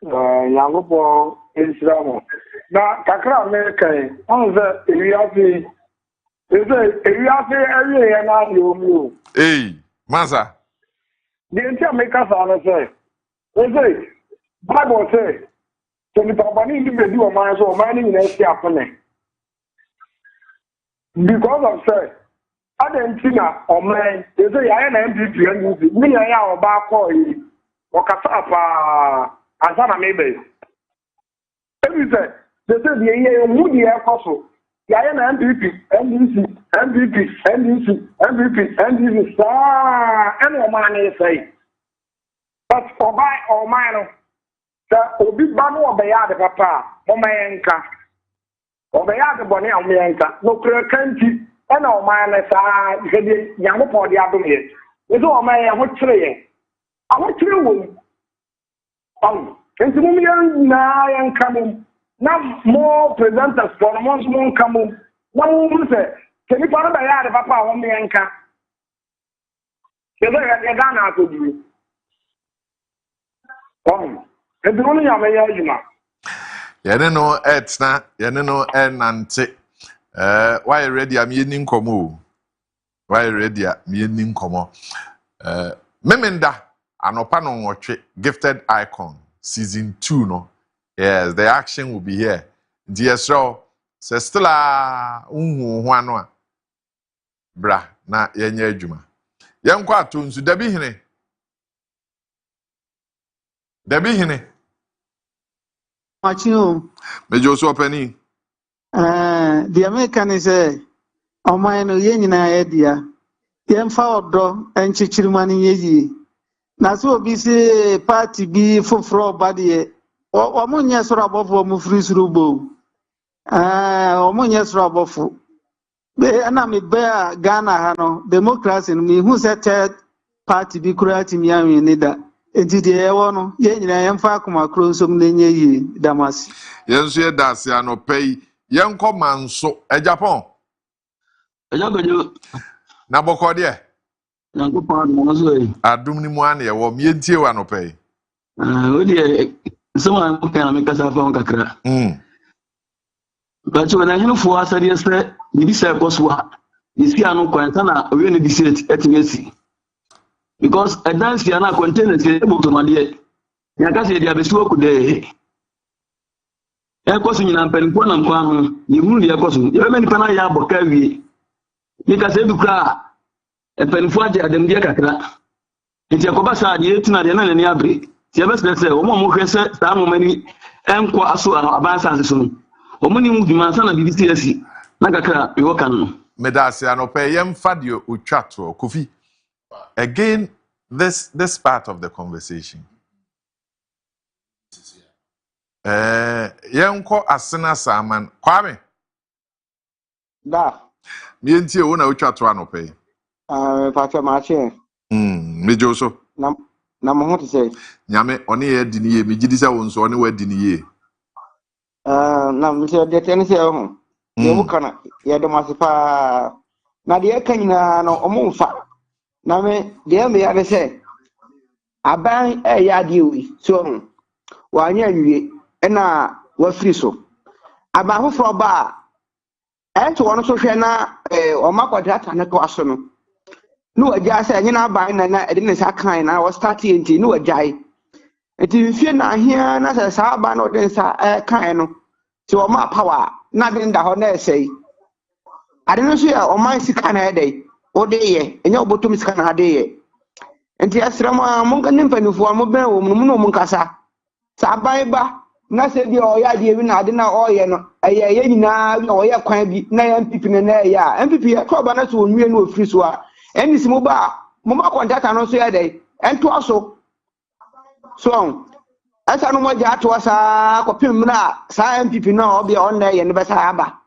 Nyamu bo Israel. Na kakra America on the area area na yo. Hey, Maza. The entire America say. Say Bible say so the company in the do man so man in the happen. Because of say Argentina or man they say I am MVP and me I am back or kasa pa asana maybe. Every say they say the year mu the air coso. I am MVP, NDC, MVP, NDC, MVP, NDC. Any man say. But for by or mine, the Obi Banu Obeya the papa, Omayanka, Obeya the Bonnie Omayanka, no clear country, and all mine as young for the other years. It's all my what train. I want you. And to me, now I am coming. Not more presenters for the most more coming. No one say, can you follow the papa Omayanka? You're gonna to do. Yene no etna, yene no enante. Why ready am yenin komo? Why ready am yenin komo? Memenda anopa no nwotwe gifted icon season 2 no. Yes, the action will be here. Dear so, se stella unhu ho ano a. Bra na yenye adwuma. Yenkwa atonsu dabi hene. Dabi hene. Machino. Mejo so openi. The American say, "O my no ye nyina ye dia. Ye mfa odo enchichirima ni yeyi. Na so obi se party bi foforo bade o mo nya soro abofo mo free surubo. O mo nya soro abofo. Be ana me be Ghana ha no democracy no me hu se third party bi kurati mi anwe ni da. Enti de ewo no ye nyina ye mfa akoma kro nsom na nye yi damasi. Yenso ye dase anopei yenko manso Japan. Ejogojo Na boko de. Nanko pa mo so yi. Adum ni mu ane wo mientie wa anopei. O de someone who can make us have on kakra. But when I know for us serious the say koswa. You see anu kwanta na we ni dictate etimesi. Because a dance ya na container se ebo to made. Ya ka se dia besu okude. E koso nyina mpanimpo na nkwa ho. Ye hunu ye koso. Ye be nipa na ya aboka wie. Ye ka se bi kra mpanimpo age adem dia kakra. Nti akoba sa de etina de na nani abre. Ti e be se o mo hwese sa mo mani enkwa aso abansa so no. O mo ni mu dwuma sa na bibisi asi. Na kakra e wo kan no. Medase anopei yemfa de otwato Kofi. Again, this part of the conversation. Yenko asena saman Kwame. Da. Mientie wo na otwato anopei. Pacha mache. Mejo so. Na mo ho te say. Nyame oni ye di ni ye megidi se won so oni wa di ni ye. Na mi se de ten se ho. Ye wo kana ye do masipa. Na de kanyina no omo mfa. Na me de me ya de say. Aban ya de wi. So wa anya wie na wa free so. Aba ho fro ba ɛnti wɔn so hwɛ na ɔma kɔdrata ne kɔ so no no wagya sɛ ɛnyɛ n'aban na ɛde ne nsa kan na wɔ start nti no wagyae nti mfie na ahia na sɛ saa aban na ɔde nsa kan no ti ɔma power na de nda hɔ na ɛsɛe ade no so yɛ ɔman sika na ɛdɛ ɔde yɛ ɛnyɛ ɔbɔtɔm sika na ade yɛ nti ɛsrɛ mu a monka ne mpanimfoɔ a mobɛn wɔ mu no mu nkasa sɛ aban ba na sɛ bi ɔyɛ adeɛ bi na ade na ɔyɛ no ɛyɛ yɛ nyinaa bi ɔyɛ kwan bi na yɛ MPP no na ɛyɛ a MPP yɛ tɔɔba na so onwie no ofiri so a ɛni si mo ba mo ma kɔntata no so yɛ dɛ ɛntoa so ɛsa no mo gya atoa saa kɔpem na saa MPP no ɔbea ɔnna yɛ no bɛsa aba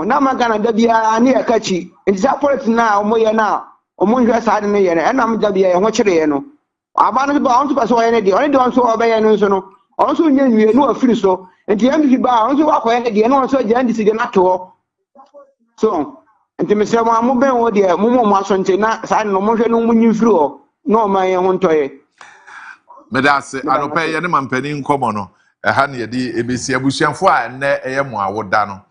na ma Ghana da bia ne yɛ kachi nti saa politics na ɔmo yɛ na ɔmo nhwɛ saa de no yɛ no ɛnam da bia yɛ ho kyerɛ yɛ no aba no ba ɔnso pɛ so ɔyɛ ne deɛ ɔne deɛ ɔnso ɔbɛyɛ no nso no ɔnso nyɛ nwie no afiri so nti MPP ba ɔnso wakɔyɛ ne deɛ no ɔnso gya ndi sige na to so nti mesrɛ mo amo bɛn wo deɛ mo mo aso nti na saa no mo hwɛ no mo nyimfiri hɔ na ɔma yɛ ho ntɔyɛ medase anɔpɛ yɛ ne mampani nkɔmɔ no ɛha ne yɛde ebesi abusuafo a ɛnɛ ɛyɛ mo awoda no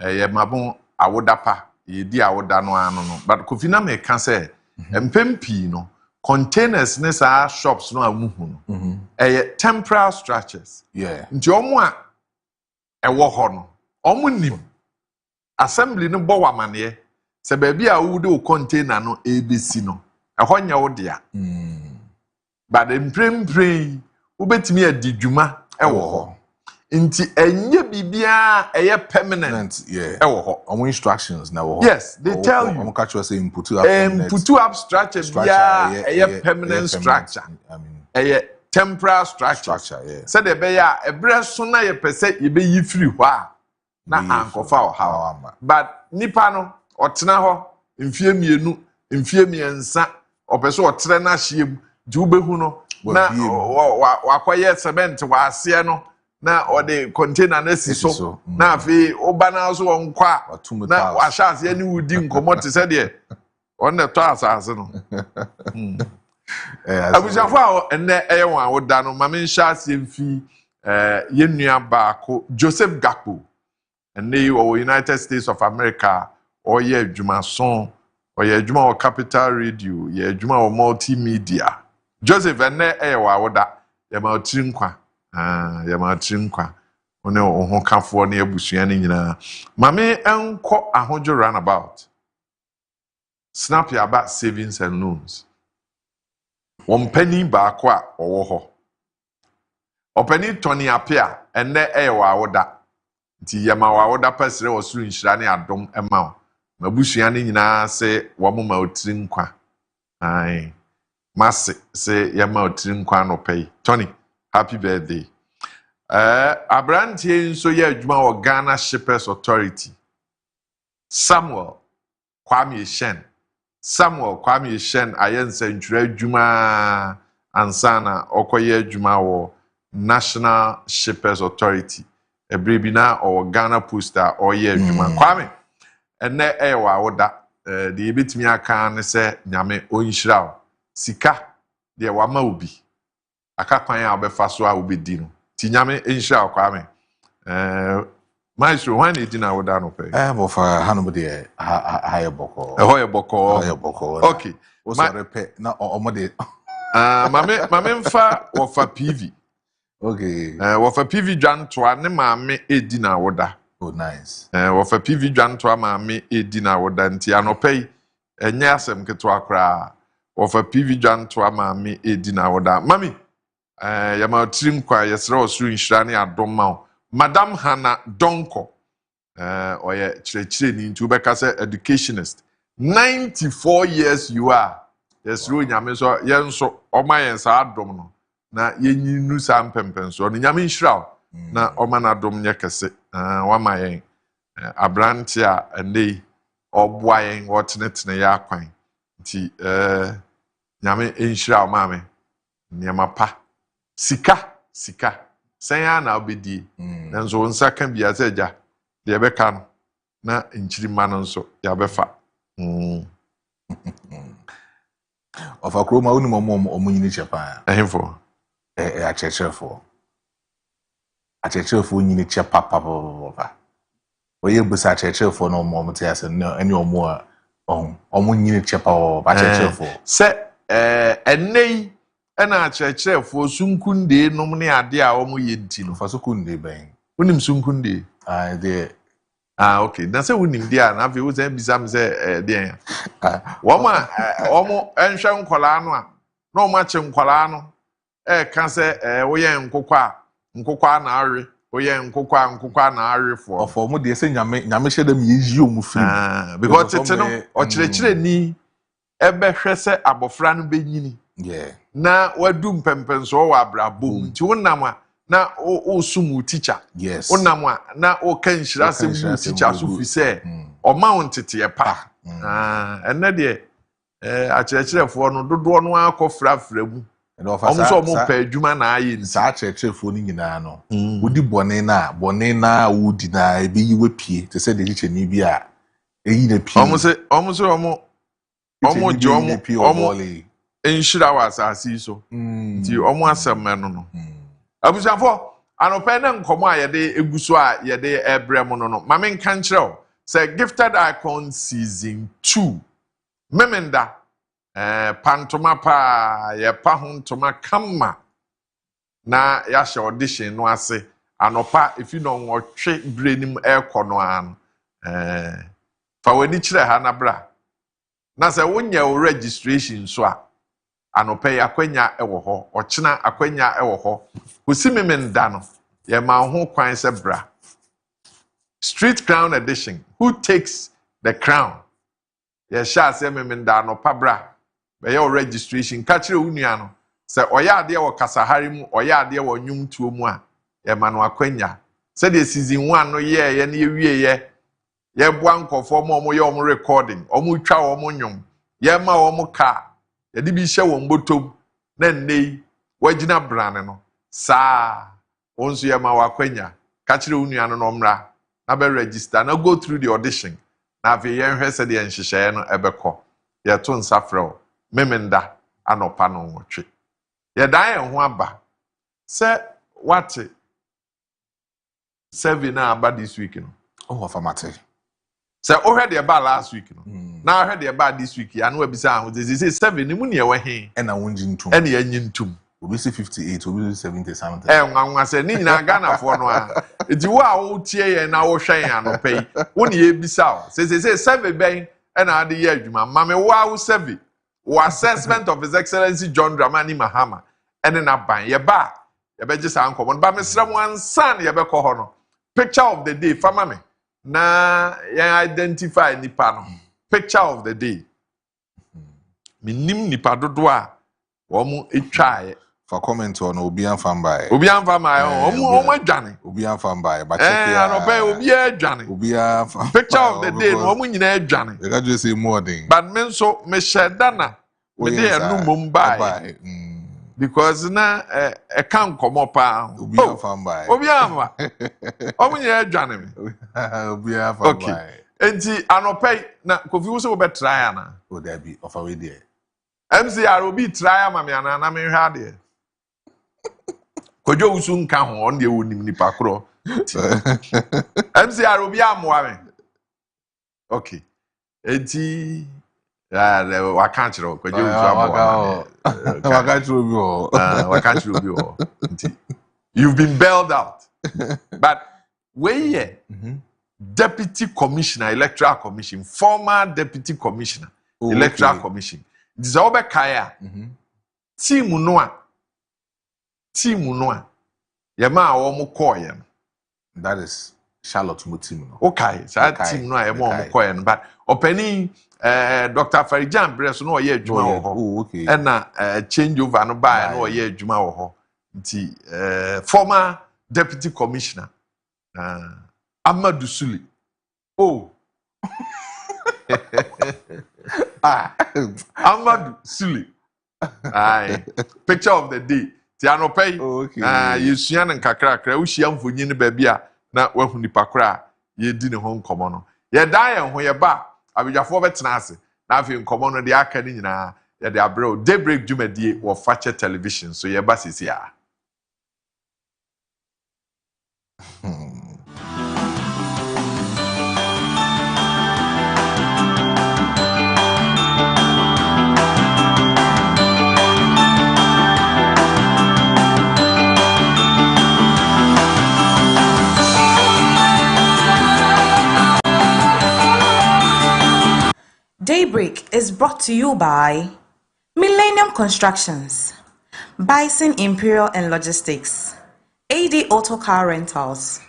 ɛyɛ mabo awoda pa yɛdi awoda no ano no but kofi na me ka sɛ mpem pii no containers ne saa shops no a muhu no ɛyɛ temporary structures nti ɔmo a ɛwɔ hɔ no ɔmo nim assembly no bɔ wamaneɛ sɛ baabi a wo de wo container no ebesi no ɛhɔ nyɛ wo dea but mprempren wobetumi adi dwuma ɛwɔ hɔ nti enye bibia ɛyɛ permanent ɛwɔ hɔ ɔmo instructions na wɔ hɔ yes they tell you ɔmo catch us say input up structure bia ɛyɛ permanent structure ɛyɛ temporary structure said the beya ɛbrɛ so na yɛ pɛsɛ yɛbɛyi firi hɔ a na ankɔfa ɔhaw but nipa no ɔtena hɔ mfie mienu mfie miensa ɔpɛsɛ ɔtrɛ na hyem ju behu no na wakɔyɛ cement waase no na ɔde container na si so na afi oba na so wɔnkɔ na wahyɛ ase ne wudi nkɔmɔ te sɛ deɛ ɔne tɔ asase no abusafo a ɛnɛ ɛyɛ wɔn awoda no maame nhyɛ ase mfi yɛnnua baako Joseph Gakpo ɛnɛ yi wɔ United States of America ɔyɛ adwuma so ɔyɛ adwuma wɔ Capital Radio yɛ adwuma wɔ multimedia Joseph ɛnɛ ɛyɛ wɔ awoda yɛma ɔtiri nkwa yɛma ɔtiri nkwa ɔne ɔho kafoɔ ne abusua ne nyinaa maame ɛnkɔ ahodwo runabout snap yaba savings and loans Ompani baako a ɔwɔ hɔ ɔpani tɔni apia ɛnɛ ɛyɛ wɔ awoda nti yɛma wɔ awoda pɛsrɛ wɔ soro nhyira ne adom ɛma wo mabusua ne nyinaa sɛ wɔn ma otiri nkwa ai mase sɛ yɛma otiri nkwa no pɛyi tɔni happy birthday abrantie nso yɛ adwuma wɔ Ghana Shippers Authority Samuel Kwame Shen ayɛ nsɛntwerɛ adwuma ansana ɔkɔyɛ adwuma wɔ National Shippers Authority ɛberɛ bi na ɔwɔ Ghana Post a ɔyɛ adwuma Kwame ɛnɛ ɛyɛ wɔ awoda deɛ yɛbɛtumi aka ne sɛ nyame ɔnhyira wo sika deɛ wama wo bi aka kwan a wobɛfa so a wobɛdi no nti nyame ɛnhyira wo Kwame Maestro, when did you know that? For Hanobody, higher boko. A higher boko. Okay. What's a repair? No, Omode. Mamma or for PV. Okay. Or for PV John to a mamma a dinner order. Oh, nice. Or for PV John to a mamma a dinner order and Tiano pay a nyasem ketua cra. Or for PV John to a mamma a dinner order. Mammy, Yama trim quiet rose through Shani at Domau. Madam Hannah Donko, or into Becassa educationist. 94 years you are. Yes, ruin Yameso, Yanso, Oma and Sadomno. Na yen nu sam pempenso, or Yamin Shroud. Na Omana Dom Yakase, one my Abrantia and they, or boying what's net na yaquine. Ti, Yamin in Shroud, mammy. Nyamapa. Sika. Sanya na obedi nanso nsa ka bia sɛ agya de bɛka no na nkyirima no nso ya bɛfa Ofa kroma uni mo nyini chepa ehefo achechefo nyini chepa papa Oye busa cheche for no more mutias no any or more omo nyini chepa o ba cheche for. Se enei na cheche for sunkunde nom ne ade a omo ye nti no. For sunkunde ben. Unim sunkunde. Ah there. Ah okay. Na se unim dia na afi wo se bisa me se de omo enhwe nkola no a na omo ache nkola no ka se wo ye nkokwa na awe oye nkokwa na arefo ofo mu de se nyame hye dem yeji omu firi because tete no ochirechire ni ebe hwe se abofra no benyini na wadu mpempenso wa abrabom nti wonam na o sumu teacher wonam na o kan hira se mu teacher so fi se o mount tete pa enne de achirechirefo no dodo no akofrafra mu omo so mo pa adwuma na aye ni sa chechefo ni nyina no wodi bone na wodi na ebe yiwe pie te se de chiche ni bi a eyi na pie omo enshira wa asasi so nti omo asem no abusafo anope na nkomo a yede eguso a yede ebrem no ma men kan kire say Gifted Icon season 2 memenda pantoma pa ye pa hontoma kama na ya sha audition no ase anopa if you know wotwe brenim ekono an fa wani kire ha na bra na se wonya o registration so a anopa ya kwanya ewo ho ochina akwanya ewo ho kosimi menda no ye ma ho kwan se bra Street Crown edition who takes the crown ye sha se memenda anopa bra be your registration catch you no say oya ade wo kasahari mu oya ade wo nwum tuo mu a e ma no akwanya say the season 1 no ye na ewie ye bua nkofo mo ye om recording om twa om nwum ye ma om ka ye de bi hye wo mbotom na nnei wagina brane no sa onso ye ma wakwanya catch you no mra na be register na go through the audition na ve ye hwese de enhyehye no ebekọ ye to nsafrɛ memenda anopa no nwotwe ye dan ho aba se wate 7 na aba this week no oh afamate se o hwe de ba last week no na hwe de ba this week ya no abisa ho ze 7 ni mu ne we he na wonji ntum na ye nyi ntum obi se 58 obi se 70 something nwanwa se ni nyina Ghana fo no a enti wo a wo tie ye na wo hwen anopa yi wo ne ye bisa o se 7 ben na ade ye adwuma mame wo a wo 7 assessment of His Excellency John Dramani Mahama ene na ban ye ba ye be gisa ankomo ba mesram ansan ye be kɔ hɔ no picture of the day fama me na ye identify nipa no picture of the day minim nipa dodo a wo mu etwae for comment on obi anfam bae obi adwane obi anfam bae ba check ya anope obi adwane obi anfam picture of the day no wo mu nyina adwane you got to say more thing but me so me shedana me dey enu mum bae because na e kan komo pa obi anfam bae obi anfa o mu nyina adwane me obi anfam bae enti anope na kofi wo so be try ana o there be of away there MCR obi try ama me ana na me hwa ade Kojo usu nka ho on de wonim nipa kro MCR obi amwa me okay enti waka chiro Kojo usu amwa waka chiro bi o waka chiro bi o enti you've been bailed out but we deputy commissioner electoral commission former deputy commissioner electoral commission this obe kaya team no ye ma wo mo koye no that is Charlotte mo team no okay so team no ye mo koye no but openi Dr. Farijan Breso no ye adwuma wo ho and na change over no buy no ye adwuma wo ho nti former deputy commissioner Amadou Suli Amadou Suli aye picture of the day ti anopay yesua ne nkakrakra wo hia mfonyi ne ba bia na wahu nipa kra ye di ne ho nkomo no ye dan ye ho ye ba abedwafo betena ase na afi nkomo no de aka ni nyina ye de abrɛ Daybreak dwumadie wo fache television so ye ba sisi a Daybreak is brought to you by Millennium Constructions, Bison Imperial and Logistics, AD Auto Car Rentals.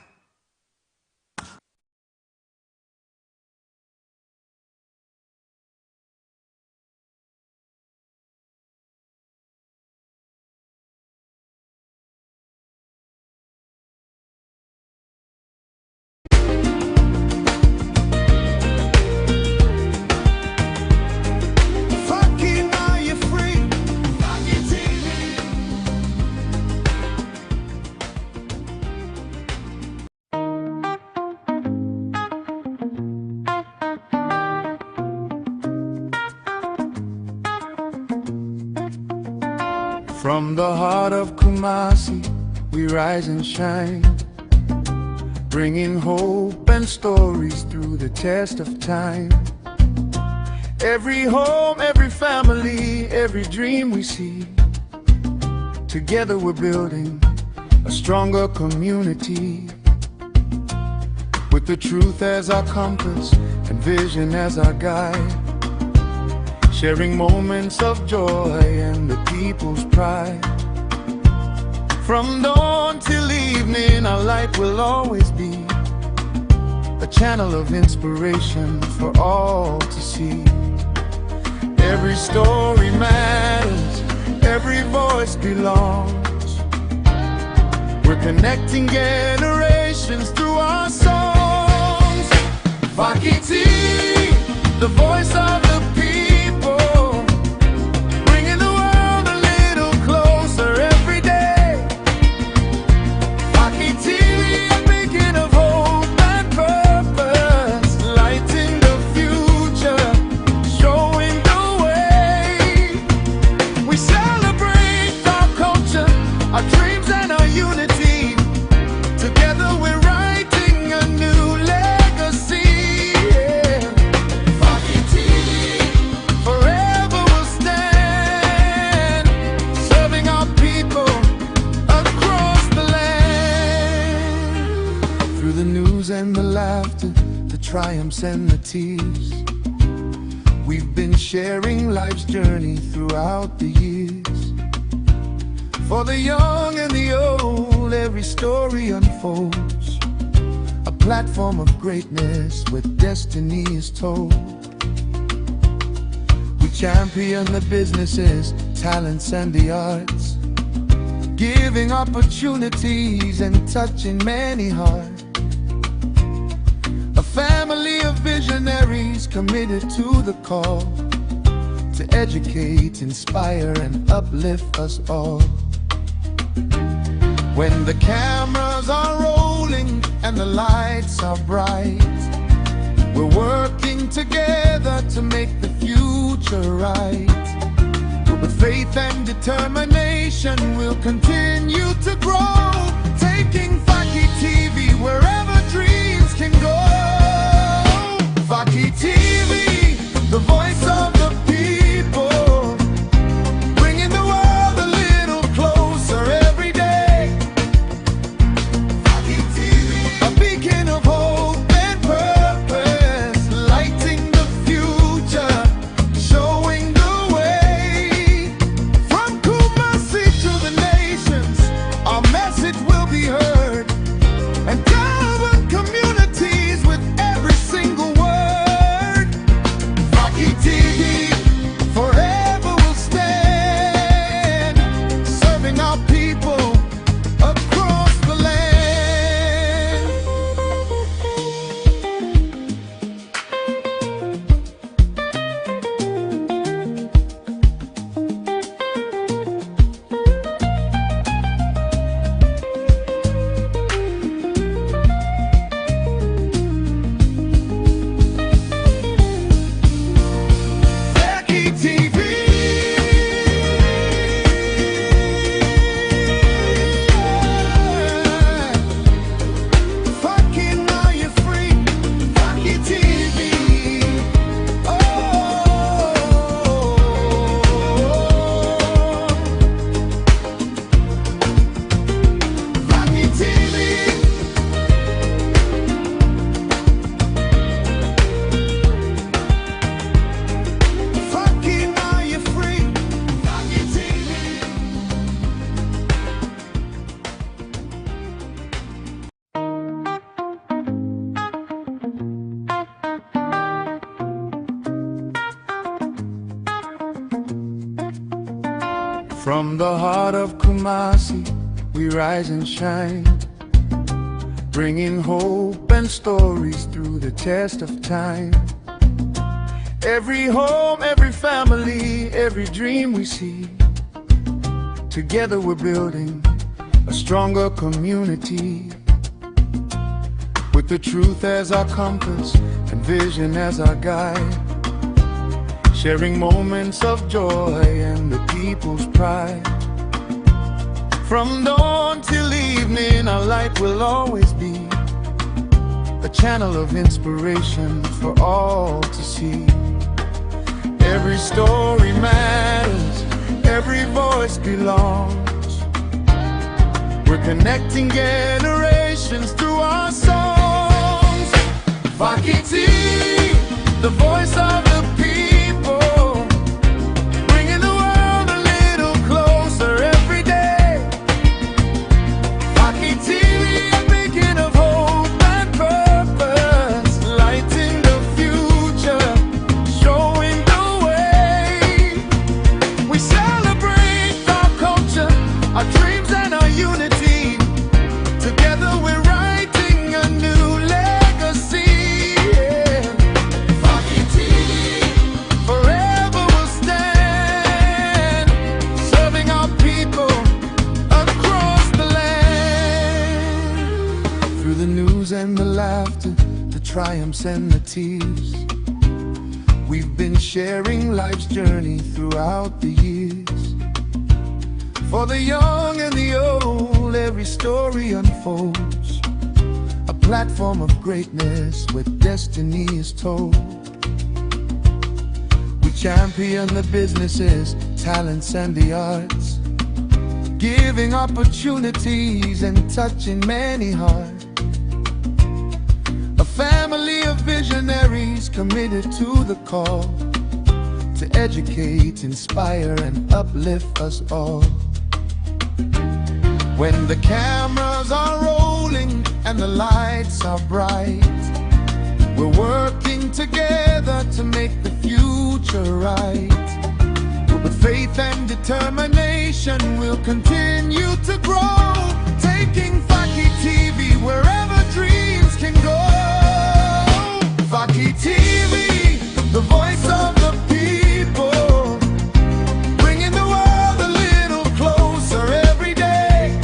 From the heart of Kumasi, we rise and shine, bringing hope and stories through the test of time. Every home, every family, every dream we see, together we're building a stronger community, with the truth as our compass and vision as our guide, sharing moments of joy and the people's pride. From dawn till evening, our light will always be a channel of inspiration for all to see. Every story matters, every voice belongs. We're connecting generations through our songs. Vakiti, the voice of the people, triumphs and the tears. We've been sharing life's journey throughout the years. For the young and the old, every story unfolds, a platform of greatness where destiny is told. We champion the businesses, talents and the arts, giving opportunities and touching many hearts. Family of visionaries committed to the call to educate, inspire, and uplift us all. When the cameras are rolling and the lights are bright, we're working together to make the future right. With faith and determination, we'll continue to grow, taking Faki TV wherever dreams can go. Faki TV, the voice of the people, bringing the world a little closer every day. Faki TV, a beacon of hope and purpose, lighting the future, showing the way. From Kumasi to the nations, our message From the heart of Kumasi, we rise and shine, bringing hope and stories through the test of time. Every home, every family, every dream we see, together we're building a stronger community. With the truth as our compass and vision as our guide, sharing moments of joy and the people's pride. From dawn till evening, our light will always be a channel of inspiration for all to see. Every story matters, every voice belongs. We're connecting generations through our songs. Fakiti, the voice of the people, bringing the world a little closer every day. Fakiti, a beacon of hope and purpose, lighting the future, showing the way. We celebrate our culture, our dreams and our unity. Together we're writing a new legacy. Forever we'll stand, serving our people across the land. Through the news and the laughter, the triumphs and the tears, we've been sharing life's journey throughout the years. For the young and the old, every story unfolds, a platform of greatness where destiny is told. We champion the businesses, talents and the arts, giving opportunities and touching many hearts. A family of visionaries committed to the call to educate, inspire and uplift us all. When the cameras are rolling and the lights are bright, we're working together to make the future right. With faith and determination, we'll continue to grow, taking Faki TV wherever dreams can go. Faki TV, the voice of the people, bringing the world a little closer every day.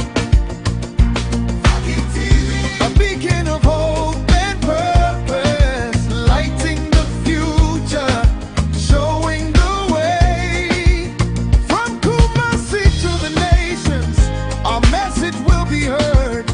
Faki TV, a beacon of hope and purpose, lighting the future, showing the way. From Kumasi to the nations, our message will be heard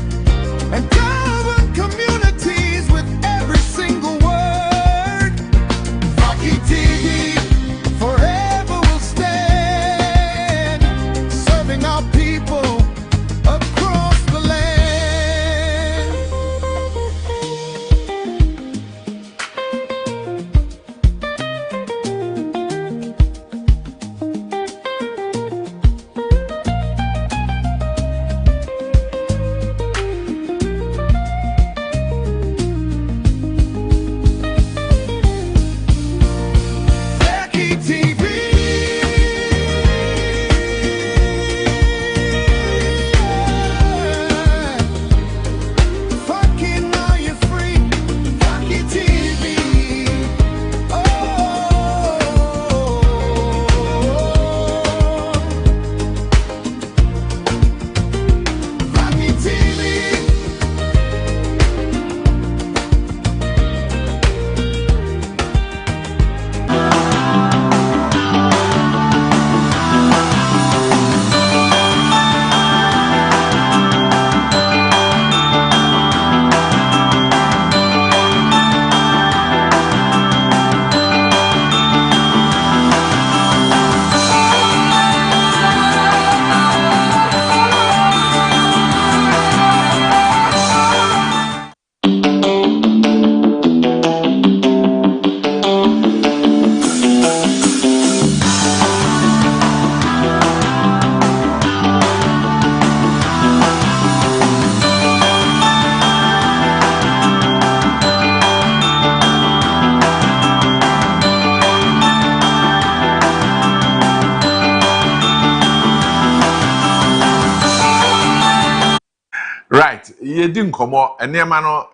ye di nkomo enema no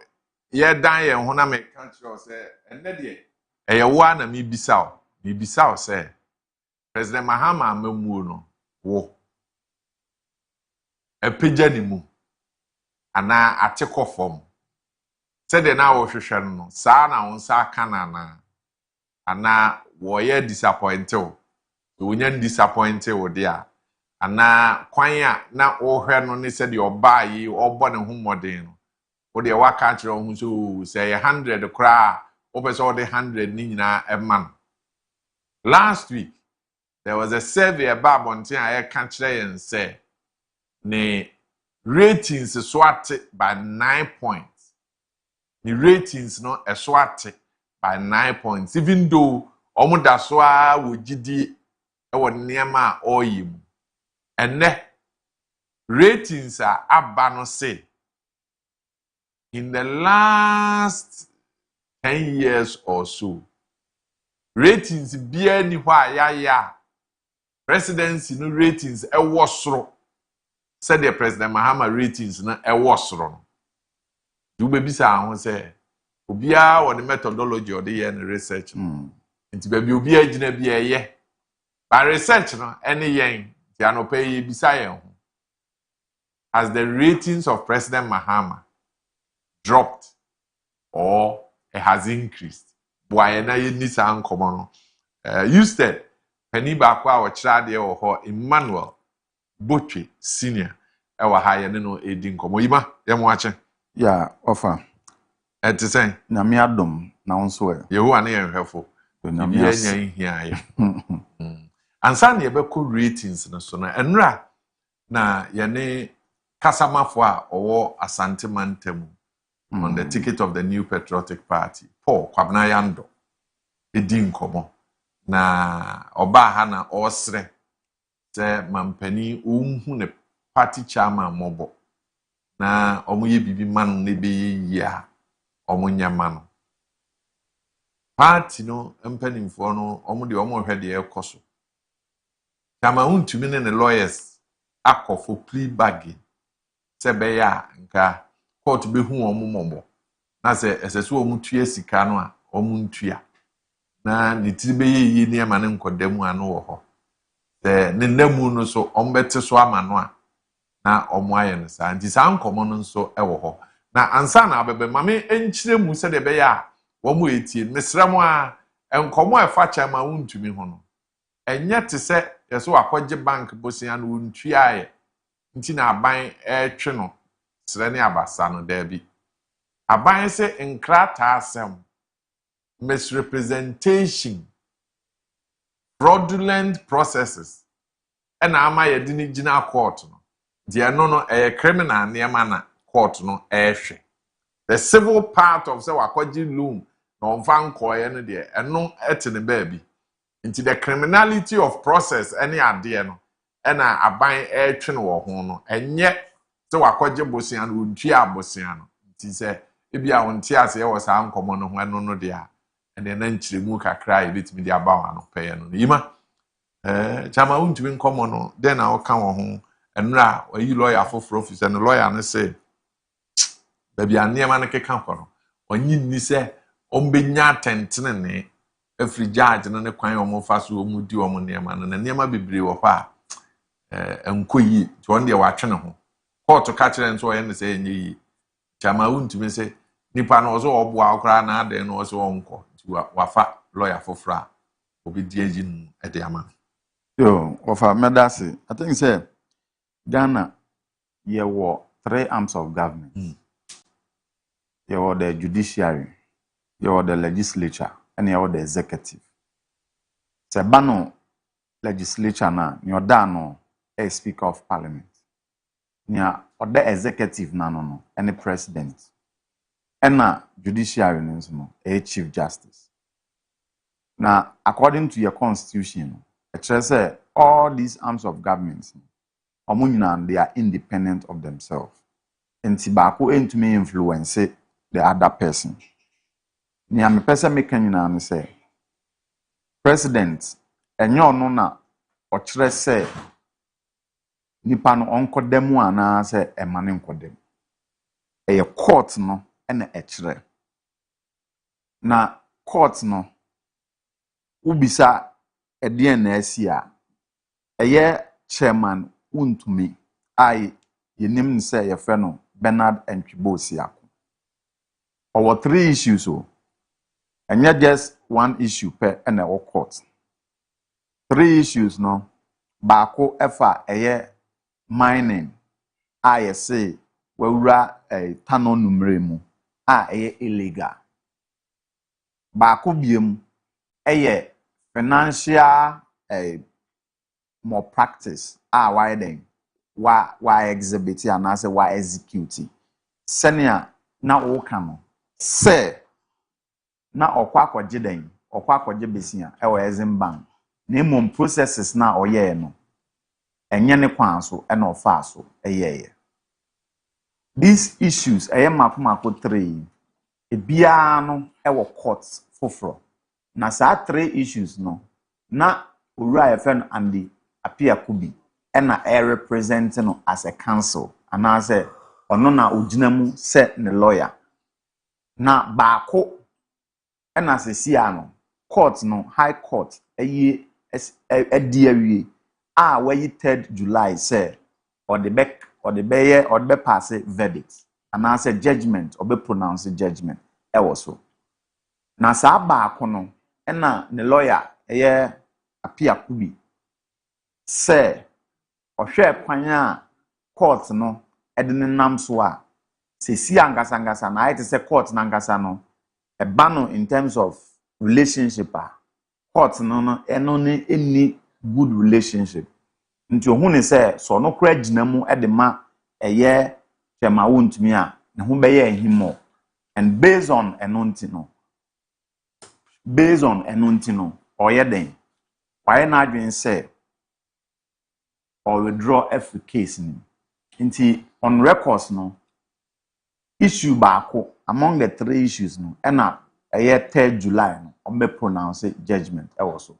ye dan ye ho na me kan kire say enne de eye wa na mi bisa say President Mahama amamuo no wo epagya ni mu ana atekọ fom sede na wo hwehwe no saa na wo nsa aka na ana wo ye disappointed wo nya disappointed wo dia ana kwan a na wo hwe no ne sede oba yi obo ne ho modern no wo de waka kire ho so say 100 kra wo pese wo de 100 ni nyina eman. Last week there was a survey about bontin I can't kire yen say ne ratings swat by 9 points. The ratings no swat by 9 points. Even though omudaswa wojidi ewo niema oyim. And ratings are abano say in the last 10 years or so, ratings be any ya presidency no ratings soro. Said the President Mahama ratings na soro no. You baby say I say obia or the methodology or the year research. Nti baby obia gina bia ye. By research no any yen ti anope bisa yen. Has the ratings of President Mahama dropped or it has increased? Why na ye ni sa nkomo no. Houston penny ba kwa wo kira de wo ho Emmanuel Botwe senior ewa ha ye no edi nkomo yima ye mo ache ya offer eti sen na mi adom na onso e Yehowa na ye hwefo na mi anya hia ye ansa na ye be ko ratings no so na enra na ye ne kasamafo a owo Asante Mantam on the ticket of the New Patriotic Party Paul Kwabena Yando edi nkomo na oba ha na osre se mampani unhu ne party chairman mobo na omoye bibi man ne be yi a omonya man party no mpanimfo no omo de omo hwede ekoso kama untumi ne lawyers akofo plea bargain se be ya nka court be hu omo mobo na se esesu omo tua sika no a omo ntua na ne tibe yi ne ma ne nkodamu ano wo ho ne namu no so ombete so amano a na omo aye no sa nti sa nkomo no so ewo ho na ansa na abebe mame enkyire mu se de be ya wo mo etie mesramo a enkomo efa chama wuntumi ho no enye te se yeso akogye bank bosia no wuntua aye nti na aban etwe no sere ne abasa no da bi aban se nkrata asem misrepresentation fraudulent processes and ama ye di ni gina court no de no criminal niema na court no ehwe the civil part of say wakoji loan na onfa nkoye no de eno etene baabi nti the criminality of process any ade no na aban ehwe no wo ho no enye say wakoji bosia no ntua abosia no nti say ebia wonte ase ye wo sa nkomo no ho eno no de a ene na nkyiremu kakra e betimi de abawa no peye no yima chama untumi nkomo no den na oka wo ho enra oyi lawyer for officer no lawyer no say baby aniema no keka ko no onyi ni se ombenya tentene ne afri judge no ne kwan omo fa so omu di omo niema no na niema bebre wo fa enkoyi ti on de wa twe ne ho court ka kire nso oye ne se enye yi chama untumi se nipa no ozo obo akra na ade no ozo onko ti wafa lawyer for fra obi di agin e de ama. Yo, offer medasi. I think say Ghana, you were 3 arms of government. You were the judiciary, you were the legislature, and you were the executive. Se bano legislature na ni oda no a speaker of parliament. Ni oda executive na no any president. And judiciary no a chief justice. Now, according to your constitution, it says all these arms of government, they are independent of themselves. And tobacco ain't may influence the other person. Ni am person making you say, President, and you no na or say, Nipan uncle demu ana say a man uncle dem. a court no and a chere. Na court no ubisa a DNS ya a year chairman untumi I yenim say your friend Bernard and Chibosia. Our 3 issues and yet just 1 issue per and a court. 3 issues no Bako efa a year mining I say wewura tano numere mu illegal. Bako biem financial malpractice why then why exhibit and I say why execute senior na oka no say na okwa akwaje den okwa akwaje besia Exim Bank na emom processes na oye no enye ne kwan so na ofa so these issues mapomako 3 ebia no courts foforo na saa 3 issues no na owura efen and appear kubi na represent no as a counsel and I say ono na oginamu se ne lawyer na baako na sesia no court no high court ediawie wayi 3rd July say or the be pass verdict and I say judgment or be pronounce judgment so na saa baako no na ne lawyer appear kubi say ohwe kwan court no edene nam so a sesi angasa na it say court na angasa no bano in terms of relationship court no any good relationship nti ohun ne say so no kra ginamu edema chema wontumi a ne ho beye ahimo and based on enunti no oyeden why na adwen say or withdraw every case nti on records no issue baako among the 3 issues no na 3rd July no on be pronounce judgment so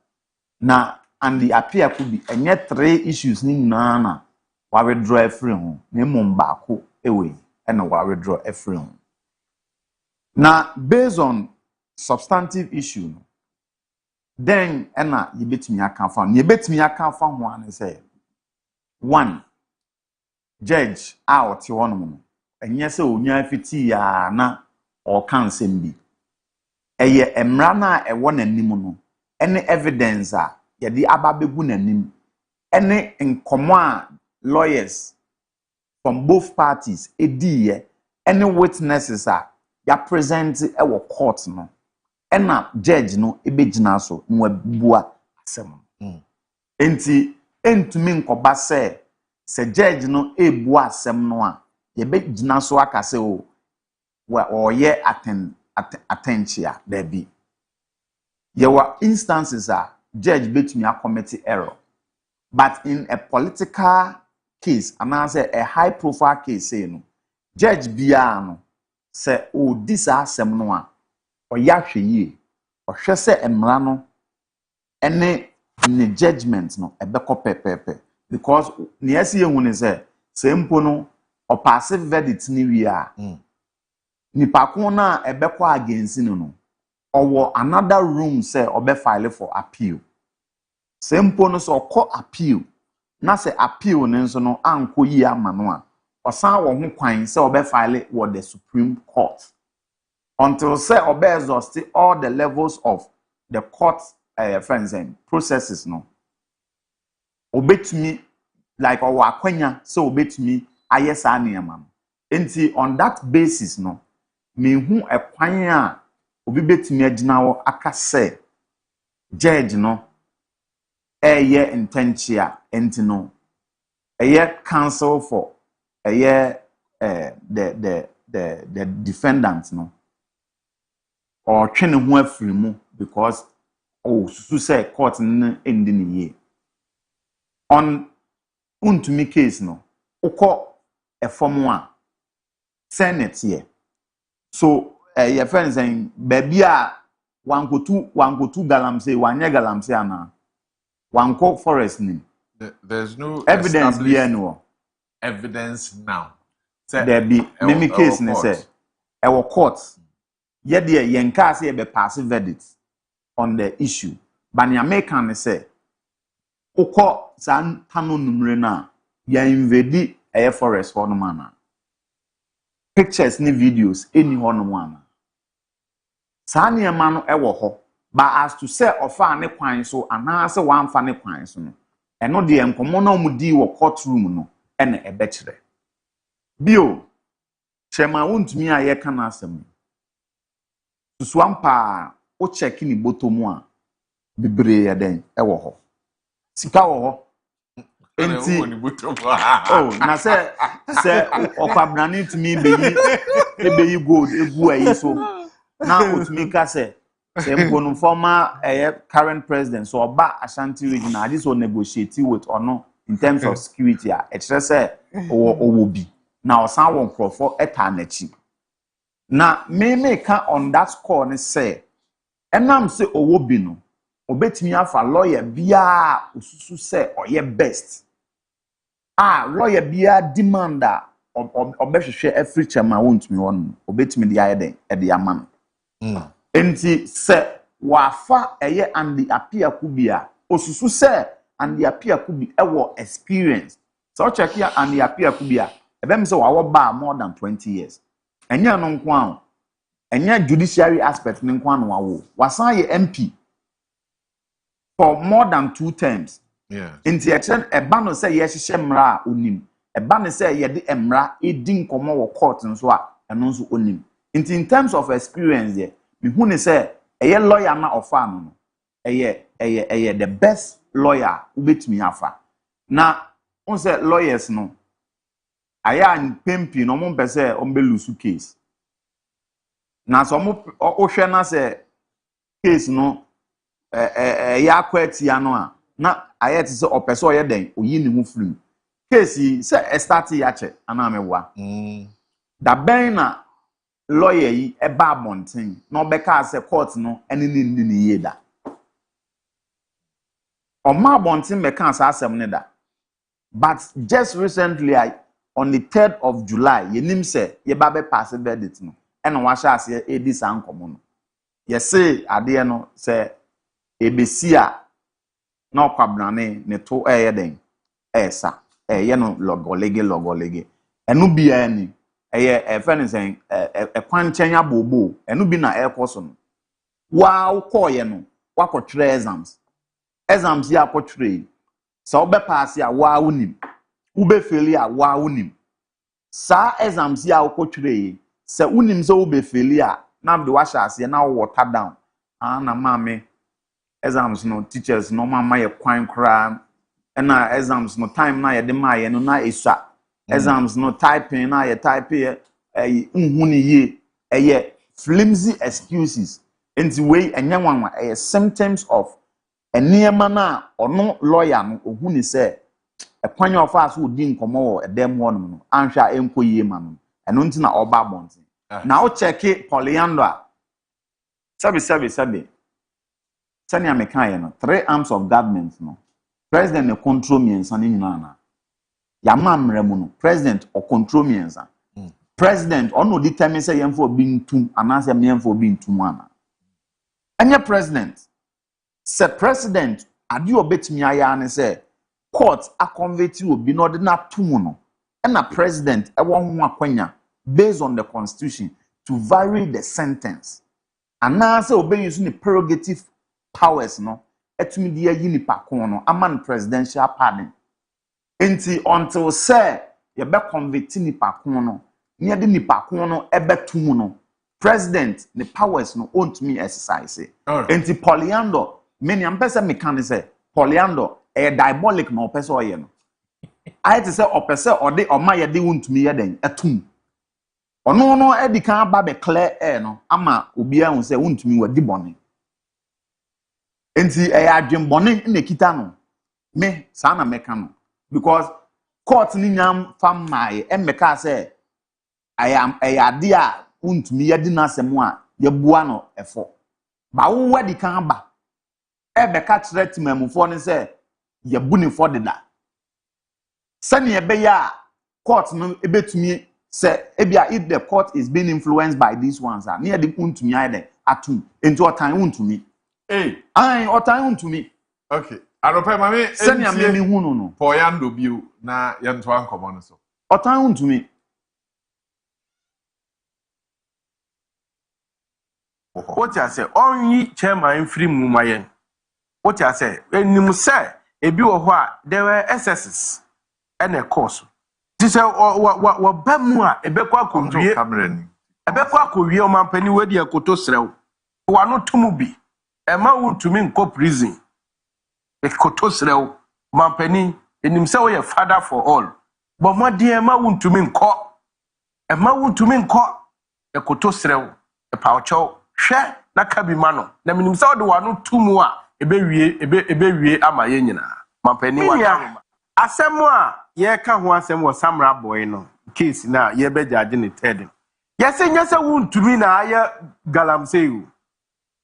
na and the appeal could be 3 issues ni na wa withdraw every ho na mom baako na wa withdraw every ho na based on substantive issue no then na yebetimi aka fa ho an say 1 judge out one no enye se onya fiti ya na o kan sembi emra na ewo nanim no ene evidence yedi ababegu nanim ene nkomo lawyers from both parties ediye any witnesses ya present ewo court no ena judge no ebegina so nwa bua asem enti entumi nkoba se judge no ebua asem no yebegina so akase oye attention there be there were instances judge betumi commit error but in a political case and I say a high profile case judge bia no say this asem no oya hweye ohwe se emra no ene ne judgment no ebeko pepepe because ne yesi ehun ne say mpo no o passive verdict ni wi nipa ko na ebeko against no or another room say obe file for appeal simple no so call appeal na say appeal ne nso no anko yi amano a osan wo ho kwan say obe file with the Supreme Court until say obe exhaust all the levels of the court friends and processes no obetumi like owo akwanya say obetumi ayesa na yama enti on that basis no me hu ekwan a obi betumi agina wo aka say judge no eye intentia enti no counsel for the defendant no or twene ho afiri mu because susu say court endi ni ye on untumi case no ukọ form a senate here so your friends saying baby one go to galamsey wanye galamsey ana one go forest ni there's no evidence be anywhere evidence now there be many case ne say our court ye de yen ka say be pass verdict on the issue but the American say ukọ san tanu numre na ya invade a forest for no man pictures ni videos any ho no man sa ne ma no ewo ho but as to say ofa ne kwan so ana say wan fa ne kwan so no eno de enkomo na omudi wo courtroom no ene ebe kire bio chema wontumi a ye kana asem susuampa o check ni botomu a bebre ya den ewo ho sika wo ho enti oh na say okwabrani tumi beyi gold egu ayi so na otumi ka say mpono former current president so oba Ashanti region na this will negotiate with ono in terms of security a ekere say owo bi na osan won crofo eta nachi na me ka on that score ne say enam say owo bi no obetimi afa lawyer bia osusu say oye best lawyer bia demander obehwehwe every chairman won't me won obetimi de ayeden e de aman enti se wafa eye andi apia kubia osusu se andi apia kubi ewo experience so check here andi apia kubia ebem se wawo ba more than 20 years enya no nko an enya judiciary aspect ne nko an wawo wasan ye MP for more than 2 terms enti echen eba no se ye hihye mra onim eba no se ye de emra edi nkomo wo court nso a eno nso onim enti in terms of experience there me hu ne say eye lawyer na ofa no eye the best lawyer ubetumi afa na on say lawyers no aya pempi no mo pese on be lose case na so mo ohwe na say case no ya kwati ya no a na aya ti say opese oye den oyi ni hu firi case say start ya che ana mewa da ben na lawyer yi eba abonten na obeka ase court no ene ni yeda oma abonten me kan asem ne da but just recently on the 3rd of July yenim say ye ba be pass verdict no ene wa sha ase edi san komo no ye say ade no say ebesi a na okwabrane ne to den esa ye no logolege enu bia ni eye friend saying kwanchenya bobo enu bi na ekoso no wa call ye no wakotire exams ya akotire so be pass ya wa unim ube fail ya wa unim sa exams ya akotire se unim so ube fail ya na de wa sha ase na water down na mame exams no teachers no mama ye kwan kra na exams no time na ye de ma ye no na esua exams no typing na ye type nhuni ye flimsy excuses enti we enyanwanwa symptoms of eniema na ono lawyer no ohuni say ekwanya of us odi nkomo wo edem ho no anhwa enkoyie ma no eno nti na oba bonti na o check polyandro sabi sani amekan ye no 3 arms of government no president ne control me nsa ni nyina na ya mamre mu no president o control me nsa president ono determine say yemfo obi ntum anase yemfo obi ntum ana anya president se president ade obetimi aya ne say court a convert obi no de na tum no na president e wo ho akwanya based on the constitution to vary the sentence anase obeyi ni prerogative powers no etumi de yi ni pakon no aman presidential pardon enti until say ye be convert ni pakon no ne de ni pakon no ebetum no president the powers no ontumi exercise enti polyandro many ampesa mechanic say polyandro diabolic no opese oye no I to say opese ode oma ye de wontumi ye den etum ono no edi kan ba be clear air no ama obi ahun say wontumi wadi bone enti adwen bone na kita no me sa na meka no because court ni nyam fam mai emeka say I am ade a wontumi ye di na asem a ye bua no efo ba wo wadi kan ba ebeka threat mamufo ne say ye bu ni for deda sani ebe ya court no ebetumi say ebia if the court is being influenced by these ones near the untumi aide atum into otan untumi otan untumi okay anope mame send ya me hu no poyando bio na yento ankomo no so otan untumi what you say only chairman free mumayen what you say enim say ebi wo ho a there were excesses and a course this wa bamu a ebekwa akowie ebekwa akowie o mampani we de akoto srew wa no tumu bi ema wutumi nko prison ekoto srew mampani enim say we father for all but modie ema wutumi nko ekoto srew epawcho hwe na kabi mano na minim say de wa no tumu a ebewie ama ye nyina mampani wa asɛm a yɛka ho asɛm wɔ samra boy no case na yɛbɛgyaagye ne third yɛsɛ nyɛ sɛ wontumi na ayɛ galamsey o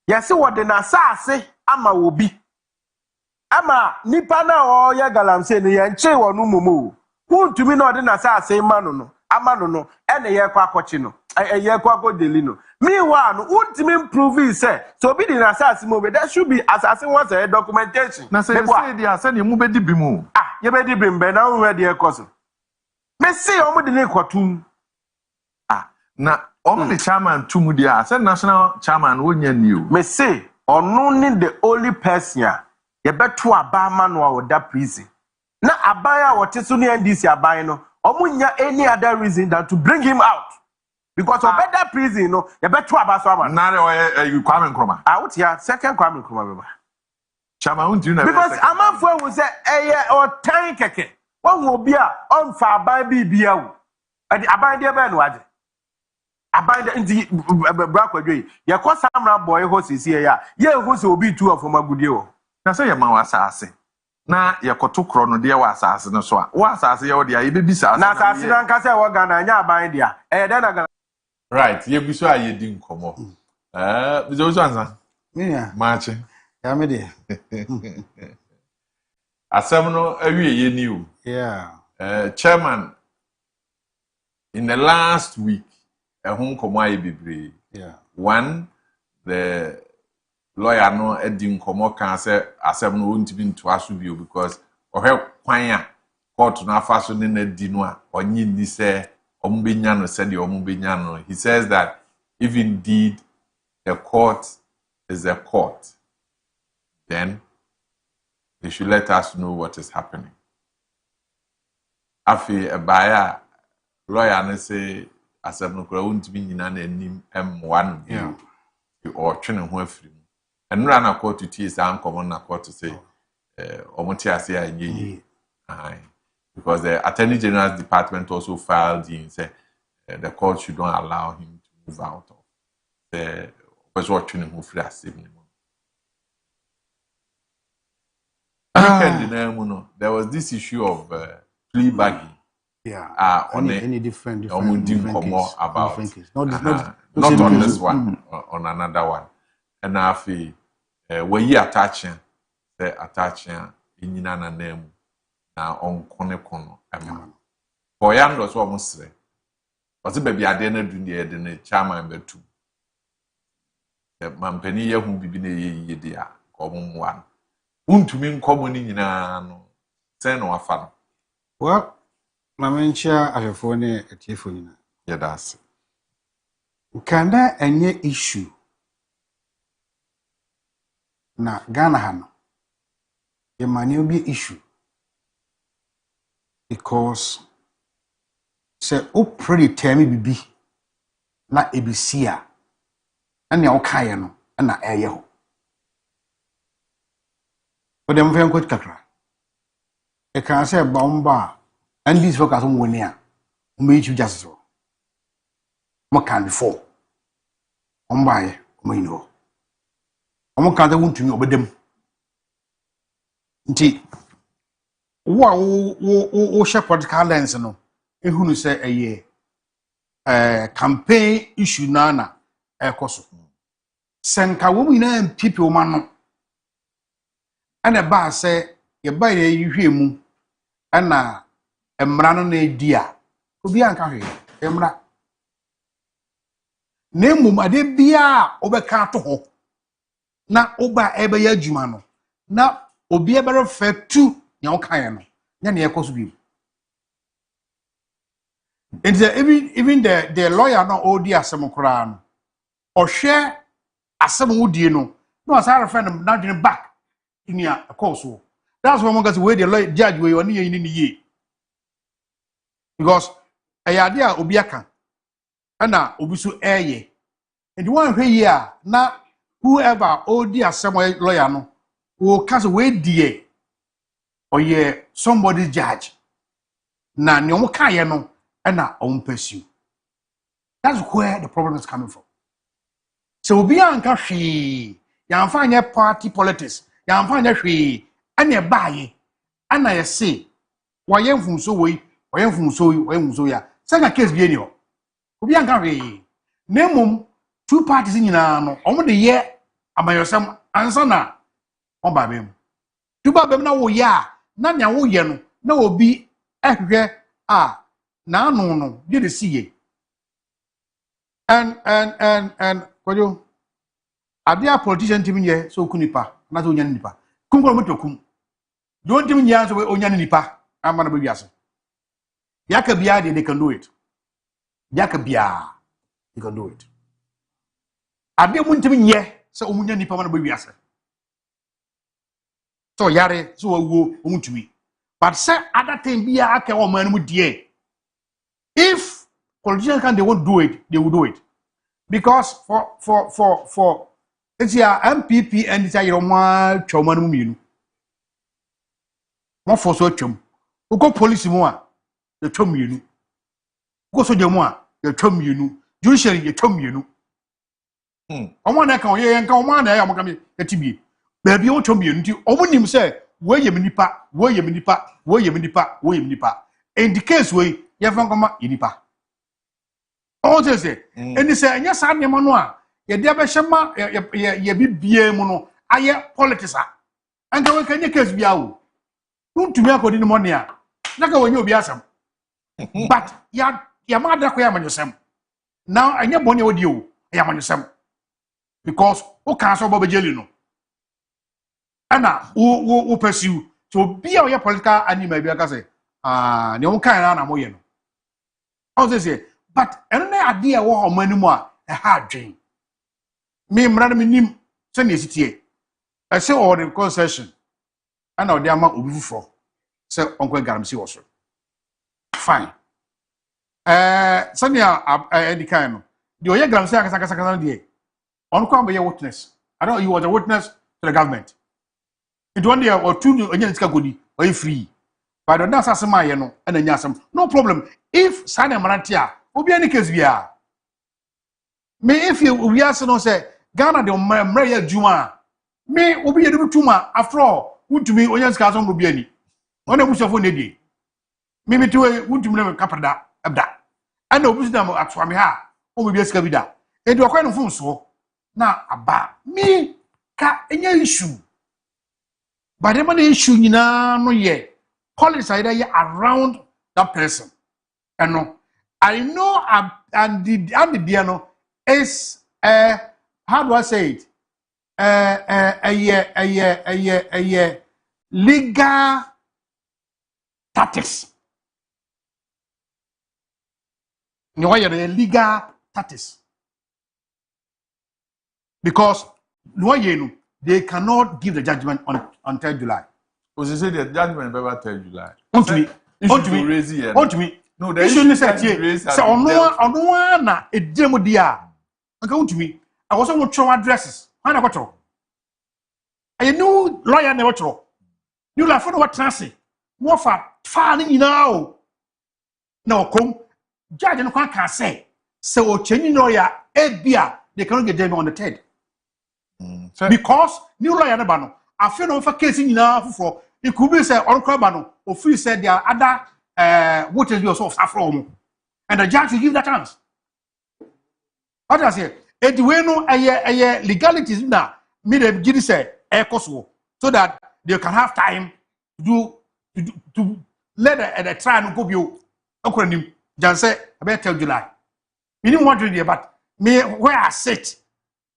yɛsɛ wɔde na asase ama obi ama nipa na ɔyɛ galamsey no yɛnkyee wɔ no momo o wontumi na ɔde na asase ama no ɛna yɛkɔ akɔkye no yɛkɔ akɔdeli no meanwhile no wontumi improve sɛ so obi de na asase mo be there should be asase wants a documentation na say di asase ne mu bedi bi mu yebedi bimbe na wo hwede ekoso me see omo de ne kwatum na omo the chairman tumu dia say national chairman wonya ni o me see onu ni the only person a yebeto aba ma no a woda prison na aban a wote so ne NDC aban no omo nya any other reason than to bring him out because of better prison no yebeto aba so ama na re Kwame Nkrumah what ya second Kwame Nkrumah beba chairman won't na because amanfo wo say o tan keke won obi a on fa aban bibia wo ade aban de be no ade aban de ndi bra kwadwe ye ko samra boy ho sisi ya ye ho se obi tu afoma gudie wo na say ye ma wa asase na ye koto kro no de wa asase no so a wa asase ye wo de ye be bisa na asase na nka say wo Ghana nya aban de a de na Ghana right ye biso a ye di nkomo bizo so ansa yeah maachi ya me de asem no awie ye ni o yeah chairman in the last week ehun komo aye bebre yeah one the lawyer no edi nkomo kan say asem no wontibi nto aso bio because ohwe kwan a court na afaso ne na di no a onyi ni say ombenya no said the ombenya no he says that if indeed the court is a court then they should let us know what is happening. Afi a buyer lawyer and say as a no won't be in an M1 or training who free and run a court to tease uncommon a court to say Omotia say because the Attorney General's department also filed in say the court should not allow him to move out of the was watching who free as there was this issue of plea bagging. Yeah. On any different about not on this one, on another one. And I feel we attaching in na name na on kono ema. For yando so almost say. Was it baby adena dunia the chairman betu. The mampeni ye hu bibi ne ye dia komo one. Untumi nkomo ni nyina no say no afa no well mamencha ahefo ne atiefo nyina ye das kanda enye issue na Ghana ha no ye mane obi issue because say o pretty tell bibi na ebisia na o kaye no na eye ho but them very good kakra. I can say bomba and this focus on one year. May you just so. What can before? On by me know. On can't want to know about them. Indeed. Wow, shepherd calendars no. Who say a year campaign issue nana a coso. Senka women and people man. And a bar say, you buy a you hear mu, and a emrano ne dear. Could be uncarried. Emra. Name ade bia obeka to ho. Na oba ebe ya adwuma no. Na obi ebe refer to nya okan no. Nya ne ekoso bi. And even the lawyer no odi asem kura no. Ohwe asem wodie no. No asara friend am na dwene back in your course. That's why I'm going to wait the lawyer judge we oni yin ni ye. Because ayade a obi aka ana obi so eye. And the one hwe here na whoever odi asem lawyer no will cast we die or ye somebody's judge. Na ne omo ka ye no na on pursue. That's where the problem is coming from. So obi anka hwe ya mfa anya party politics ya mfa anya hwe ana baaye ana ye say waye mfunso wei waye mfunso ya sanga case bi eni ho obi anka hwe nemum two parties nyina no omo de ye amayosam ansa na on ba bem tu ba bem na wo ya na nya wo ye no na obi ehwe na anu no de siye and Kojo adia politician timi ye so kunipa na so nyan nipa kunko mo tokum don timi nya so onyan nipa ama na bawiase yaka bia they can do it yaka bia you can do it adia mo timi ye so omunya nipa ma na bawiase so yare so wo omutumi but say other thing bia aka o man mu die if politicians can they won't do it they will do it because for it's ya MPP and it's your one choma no mienu. Mo for so chom. Uko police mo a ye chom mienu. Uko soja mo a ye chom mienu. Judiciary ye chom mienu. Omo na kan ye nka omo na ya mo kam ye tibie. Ba bi o chom mienu ti omo nim say we ye mnipa, we ye mnipa, we ye mnipa, we ye mnipa. In the case we ye fan koma inipa. O say eni say enya sa nemo no a ye de be shema ye bibie mu no aye politics a anka we kanye case bia wo untumi akodi ni money a naka wonye obi asam but ya ma da ko ya manyosem now anya bone wodi o ya manyosem because o kan so bobe jeli no ana wo pursue so bia o ya political animal bia ka say ne o kan na mo ye no o say but eno na ade e wo ho manimu a ha adwen me mra na menim se na esitie I say all the concession and now they are obi fufo say onko garamsi wo so fine sanya edikan no the oye garamsi akasa de onko am be witness I don't you was a witness to the government it one day or two onye nsika godi or free but the dance asema ye no and anya asem no problem if sana manatia obi any case bia me if you we ask no say Ghana de mra ya juma me obi ye de tuma after all wuntumi onye ska so mro ani ona busofo ne die me metiwe wuntumi na kapada abda ana obi sidam atwame ha o bi ska bida e de okwa no funso na aba me ka enya issue but dem na issue nyina no ye politics are there around that person and no I know and the no is how do I say it? A legal tactics. You know, legal tactics. Because they cannot give the judgment until July. Because they say the judgment never till July. On to me. No, the issue is that so no na e demo dia. Anka on to me. I was on show addresses. How I got I knew lawyer never tro. You la for what transi. Mo fa ni now. Now come judge no can say. So change lawyer bia they cannot get them on the third. Because new lawyer never no. I feel no for case ni na for it could be say on craba no or free said there are other what is your source from and the judge will give that chance. What I say? It way no a legalities na me them give say so that they can have time to let the trial go bio. Jan say I better tell July. Me didn't want to do but me where I sit.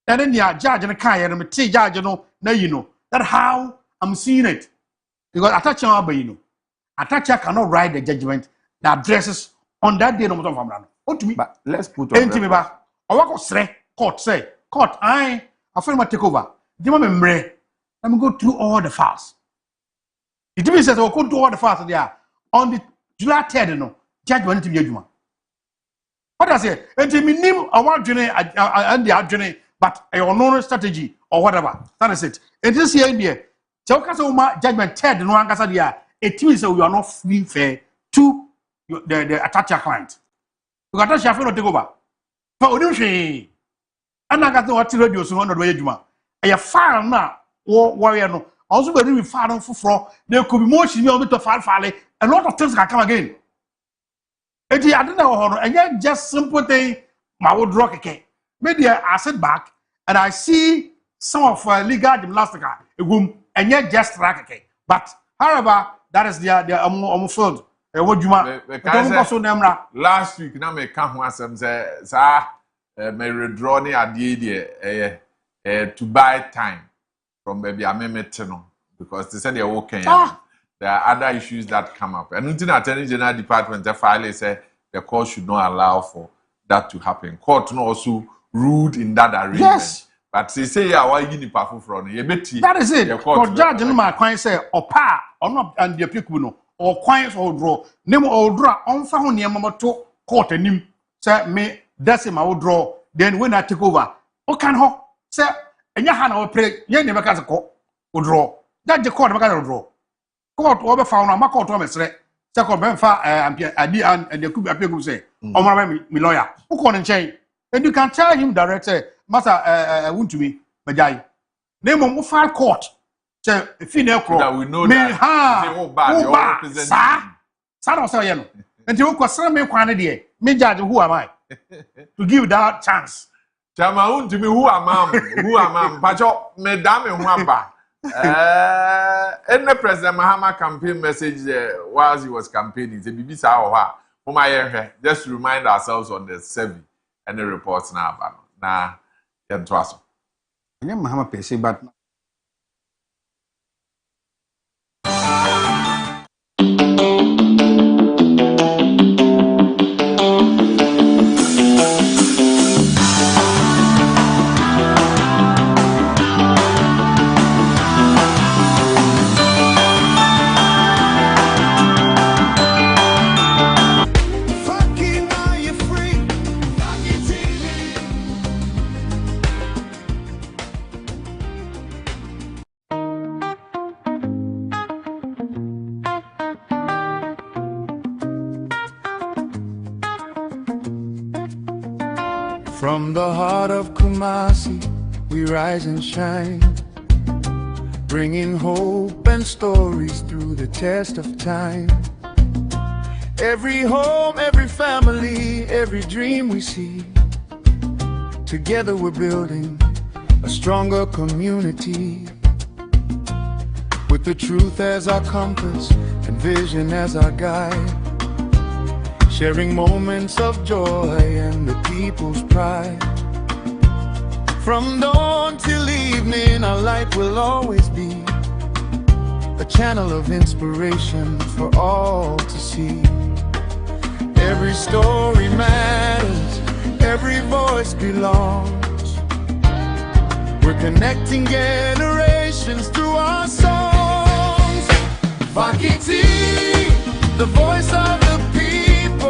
And then the judge and the car and me tea judge now you know. That's how I'm seeing it. Because Atacha you know. Atacha cannot write the judgment that addresses on that day no matter from what to me. But let's put on record. I work say court I feel my take over. Let me go through all the files. It means that I go through all the files there on the July 3rd no judgment to be judgment. What I say? And me name I want journey and the journey but a unknown strategy or whatever. That is it. It is here there. Chokasa judgment 3rd no ankasa there. It means that we are not free fair to the attacher client. You got to share for take over. For Unushi. And I got to watch radio so on the way Juma. A file now, warrior no. Also, when we file for there could be more she be able to file a lot of things can come again. And I don't know, and yet just simple thing, my would rock again. Maybe I sit back and I see some of legal gymnastica, a room, and yet just rack again. But however, that is the field. What you want? Last week, now me come once say, may withdraw the idea to buy time from maybe a memetino because they said they're okay. There are other issues that come up. And until the Attorney General Department, the file say the court should not allow for that to happen. Court also ruled in that arrangement. Yes. But they say, yeah, why you need to from that is it. Because judge in my client say, or pa, or not, and the people or clients or draw. Name or draw on found near Mama to court and him say, me, that's him, I will draw. Then when I take over, what can ho say, and your hand will play, you never can court or draw. That the court never draw. Court over found a court on a threat. Second Benfa and the Kuba people say, oh, my lawyer, who can change? And you can tell him directly, Master, won't to me, Majai. Name on file court. Say, female court. We know that. Son of Sayano. And you question me quantity. Me judge, who am I? To give that chance. Chama to me, who am I? Who am I? Pacho, Madame Wamba. And the President Mahama campaign message whilst he was campaigning, the BBC Hour, whom I heard, just to remind ourselves on the survey and the reports now. Nah, yeah, trust. I am Mahama Pesi, but From the heart of Kumasi, we rise and shine, bringing hope and stories through the test of time. Every home, every family, every dream we see, together we're building a stronger community, with the truth as our compass and vision as our guide, sharing moments of joy and the people's pride. From dawn till evening, our light will always be a channel of inspiration for all to see. Every story matters, every voice belongs. We're connecting generations through our songs. Vakiti, the voice of the people.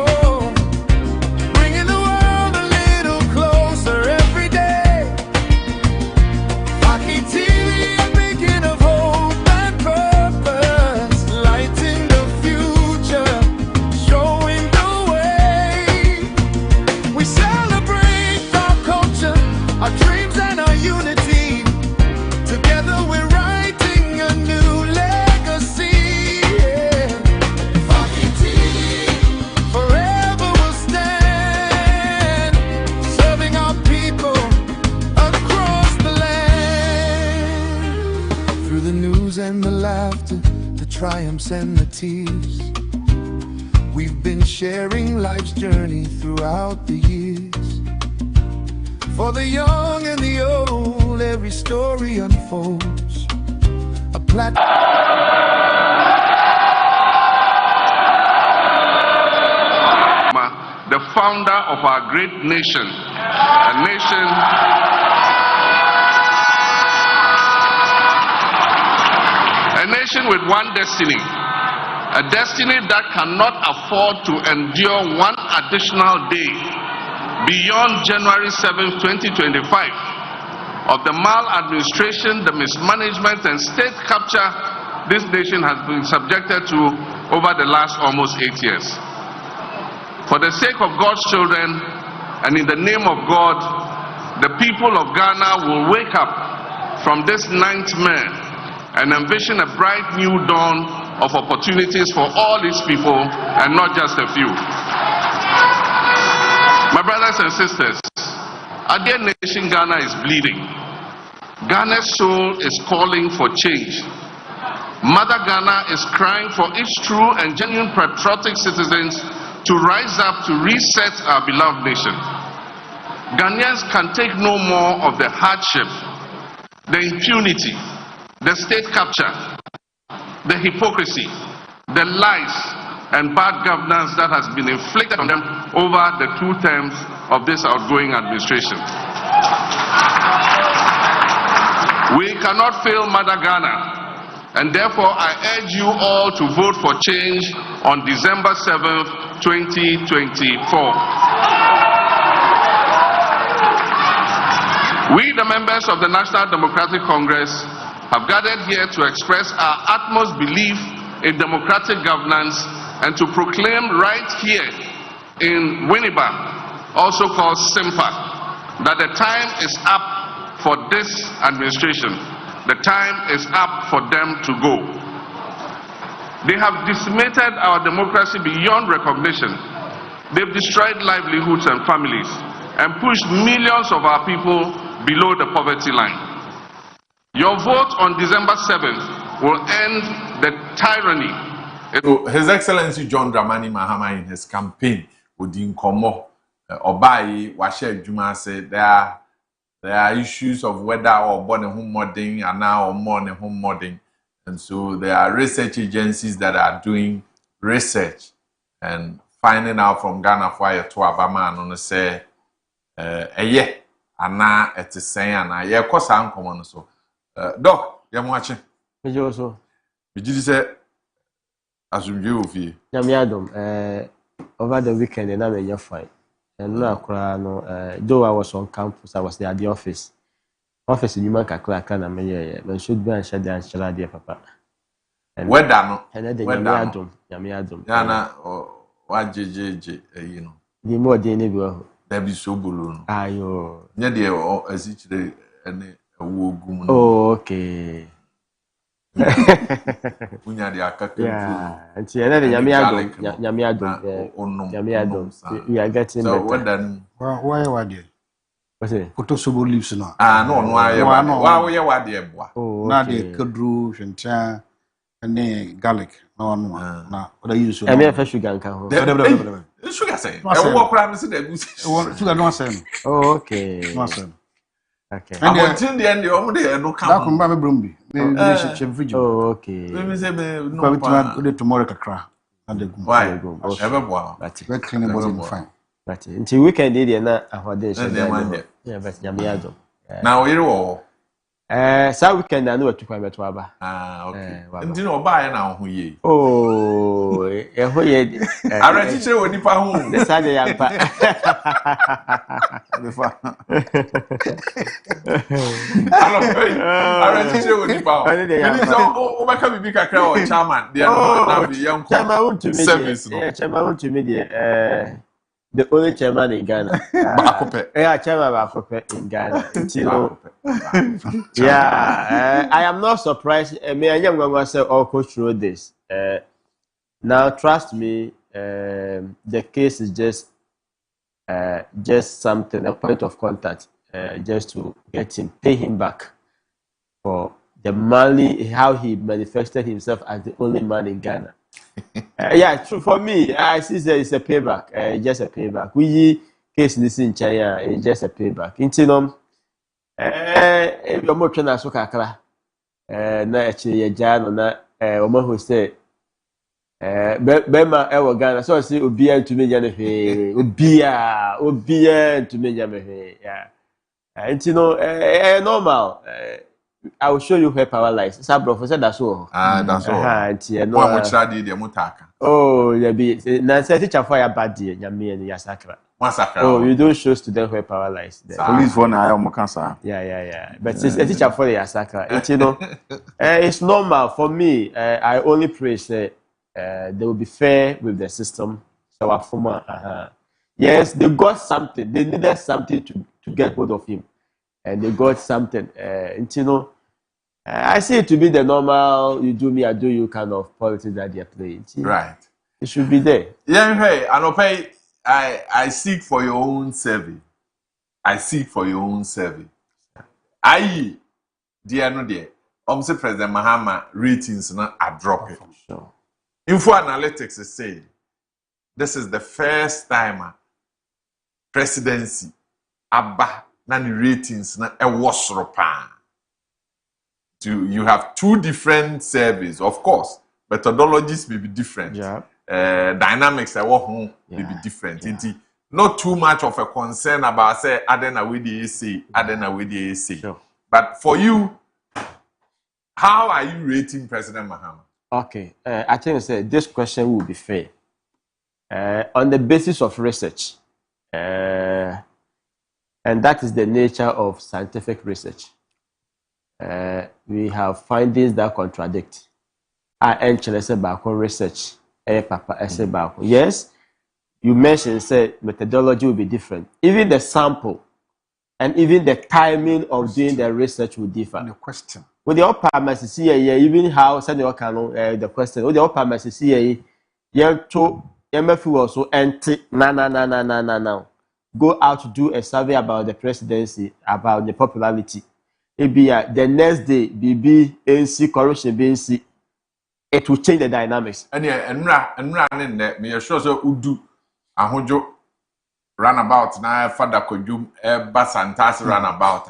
Triumphs and the tears, We've been sharing life's journey throughout the years. For the young and the old, every story unfolds. A the founder of our great nation, a nation with one destiny, a destiny that cannot afford to endure one additional day beyond January 7, 2025 of the maladministration, the mismanagement and state capture this nation has been subjected to over the last almost 8 years. For the sake of God's children and in the name of God, the people of Ghana will wake up from this nightmare and envision a bright new dawn of opportunities for all its people and not just a few. My brothers and sisters, our dear nation Ghana is bleeding. Ghana's soul is calling for change. Mother Ghana is crying for each true and genuine patriotic citizens to rise up to reset our beloved nation. Ghanaians can take no more of the hardship, the impunity, the state capture, the hypocrisy, the lies and bad governance that has been inflicted on them over the 2 terms of this outgoing administration. We cannot fail Mother Ghana, and therefore I urge you all to vote for change on December 7th, 2024. We, the members of the National Democratic Congress, have gathered here to express our utmost belief in democratic governance and to proclaim right here in Winneba, also called SIMPA, that the time is up for this administration. The time is up for them to go. They have decimated our democracy beyond recognition. They've destroyed livelihoods and families and pushed millions of our people below the poverty line. Your vote on December 7th will end the tyranny. So His Excellency John Dramani Mahama in his campaign with the Nkomo Obai Washe Juma said there are issues of whether or born a home modding and now or more home modding. And so there are research agencies that are doing research and finding out from Ghana for to Abama and on say yeah ana et say ana yeah kosa ankomo so doc you watching me also me did say asumje ofi nyamiadom over the weekend na me fine and no akra no though I was on campus I was at the office you man kakra na me yeah but should be and share the answer there papa and whether no and the nyamiadom yana wa jejeje you know the more dey ne bi ho there be so bulu no ayo nya de asichire ene ewo ogum no oh okay unya de akaka yeah anti ene de nyamiadom we are getting so better whether why wade what's it photo sobo leaves no no aye wa we wade eboa na de kadru hwenta ene garlic no na what I use I mean for sugar nka ho sugar say e wo kra me se da gusi sugar no say no oh okay no say okay and until the end omo de no come da ko mba me brombi me chef fridge oh okay me say me no pa we tomorrow kakra na de gum why ebe boa we clean the body fine but until weekend dey na ahode yeah but nyamiadom na oyire wo sa weekend na no atukwa beto aba okay ndi no ba ya na ho ye oh ho ye ara chiche woni pa ho the side ya pa ara chiche woni pa ho ni so o ba ka bibi kakra o chairman dia na bi yanko service no chairman want to me the only chairman in Ghana. Chairman in Ghana. Yeah, I am not surprised. I am going to say all go through this. Now, trust me, the case is just something, a point of contact, just to get him, pay him back for the money, how he manifested himself as the only man in Ghana. Yeah, true. For me, I see that it's a payback. Just a payback. We case this in China, it's just a payback. Intinom, you're more trying to kakra. Na actually, your Jan na woman who say, Bema, Ghana. So I say, Ubia to me, Janafe, Ubia to me, Janafe. Yeah. And normal. I will show you where power lies. Sabro for said that's all. That's all. No, much study the mutaka. Oh, yeah, be na say teacher for your bad dear, nyame and yasakra. Oh, you don't show students where power lies. Police for now, I'm cancer. Yeah. But it's a teacher for the yasakra. It's normal for me. I only pray say they will be fair with the system. So our former, yes, they got something. They needed something to get hold of him, and they got something. I see it to be the normal you do me, I do you kind of politics that they're playing. Right. It should be there. Yeah, hey, Anope, I seek for your own survey. I seek for your own survey. Dear no dear, say President Mahama ratings now are dropping. Sure. Info Analytics is saying this is the first time presidency abba na the ratings na was ropa. You have two different surveys, of course. Methodologies may be different. Yeah. Dynamics may be different. Yeah. Not too much of a concern about say Adena with the AC, Adena with the AC. Sure. But for you, how are you rating President Mahama? Okay, I think this question will be fair on the basis of research, and that is the nature of scientific research. We have findings that contradict. Research. Yes, you mentioned say methodology will be different. Even the sample and even the timing of doing the research will differ. The question. With the upper even how send your canon the question. With the upper MSCA, MFU also enter now. Go out to do a survey about the presidency, about the popularity. The next day, BB, NC, corruption, BNC, it will change the dynamics. And running that, me sure so Udu, Ahojo, runabout, now Father Kojo Basantas runabout.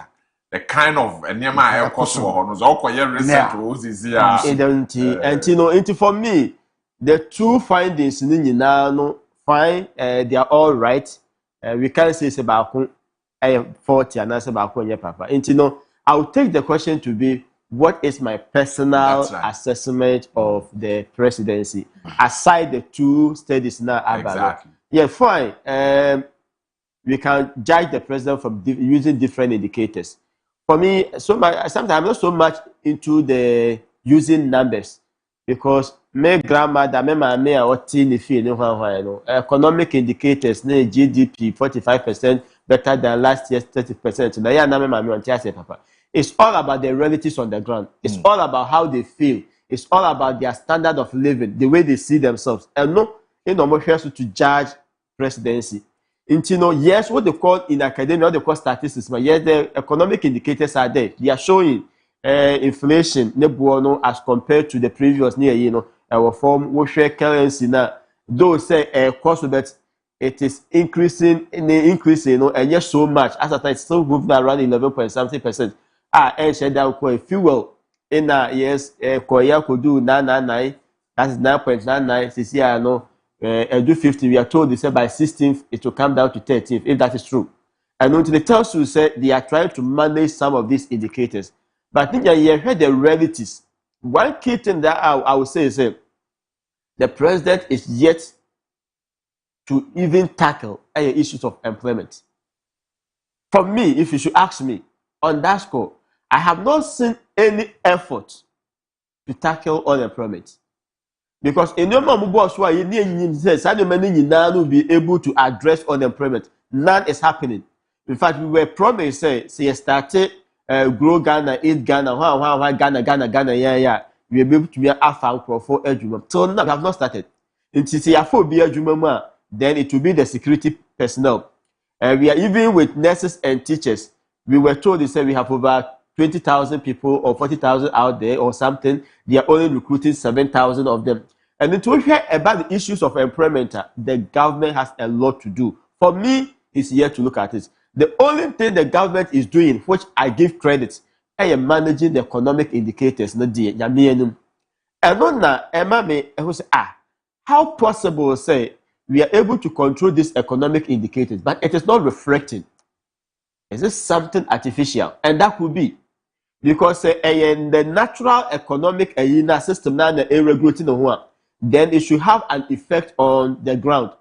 The kind of Nema air Kosovo was all quite recent roses here. And for me, the two findings now fine, they are all right. We can't say it's about 40 and that's about papa. I'll take the question to be, what is my personal assessment of the presidency aside the two studies now? Exactly. Yeah, fine. We can judge the president from using different indicators. For me, sometimes I'm not so much into the using numbers because my grandmother, economic indicators, GDP 45% better than last year's 30%. It's all about the relatives on the ground. It's all about how they feel. It's all about their standard of living, the way they see themselves. And no, to judge presidency. Yes, what they call in academia, what they call statistics, but yes, the economic indicators are there. They are showing inflation as compared to the previous year, our form, we share currency now. Though say cost, but it is increasing, and yes, so much. As a time, it's still moving around 11.something%. And share down fuel in yes, Korea could do 999, that is 9.99. CCI no. Do 50, we are told they said by 16th it will come down to 13th, if that is true. And until the tells you say they are trying to manage some of these indicators. But I think that you heard the realities. One key thing that I would say is the president is yet to even tackle any issues of employment. For me, if you should ask me on that score, I have not seen any effort to tackle unemployment. Because in your mom boss why you says will be able to address unemployment. None is happening. In fact, we were promised say started grow Ghana, eat Ghana, Ghana, yeah. We will be able to be a fan for education. So now we have not started. Then it will be the security personnel. We are even with nurses and teachers. We were told they said we have over 20,000 people or 40,000 out there or something. They are only recruiting 7,000 of them. And then to hear about the issues of employment, the government has a lot to do. For me, it's here to look at it. The only thing the government is doing, which I give credit, is managing the economic indicators. And how possible say we are able to control these economic indicators, but it is not reflecting? Is this something artificial? And that could be because in the natural economic system now regulating then it should have an effect on the ground.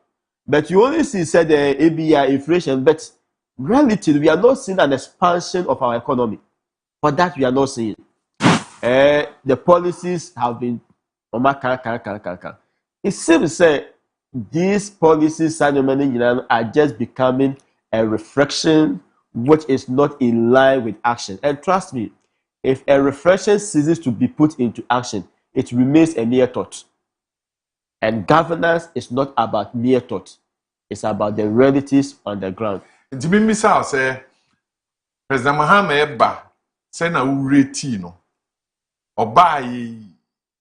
But you only see said the ABI inflation, but relatively we are not seeing an expansion of our economy. For that we are not seeing. The policies have been it seems that these policies are just becoming a reflection which is not in line with action. And trust me, if a reflection ceases to be put into action, it remains a mere thought. And governance is not about mere thought. It's about the realities on the ground. Say President Mahama say na ureti no. Oba yi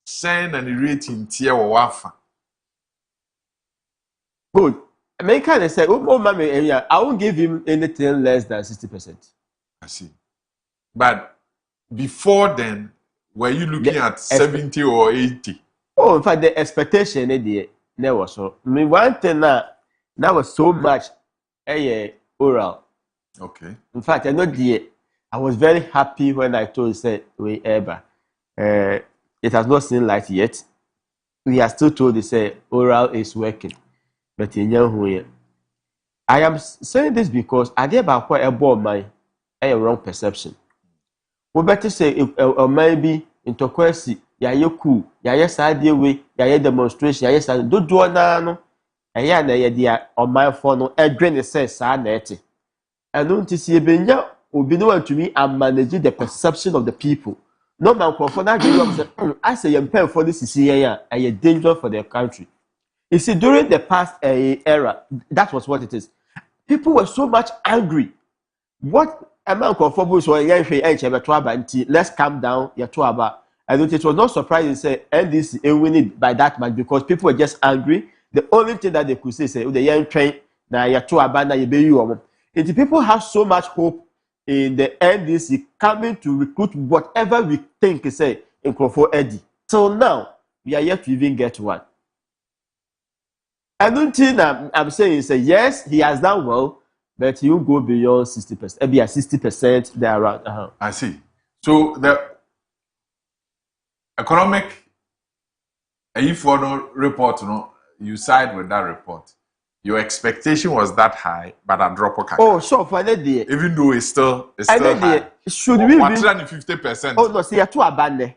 say na ni rating tie wo wafa. Good. I kind of say, I won't give him anything less than 60%. I see. But before then, were you looking at 70 or 80? Oh, in fact, the expectation never so. I mean, one thing that was so much oral. Okay. In fact, I was very happy when I told say we ever. It has not seen light yet. We are still told say oral is working. But in young I am saying this because I get about quite a ball my wrong perception. We better say if maybe into question, ya cool, ya side way, ya demonstration, ya side do na no, na ya dia on my phone and drain says sad net. And don't see benya obi no want to me and manage the perception of the people. No man for that I say you pay for this is here, a danger for the country. You see, during the past era, that was what it is. People were so much angry. What amount of phobos were let's calm down, and it was not surprising to say NDC winning by that much because people were just angry. The only thing that they could say the young train and people have so much hope in the NDC coming to recruit whatever we think say in Crawford Eddie. So now we are yet to even get one. I don't think I'm saying say yes, he has done well, but he will go beyond 60%. Maybe at 60% there around. I see. So the economic report, you side with that report. Your expectation was that high, but a drop of oh, sure, for that day. Even though it's still high. Should we be 150%? Oh no, see, you're too abandoned.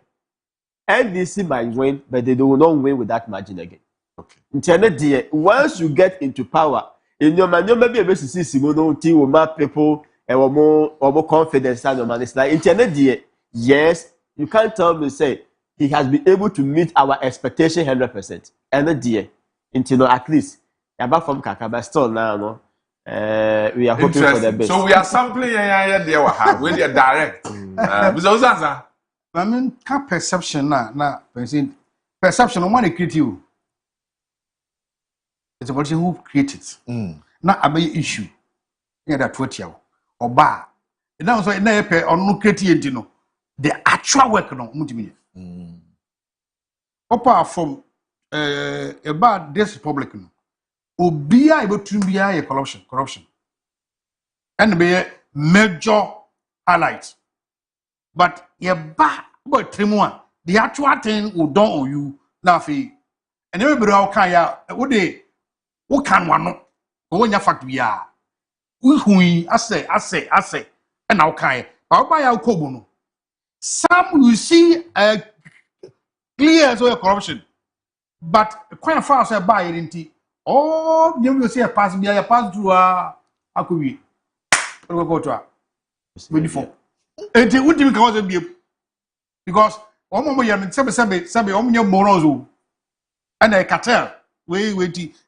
NDC might win, but they will not win with that margin again. Okay. Once you get into power, in your man, you may be able to see people and more confidence. It's like internet. Yes, you can't tell me say he has been able to meet our expectation 100%. And at least about from Kakaba still now, we are hoping for the best. So we are sampling there with your direct. I mean, perception perception of money create you. It's a person who created it. Not a big issue. Yeah, that 20 or bar. And now so never or no create the actual work no multimedia. Apart from about this public no. Obia able to be a corruption. And be a major highlight. But ye ba but trimwa the actual thing will done on you now fi. And everybody will can ya what they who can one no when you fact we are we I say and now can but by our kobo some you see clear as well corruption but quite far say by it all you will see a pass be a pass through akuwi we go to before and it would be because one moment you sabe omnyo morozo and a cartel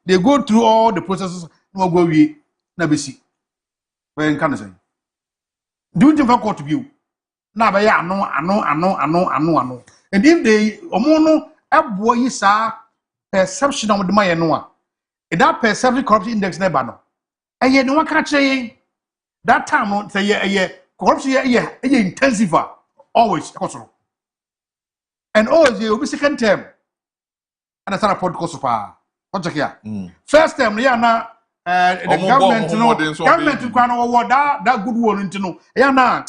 they go through all the processes no go we na besi when can say do you think for to view na ba ya ano and if they omo no ebo yi sa perception of the Maya Noah. That perception corruption index never no. And yet no one can say that time on say corruption intensive always. And always the will be second term. And that's not a podcast of what's here. First term, na the government government can award that good one into no. Na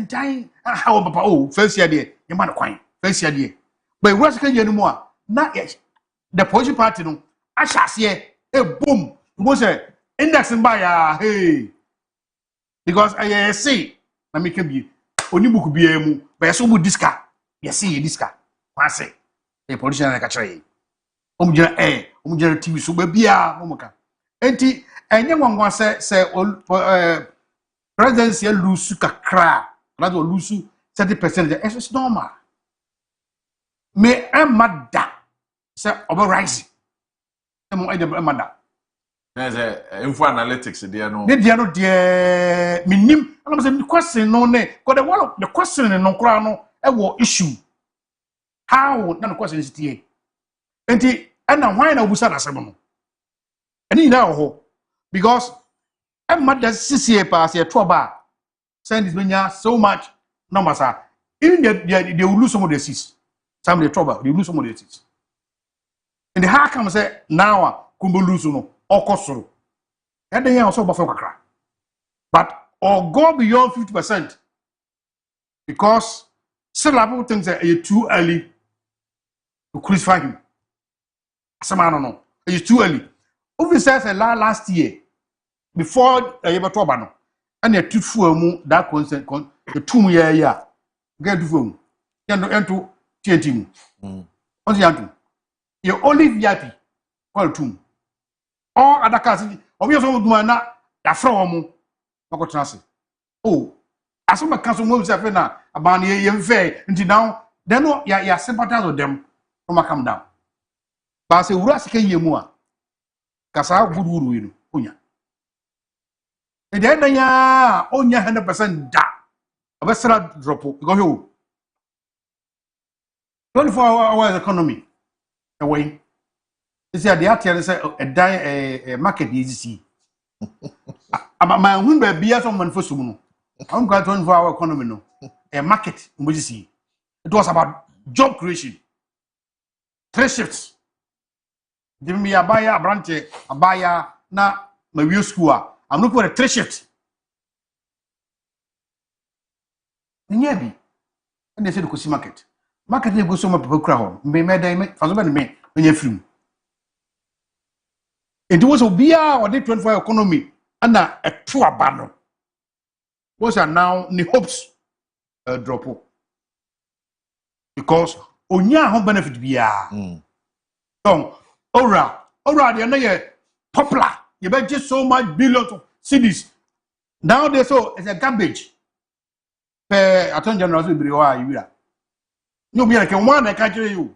time how papa first year there, you man kwine. First year there. But what second year no more. Na the opposition party no ashase boom. We say indexing by hey. Because I say na make be oni book bi emu, but so bu diska. You see diska. Pass a politician like a tray. Omjera TV so bia omaka. Enti enye ngwa say presidency lose kakra. That will lose 30%. It's normal. Me amada say over rise. Emo amada. There's a info analytics there no. There no there minim. I'm say the question no ne. Because the question no kra no e wo issue. How na the question is here. Enti and why na busa na sebo. Ani na ho because amada CCA pass here trouble. Send this mania so much numbers are even they will lose some of their seats. Some of the trouble, they will lose some of their seats. And the how come say now kumbo lose no or kosoro. And then also buffer kakra. But or go beyond 50% because several things that are too early to crucify him. Some I don't know. It's too early. Obviously, last year before ever trouble no. And a two mu that consent the 2 year get to phone. Yanto TNT. What's yanto? You only VIP call 2. All other cars obviously do na ya from mu transit. Oh, as some council moves up na about ye fair until now then no ya sympathize with them from come down. But say ura sike yemu a kasa good wuru onya. And then only 100% da. A vessel drop because you 24 hours economy away. Is the idea say a market easy. My own baby as someone for someone. I'm going 24-hour economy no. A market easy. It was about job creation. 3 shifts. Give me a buyer, a branch, a buyer, na my view school. I'm looking for a 3 shift. Nyebi. And they said to see market. Market they go so much people crowd. Me for me when you film. It was obia or the 24 economy and a true abandon. Was now the hopes drop. Because onya home benefit biya. So ora the na popular. You bet just so much billions of cities. Nowadays, so it's a garbage. Attorney General will be you. No, be like one I can't tell you.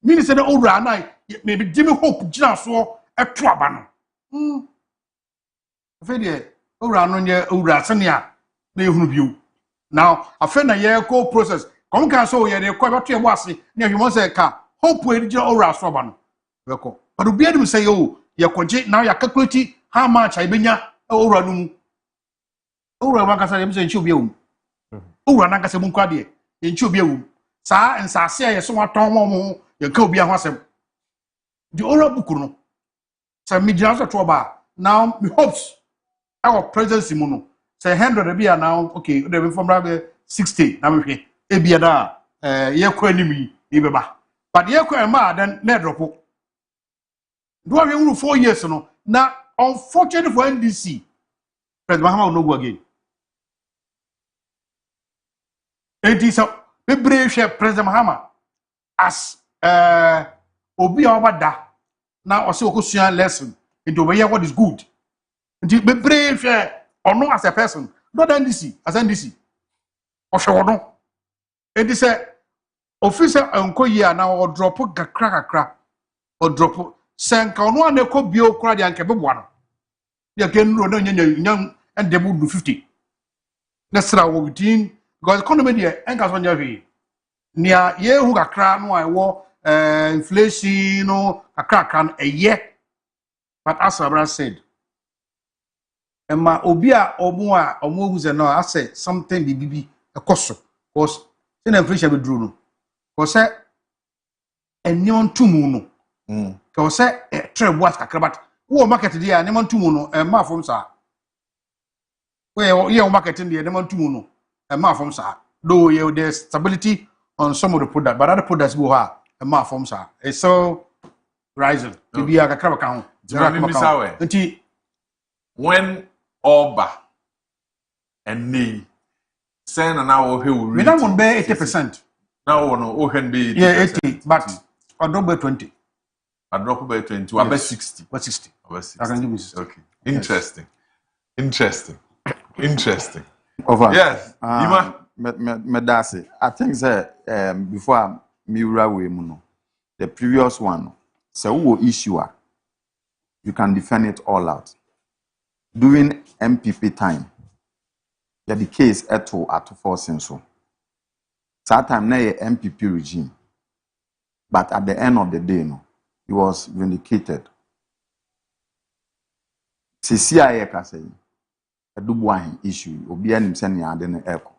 Minister the old run, maybe Jimmy Hope just saw a trouble. Fede, Ora on your Ura Sania, you. Now, a friend a year co process. Come can so ye the quite your wasi, near you must say car. Hope with your Ora Soban. But to be able to say, oh, your conject now your calculate how much I been ya Ora num. Ora Wakasa in Chubium. Ora Nakasa Munquadi in Chubium. Sa and Sa say so what Tom your Cobia Wasem. The Ora Bukuno. Some Midjas trouble. Now, we hopes our president Simono say 100 be now, okay, they from 60. Now, okay, Ebiada, enemy, Ibeba. But Yako then Nedropo. Do I have 4 years? No, now, unfortunately for NDC, President Mahama will no go again. It is a brave President Mahama as Obi Obada now also question lesson into where what is good. Be brave or no as a person, not NDC as NDC. Or sure no. It is a officer uncle year now or drop a crack or drop sank on one could be all crowd and kept one. You can run young and they would do 50. That's how we team because economy there and on your way. Near ye who got crown no I war inflation no kakra a year. But as Abra said, Emma Obia Omo who's no I say something be a cost. Because then inflation will draw. Because and neon two moon. Because a trade was kakra who market the neon two moon and ma from sa. Well, you marketing the neon two moon and ma from sa. Though there's stability on some of the product, but other products go ha and ma from sa. It's so rising to be a kakra account. When Oba and me send an hour who we don't be 80%. Now no can be 80, but I drop by 20. I drop by 20. I bet 60. What 60? I can give you 60. Okay. Interesting. Interesting. Over. Yes. Medasi. I think that before Miura Wemuno, the previous one, so who issue you can defend it all out. During MPP time, the case at 4 so. That time na MPP regime. But at the end of the day, no, he was vindicated. CIA ka say, a dubuahin issue, obi anim send ya ade no eko.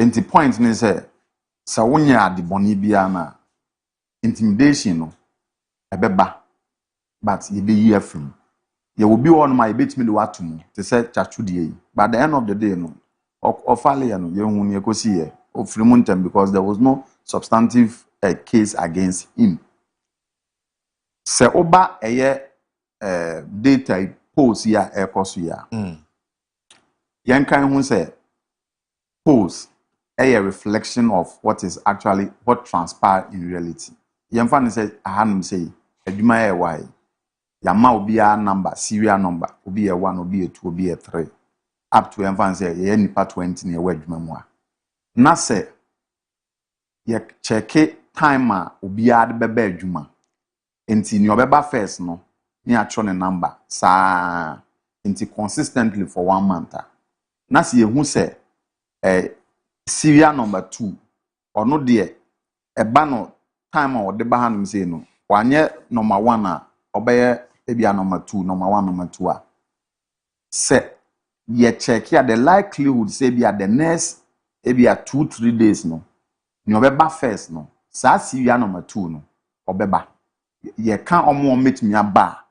Enti point ni say, sa wonya ade boni bia na intimidation no ebeba, but ye be year from. Ye will be on my bit me the watum to say chachudie. But at the end of the day, no, ofale no, ye hun ye kosi ye of Fremontem because there was no substantive case against him. Se oba eye data post ya ekoso ya. Yen kan hun say post a reflection of what is actually what transpired in reality. Yen fan say ahanum say adwuma ye why. Yama obi a number, serial number, obi a 1, obi a 2, obi a 3. Up to enfan say ye nipa 20 na we adwuma mu a. Na say ye check time a obi a de beba adwuma. Enti ni obeba first no, ni atcho ne number sa enti consistently for 1 month. Na say ye hu say serial number 2 ono de eba no time a ode ba hanum say no, wanye number 1 a obeye ebia number 2, number 1, number 2 a. Say ye check here the likelihood say be at the next ebia 2-3 days no. Ni obeba first no. Sa serial number 2 no obeba. Ye can omo metimi aba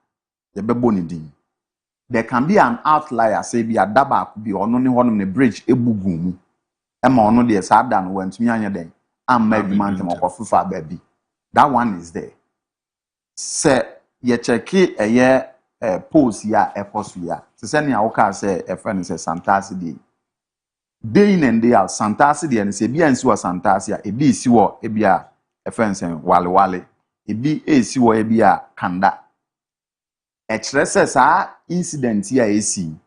ye bebo ni din. There can be an outlier say be adaba could be ono ni honum ne bridge ebugu mu. Ema ono de sa da no wantumi anya den. Am magman dem okofufa baby. That one is there. Say ye check post ya ekoso ya. Se se nia woka say e friend say Santasi dey. Day in and day out Santasi dey and say bia nsi wa Santasi a ebi si wo ebia e friend say wale ebi esi wo ebia kanda. E kire say sa incident ya esi.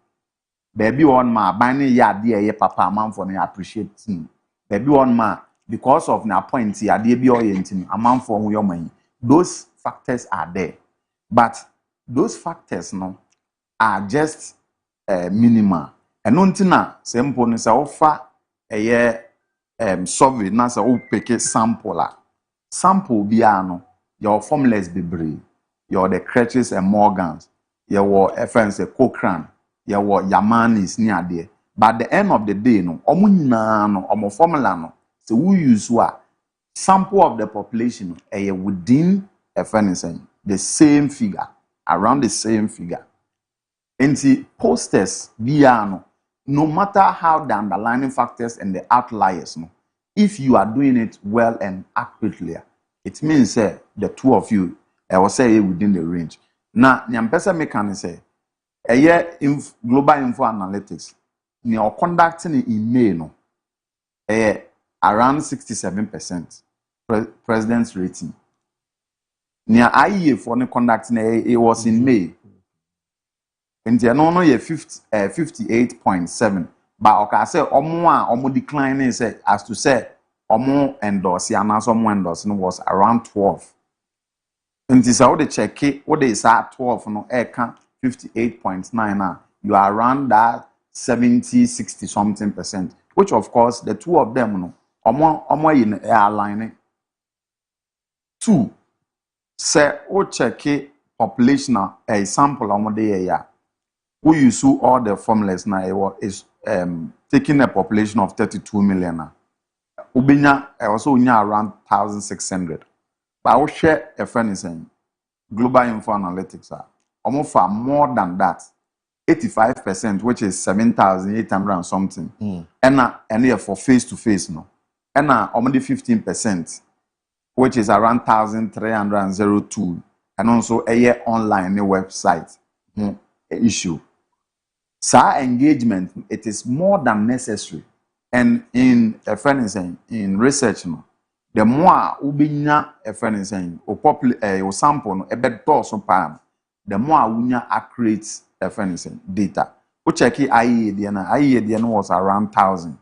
Baby on ma ban ya de ye papa amanfo no appreciate him. Baby on ma because of na point ya de bi oyentin amanfo hu yo man. Those factors are there. But those factors no are just minimal. And untina simple ni sa offer survey na sa o pick sample la. Sample bia no your formulas be brave. Your the Crutches and Morgans. Your FNC Cochrane. Your Yamanis ni ade. But at the end of the day no omo nyina no omo formula no so we use what sample of the population within FNC the same figure, around the same figure. And the posters, no matter how the underlying factors and the outliers, if you are doing it well and accurately, it means the two of you, I will say within the range. Now, Nyampesa Mekani say, a year in global info analytics, you are conducting in May, around 67% president's rating. Near IE for the conducting it was in May. And the no 58.7. But okay, say omo decline is as to say omo endorse and as omo endorse was around 12. And this how they check it, what they say 12 no 58.9 you are around that 70-60 something percent. Which of course the two of them no omo in airline. 2 say o check population a sample on the ya we use all the formulas now is taking a population of 32 million ubinya also around 1,600 but we share a friend is saying global info analytics are almost far more than that 85%, which is 7,800 and something and for face to face no and only 15%, which is around 1,302 and also a year online website issue. So engagement, it is more than necessary. And in a friend is saying, in research, no, the more ubinya a friend is saying, or sample, a bed so palm, the more unya accurate a friend is saying data. We check IEDN was around 1,000.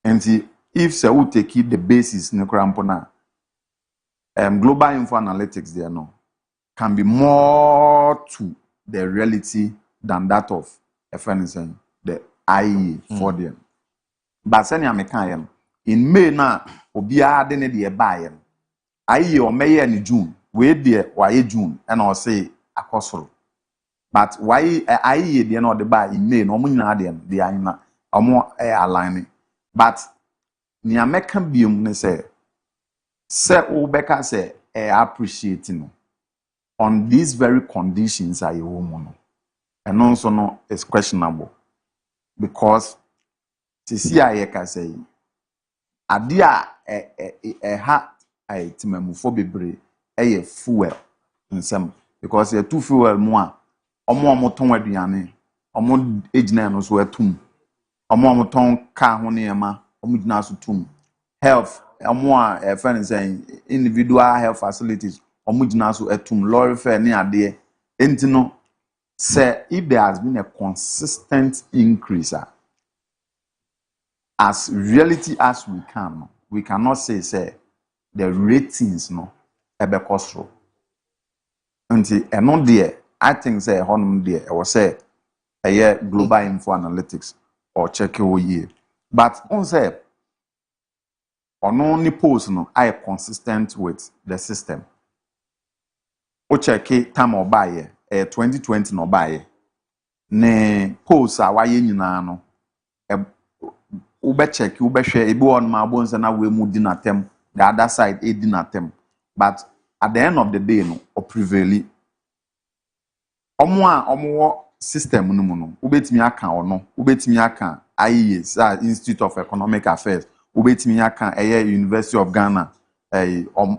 And see, if so, we take the basis, no crampona, global info analytics, there no, can be more to the reality than that of FNSN, the IE for them. But send you a in May na obia de ne de buy IE or May and June, wait there why June and I'll say akosoro. But why IE de no de buy in May no munya dem de ayina omo aligning. But ni American biom ne say Obeka say appreciating on these very conditions are your woman. And also no is questionable because TCI can say adia ha timemufo bebre fuel in some because you too fuel more omo ton aduane omo ejina no so atum omo ton car ho ne ma omo jina so tum health omo a friend saying individual health facilities omo jina so atum lorry fare ne ade entino say if there has been a consistent increase as reality as we cannot say the ratings no ebe kosro until eno there I think say honum there I was say a year global info analytics or check your year but on say on only post no I consistent with the system o check time or buy 2020 no buy ne post a waye nyina no ube check ube share ebi on ma bonse na we mu dinatem the other side dinatem but at the end of the day no o prevail omo system no mu no ubetimi aka ono ubetimi aka IES Institute of Economic Affairs ubetimi aka University of Ghana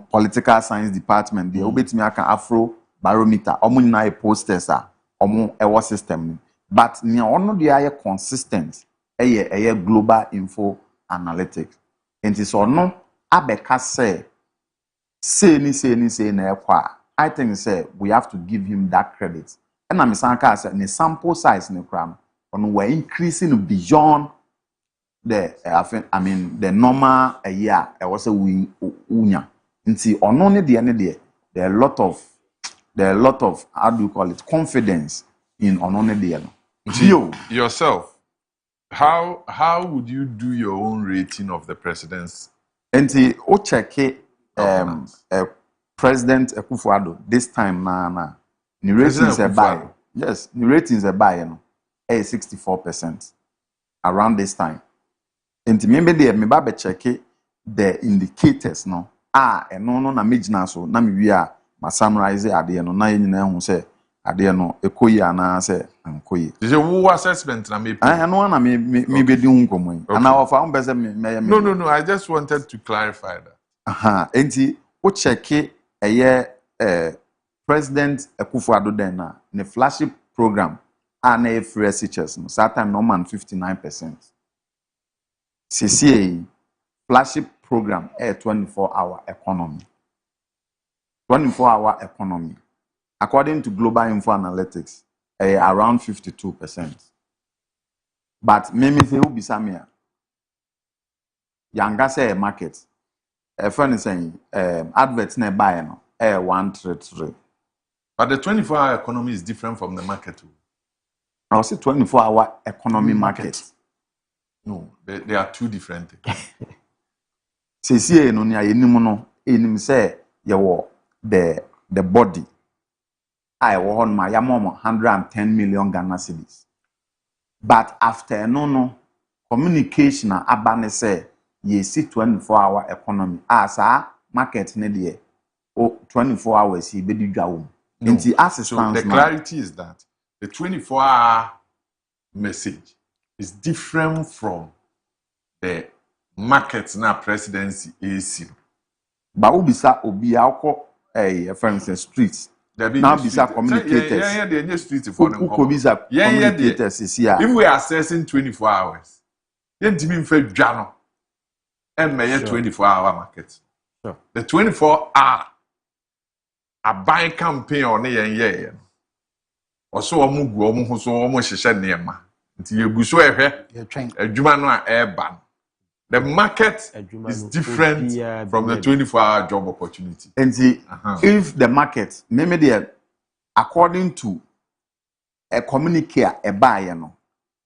political science department there ubetimi aka Afro barometer omo nyina posters omo ewo system but ni ono dey consistent global info analytics and is no abeka say na ekwa I think say we have to give him that credit and I'm saying the sample size in the cram we're increasing beyond the the normal a year I was a we unya nti ono ne de there are a lot of how do you call it confidence in ono ne de yourself. How would you do your own rating of the president's? And o check President Akufo-Addo this time na the ratings are by yes the ratings are by 64% around this time. And maybe there me ba check the indicators no no na major so na me wi a ma summarize ade no na nyina hu say ade no ekoyi ana say ankoyi is a who assessment na me no na me be di nkomo and I offer am be say me no I just wanted to clarify that enti o check President Akufo-Addo then na the flagship program na free teachers no that time no man 59%. CCA flagship program 24-hour economy. 24-hour economy. According to Global Info Analytics, around 52%. But me say who be samia. Yanga say market. Friend is saying adverts ne buy no 133. But the 24-hour economy is different from the market. I will say 24-hour economy market. No, they are two different things. CCA no nia yenimu no in say you the body I won my yamom 110 million Ghana cedis. But after no communication abane say ye see 24-hour economy as a market ne 24 hours he be dwa No. so the clarity is that the 24-hour message is different from the market na presidency AC. But ubisa obi akọ for instance streets. Now bisa communicators. Yeah, street for them. Communicators is here. If we are assessing 24 hours, then Jimmy Fed Jano and may 24-hour market. Sure. The 24-hour a buy campaign on a also a mugu so almost a nema. Until you go so a Jumano air ban. The market is different from the 24-hour job opportunity. And see, if the market, maybe they according to a communicator, a buyer, no,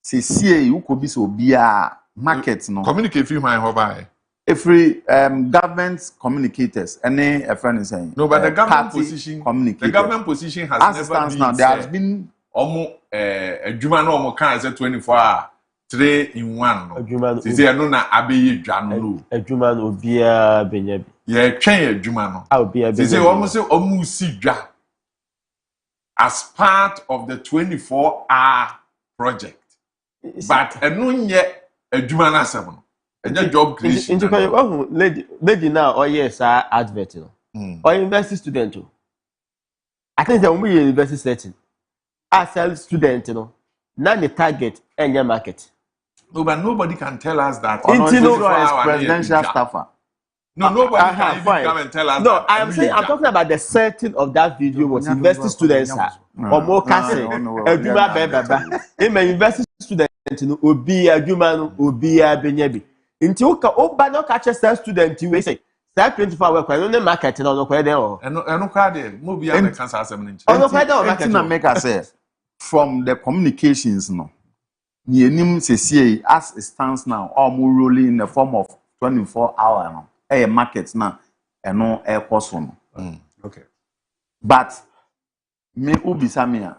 see, you could be so be a market, no. Communicate you my buy. Every government communicators, any a friend is saying. No, but the government position, the government position has never been. Now, there has been almost a Jumano almost can't say 24-hour. 3 in 1. Is there no na abe dwanu? Adwuma no obia benyabi. Ye twen adwuma no. Obia benyabi. Is there almost say omusi dwa as part of the 24-hour project. But eno nye adwuma na asem no. Enye job creation. Into oh lady now or yes advert no. Or university student. I think the only university setting. As a student no. Now the target enye market. No, but nobody can tell us that. Presidential staffer. No, nobody can even come and tell us no, that. No, I'm saying, I'm talking about the setting of that video was university students or more casting. I'm a university student, Obi, Obi, Benyabi. Until Oba catch a student, you say, that 24-hour, I don't market on the quadrant. And no card, movie and cancer 7 inches. From the communications, no. Yenim say as it stands now, all more rolling in the form of 24-hour no. A market now, and no air person. Okay. But me ubisamia,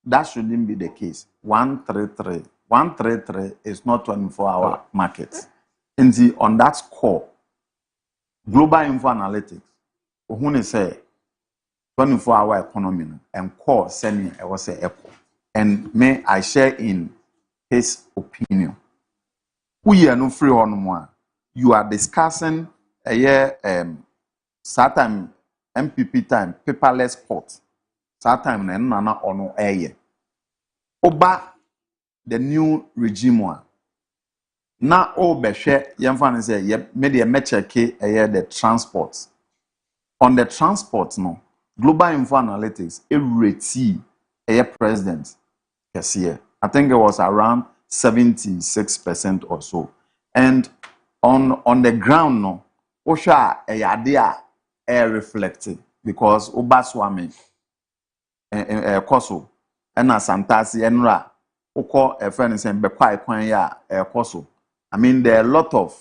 that shouldn't be the case. 133 is not 24-hour market. And on that score, global info analytics, who say 24-hour economy and core sending I was say echo. And may I share in his opinion. We are no free on more. You are discussing a year certain MPP time, paperless court. Certain and nana on a year. Oba the new regime one. Now all beshe yamfan say ye made a metric a year the transports. On the transport no, global info analytics rate a president this year. I think it was around 76% or so. And on the ground, no, Osha idea air reflected because Obaswami Koso and Santasi Enra Oko a friend is in Bekwai Kwanya air Koso. I mean, there are a lot of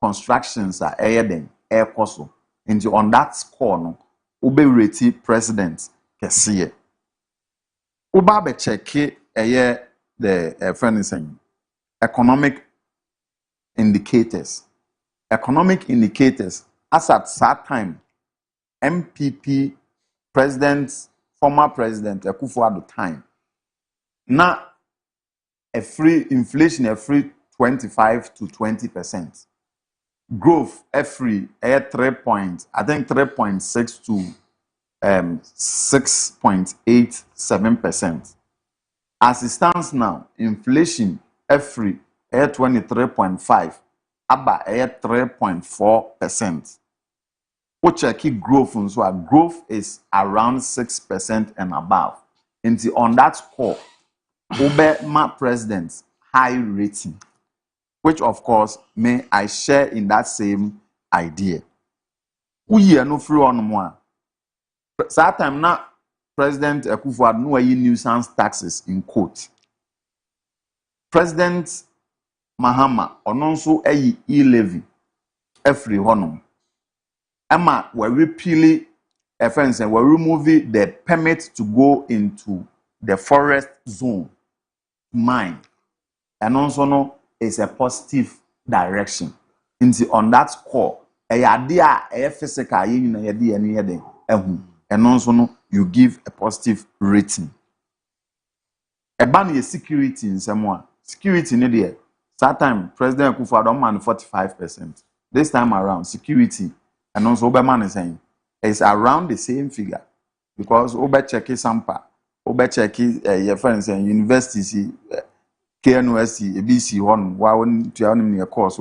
constructions are air Koso. And on that score, no, Ube reti president Kesiye. Uba be check a year. The friend is saying economic indicators. Economic indicators, as at that time, MPP president, former president, Akufo-Addo time. Now, a free inflation, a free 25 to 20%. Growth, a free, a 3.6 to 6.87%. As it stands now, inflation every 23.5, about 3.4%. Which keep growth and so growth is around 6% and above. And on that score, Obama president's high rating, which of course may I share in that same idea. We are no free on more. That time now. President Akufo-Addo no nuisance taxes in quote. President Mahama ononso e-levy every honum. Emma, we're repealing offense and we're removing the permit to go into the forest zone mine. And also no is a positive direction. On that score, a physical and also no you give a positive rating. A ban is security in someone. Security in there. That time President Akufo-Addo man 45%. This time around security and also Oberman is saying it's around the same figure because Ober check Sampa, Ober check your friends and universities, KNUST, ABC one, one to your course,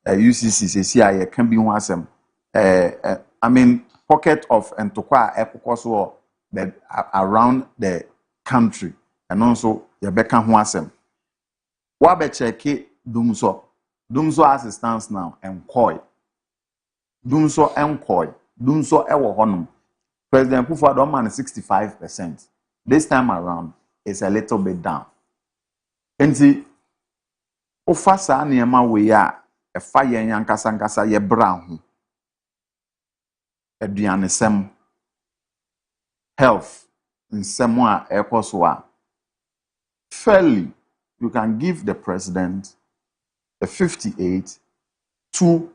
UCC, CIA can be one some. I mean, pocket of and Tokwa Epocoso around the country and also your Beckham Wasem. Wabe check Dumso. Dumso as it stands now and Koi. Dumso and Koi. Dumso Ewo Honum. President Akufo-Addo man 65%. This time around, it's a little bit down. And see, Ofasa Niema we are a fire yankasankasa ye brown. Eduanesem health in semwa ekoswa. Fairly, you can give the president a 58 to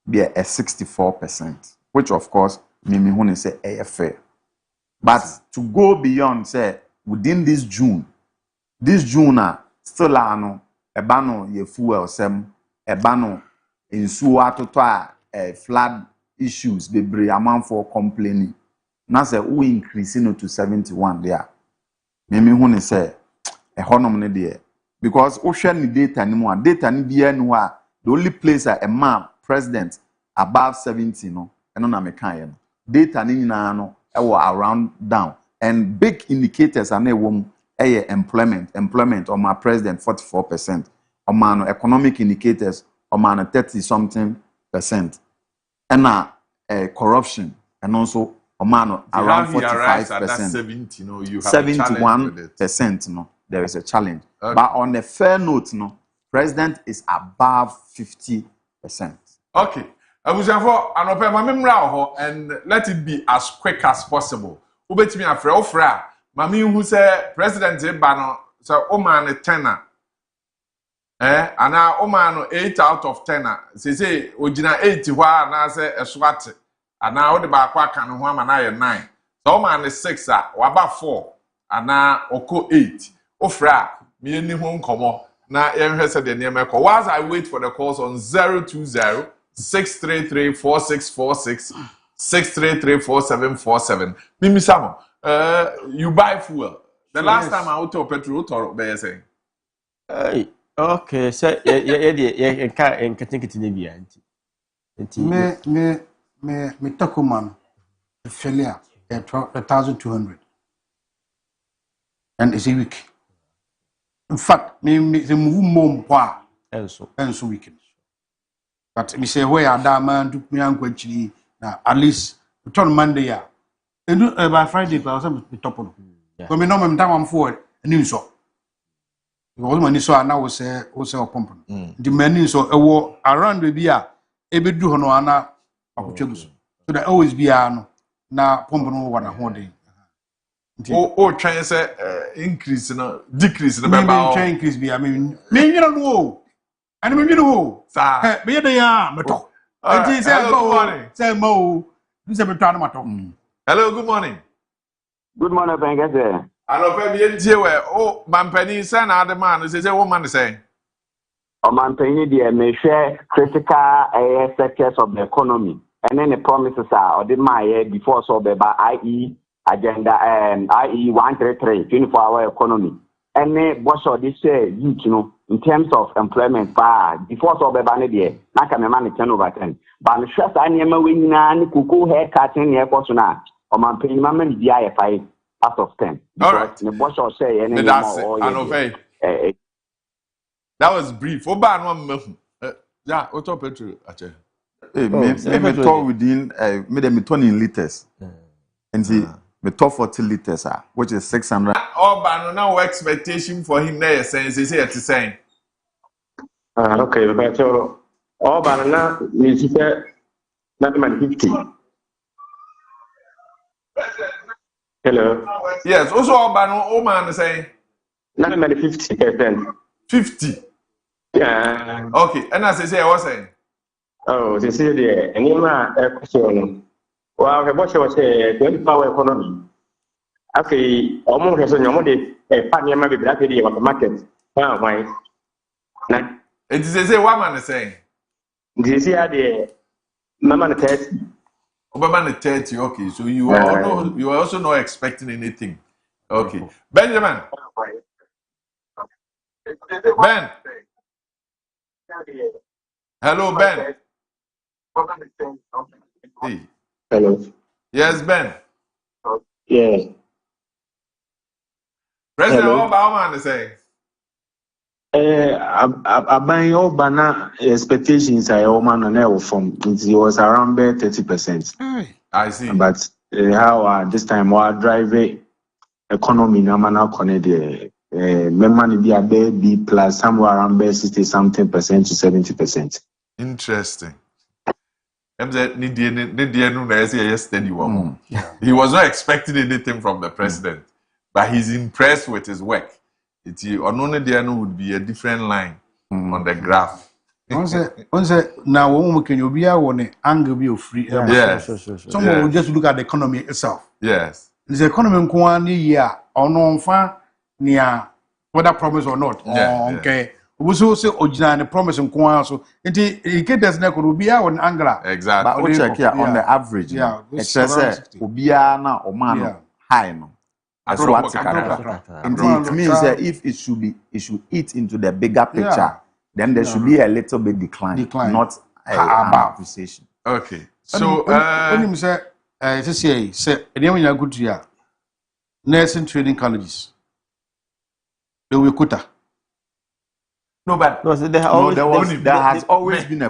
be a 64%, which of course, Mimi Hune say fair. But to go beyond, say, within this June still ano, ebano ye fuel sem, ebano in suwa flood issues, the bri amount for complaining. Now say, we increasing to 71 there. Mimi Hune say, economy there. Because ocean ni data anymore. Data ni biya the only place a man president above 70 no, and on American. Data ni no, around down. And big indicators are employment on my president 44%. On my economic indicators on my 30-something%. And corruption and also on my around 45%. 70, no, you have 71%, no. There is a challenge. Okay. But on a fair note, no, president is above 50%. Okay. Abusafo anope mamemra ho and let it be as quick as possible. Ubetimi afre ofra mami hu say president e ba no so o man 10 ana o man 8 out of 10 say ogina 8 hwa na say eswate ana o de ba kwa kan ho ama na ye 9 so o man 6 waba 4 ana oko 8 ofra me ni ho nkomo na yenhwe se de niameko. Whilst I wait for the calls on 020 633-4646, 633-4747. Mimi Samo, you buy fuel. The last time I went to petrol, what are you saying? Okay, so you can't think it in the end. Me Takuman, failure at 1,200. And it's a week. In fact, me the move more and so weekend. But we say where that man took me and actually at least turn Monday ya. And by Friday, I was on the top of it. When we know I'm down forward, and you saw. The old man saw now was a pump. The men so a war around the beer, a bit do no ana opportunity. So there always be a now pumping over a whole day. Try and say increase, decrease. Try increase be. I mean, you don't know. And maybe no, sir. Be they are, Mato. Hello, good morning. Say Mo, this is a Mato. Hello, good morning. Good morning, Benga. I know, baby, oh, Mampeni, son, other man, is a woman saying. Oh, Mampeni, dear, may share critical sectors of the economy. And then the promises are, or the my before so by IE agenda and IE 133, 24-hour economy. And then what's all this you know. In terms of employment, before so be baned na ka me man 10/10. But me sure say na we nyina ni kuku hair cutting here for so na o man pay man man be 5 out of 10. All right. The boss say any more. That was brief. Oba no mahu. Yeah, auto petrol ache. Me talk within me turn in liters. And see me talk 40 liters which is 600. Oba no expectation for him there saying say okay, but so Oba na me say not man 50. Hello. Yes, also Obano, oh man, say. Not 50%. 50. Yeah. Okay, and as I say, I was saying. Oh, they say there. And you are a question. Well, the boss was a 20 power economy. Okay, almost as a normal day, a partner may be black of the market. Why? It is a say, what man is saying. This year, the Mama 30. Obama 30, okay. So you are also not expecting anything. Okay. Benjamin. Ben. Hello, Ben. Hey. Hello. Yes, Ben. Yeah. President Obama is saying. Aban Obana expectations are all man on from it was around 30%. I see. But how this time we drive economy na mana connect money be a B plus somewhere around 60 something percent to 70%. Interesting. He was not expecting anything from the president, but he's impressed with his work. Would be a different line on the graph. Now when can you be a angle be free? Yes. Someone will just look at the economy itself. Yes. The economy year or no fan near whether promise or not. Okay. We so say original promise in Kwan so it does not be on Angla. Exactly. But we check here on the average. Yeah. It says Obiana or man high no. That's what it means that if it should eat into the bigger picture, then there should be a little bit decline. Not an appreciation. Okay. So when you say anyone you good to nursing training colleges. They will quota. No, but there has always been a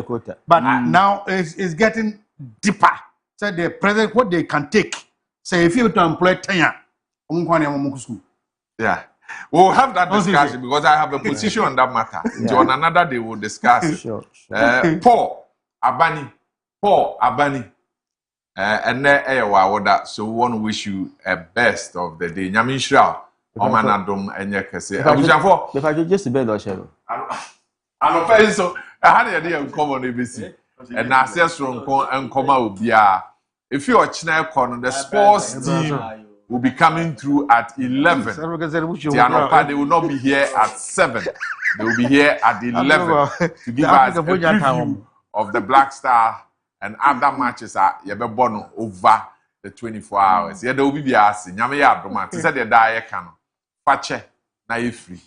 quota. But now it's getting deeper. So the president, what they can take. Say if you to employ 10 years, yeah. We'll have that discussion because I have a position on that matter. So on another day we'll discuss. Sure. Paul Abani. And then so we want to wish you a best of the day. Nyamin Shra. Omanadom enye kese. Abujafo. If I could just be no share. Ano pay so I had the idea common ABC. And access from Nkoma Obia. If you are China corner, the sports team will be coming through at 11. They will not be here at 7. They will be here at 11 to give us a preview of the Black Star and other matches at Yebebono over the 24 hours. Yeah, there will be a Nyame ya Abdoma. They said they die Fache na free.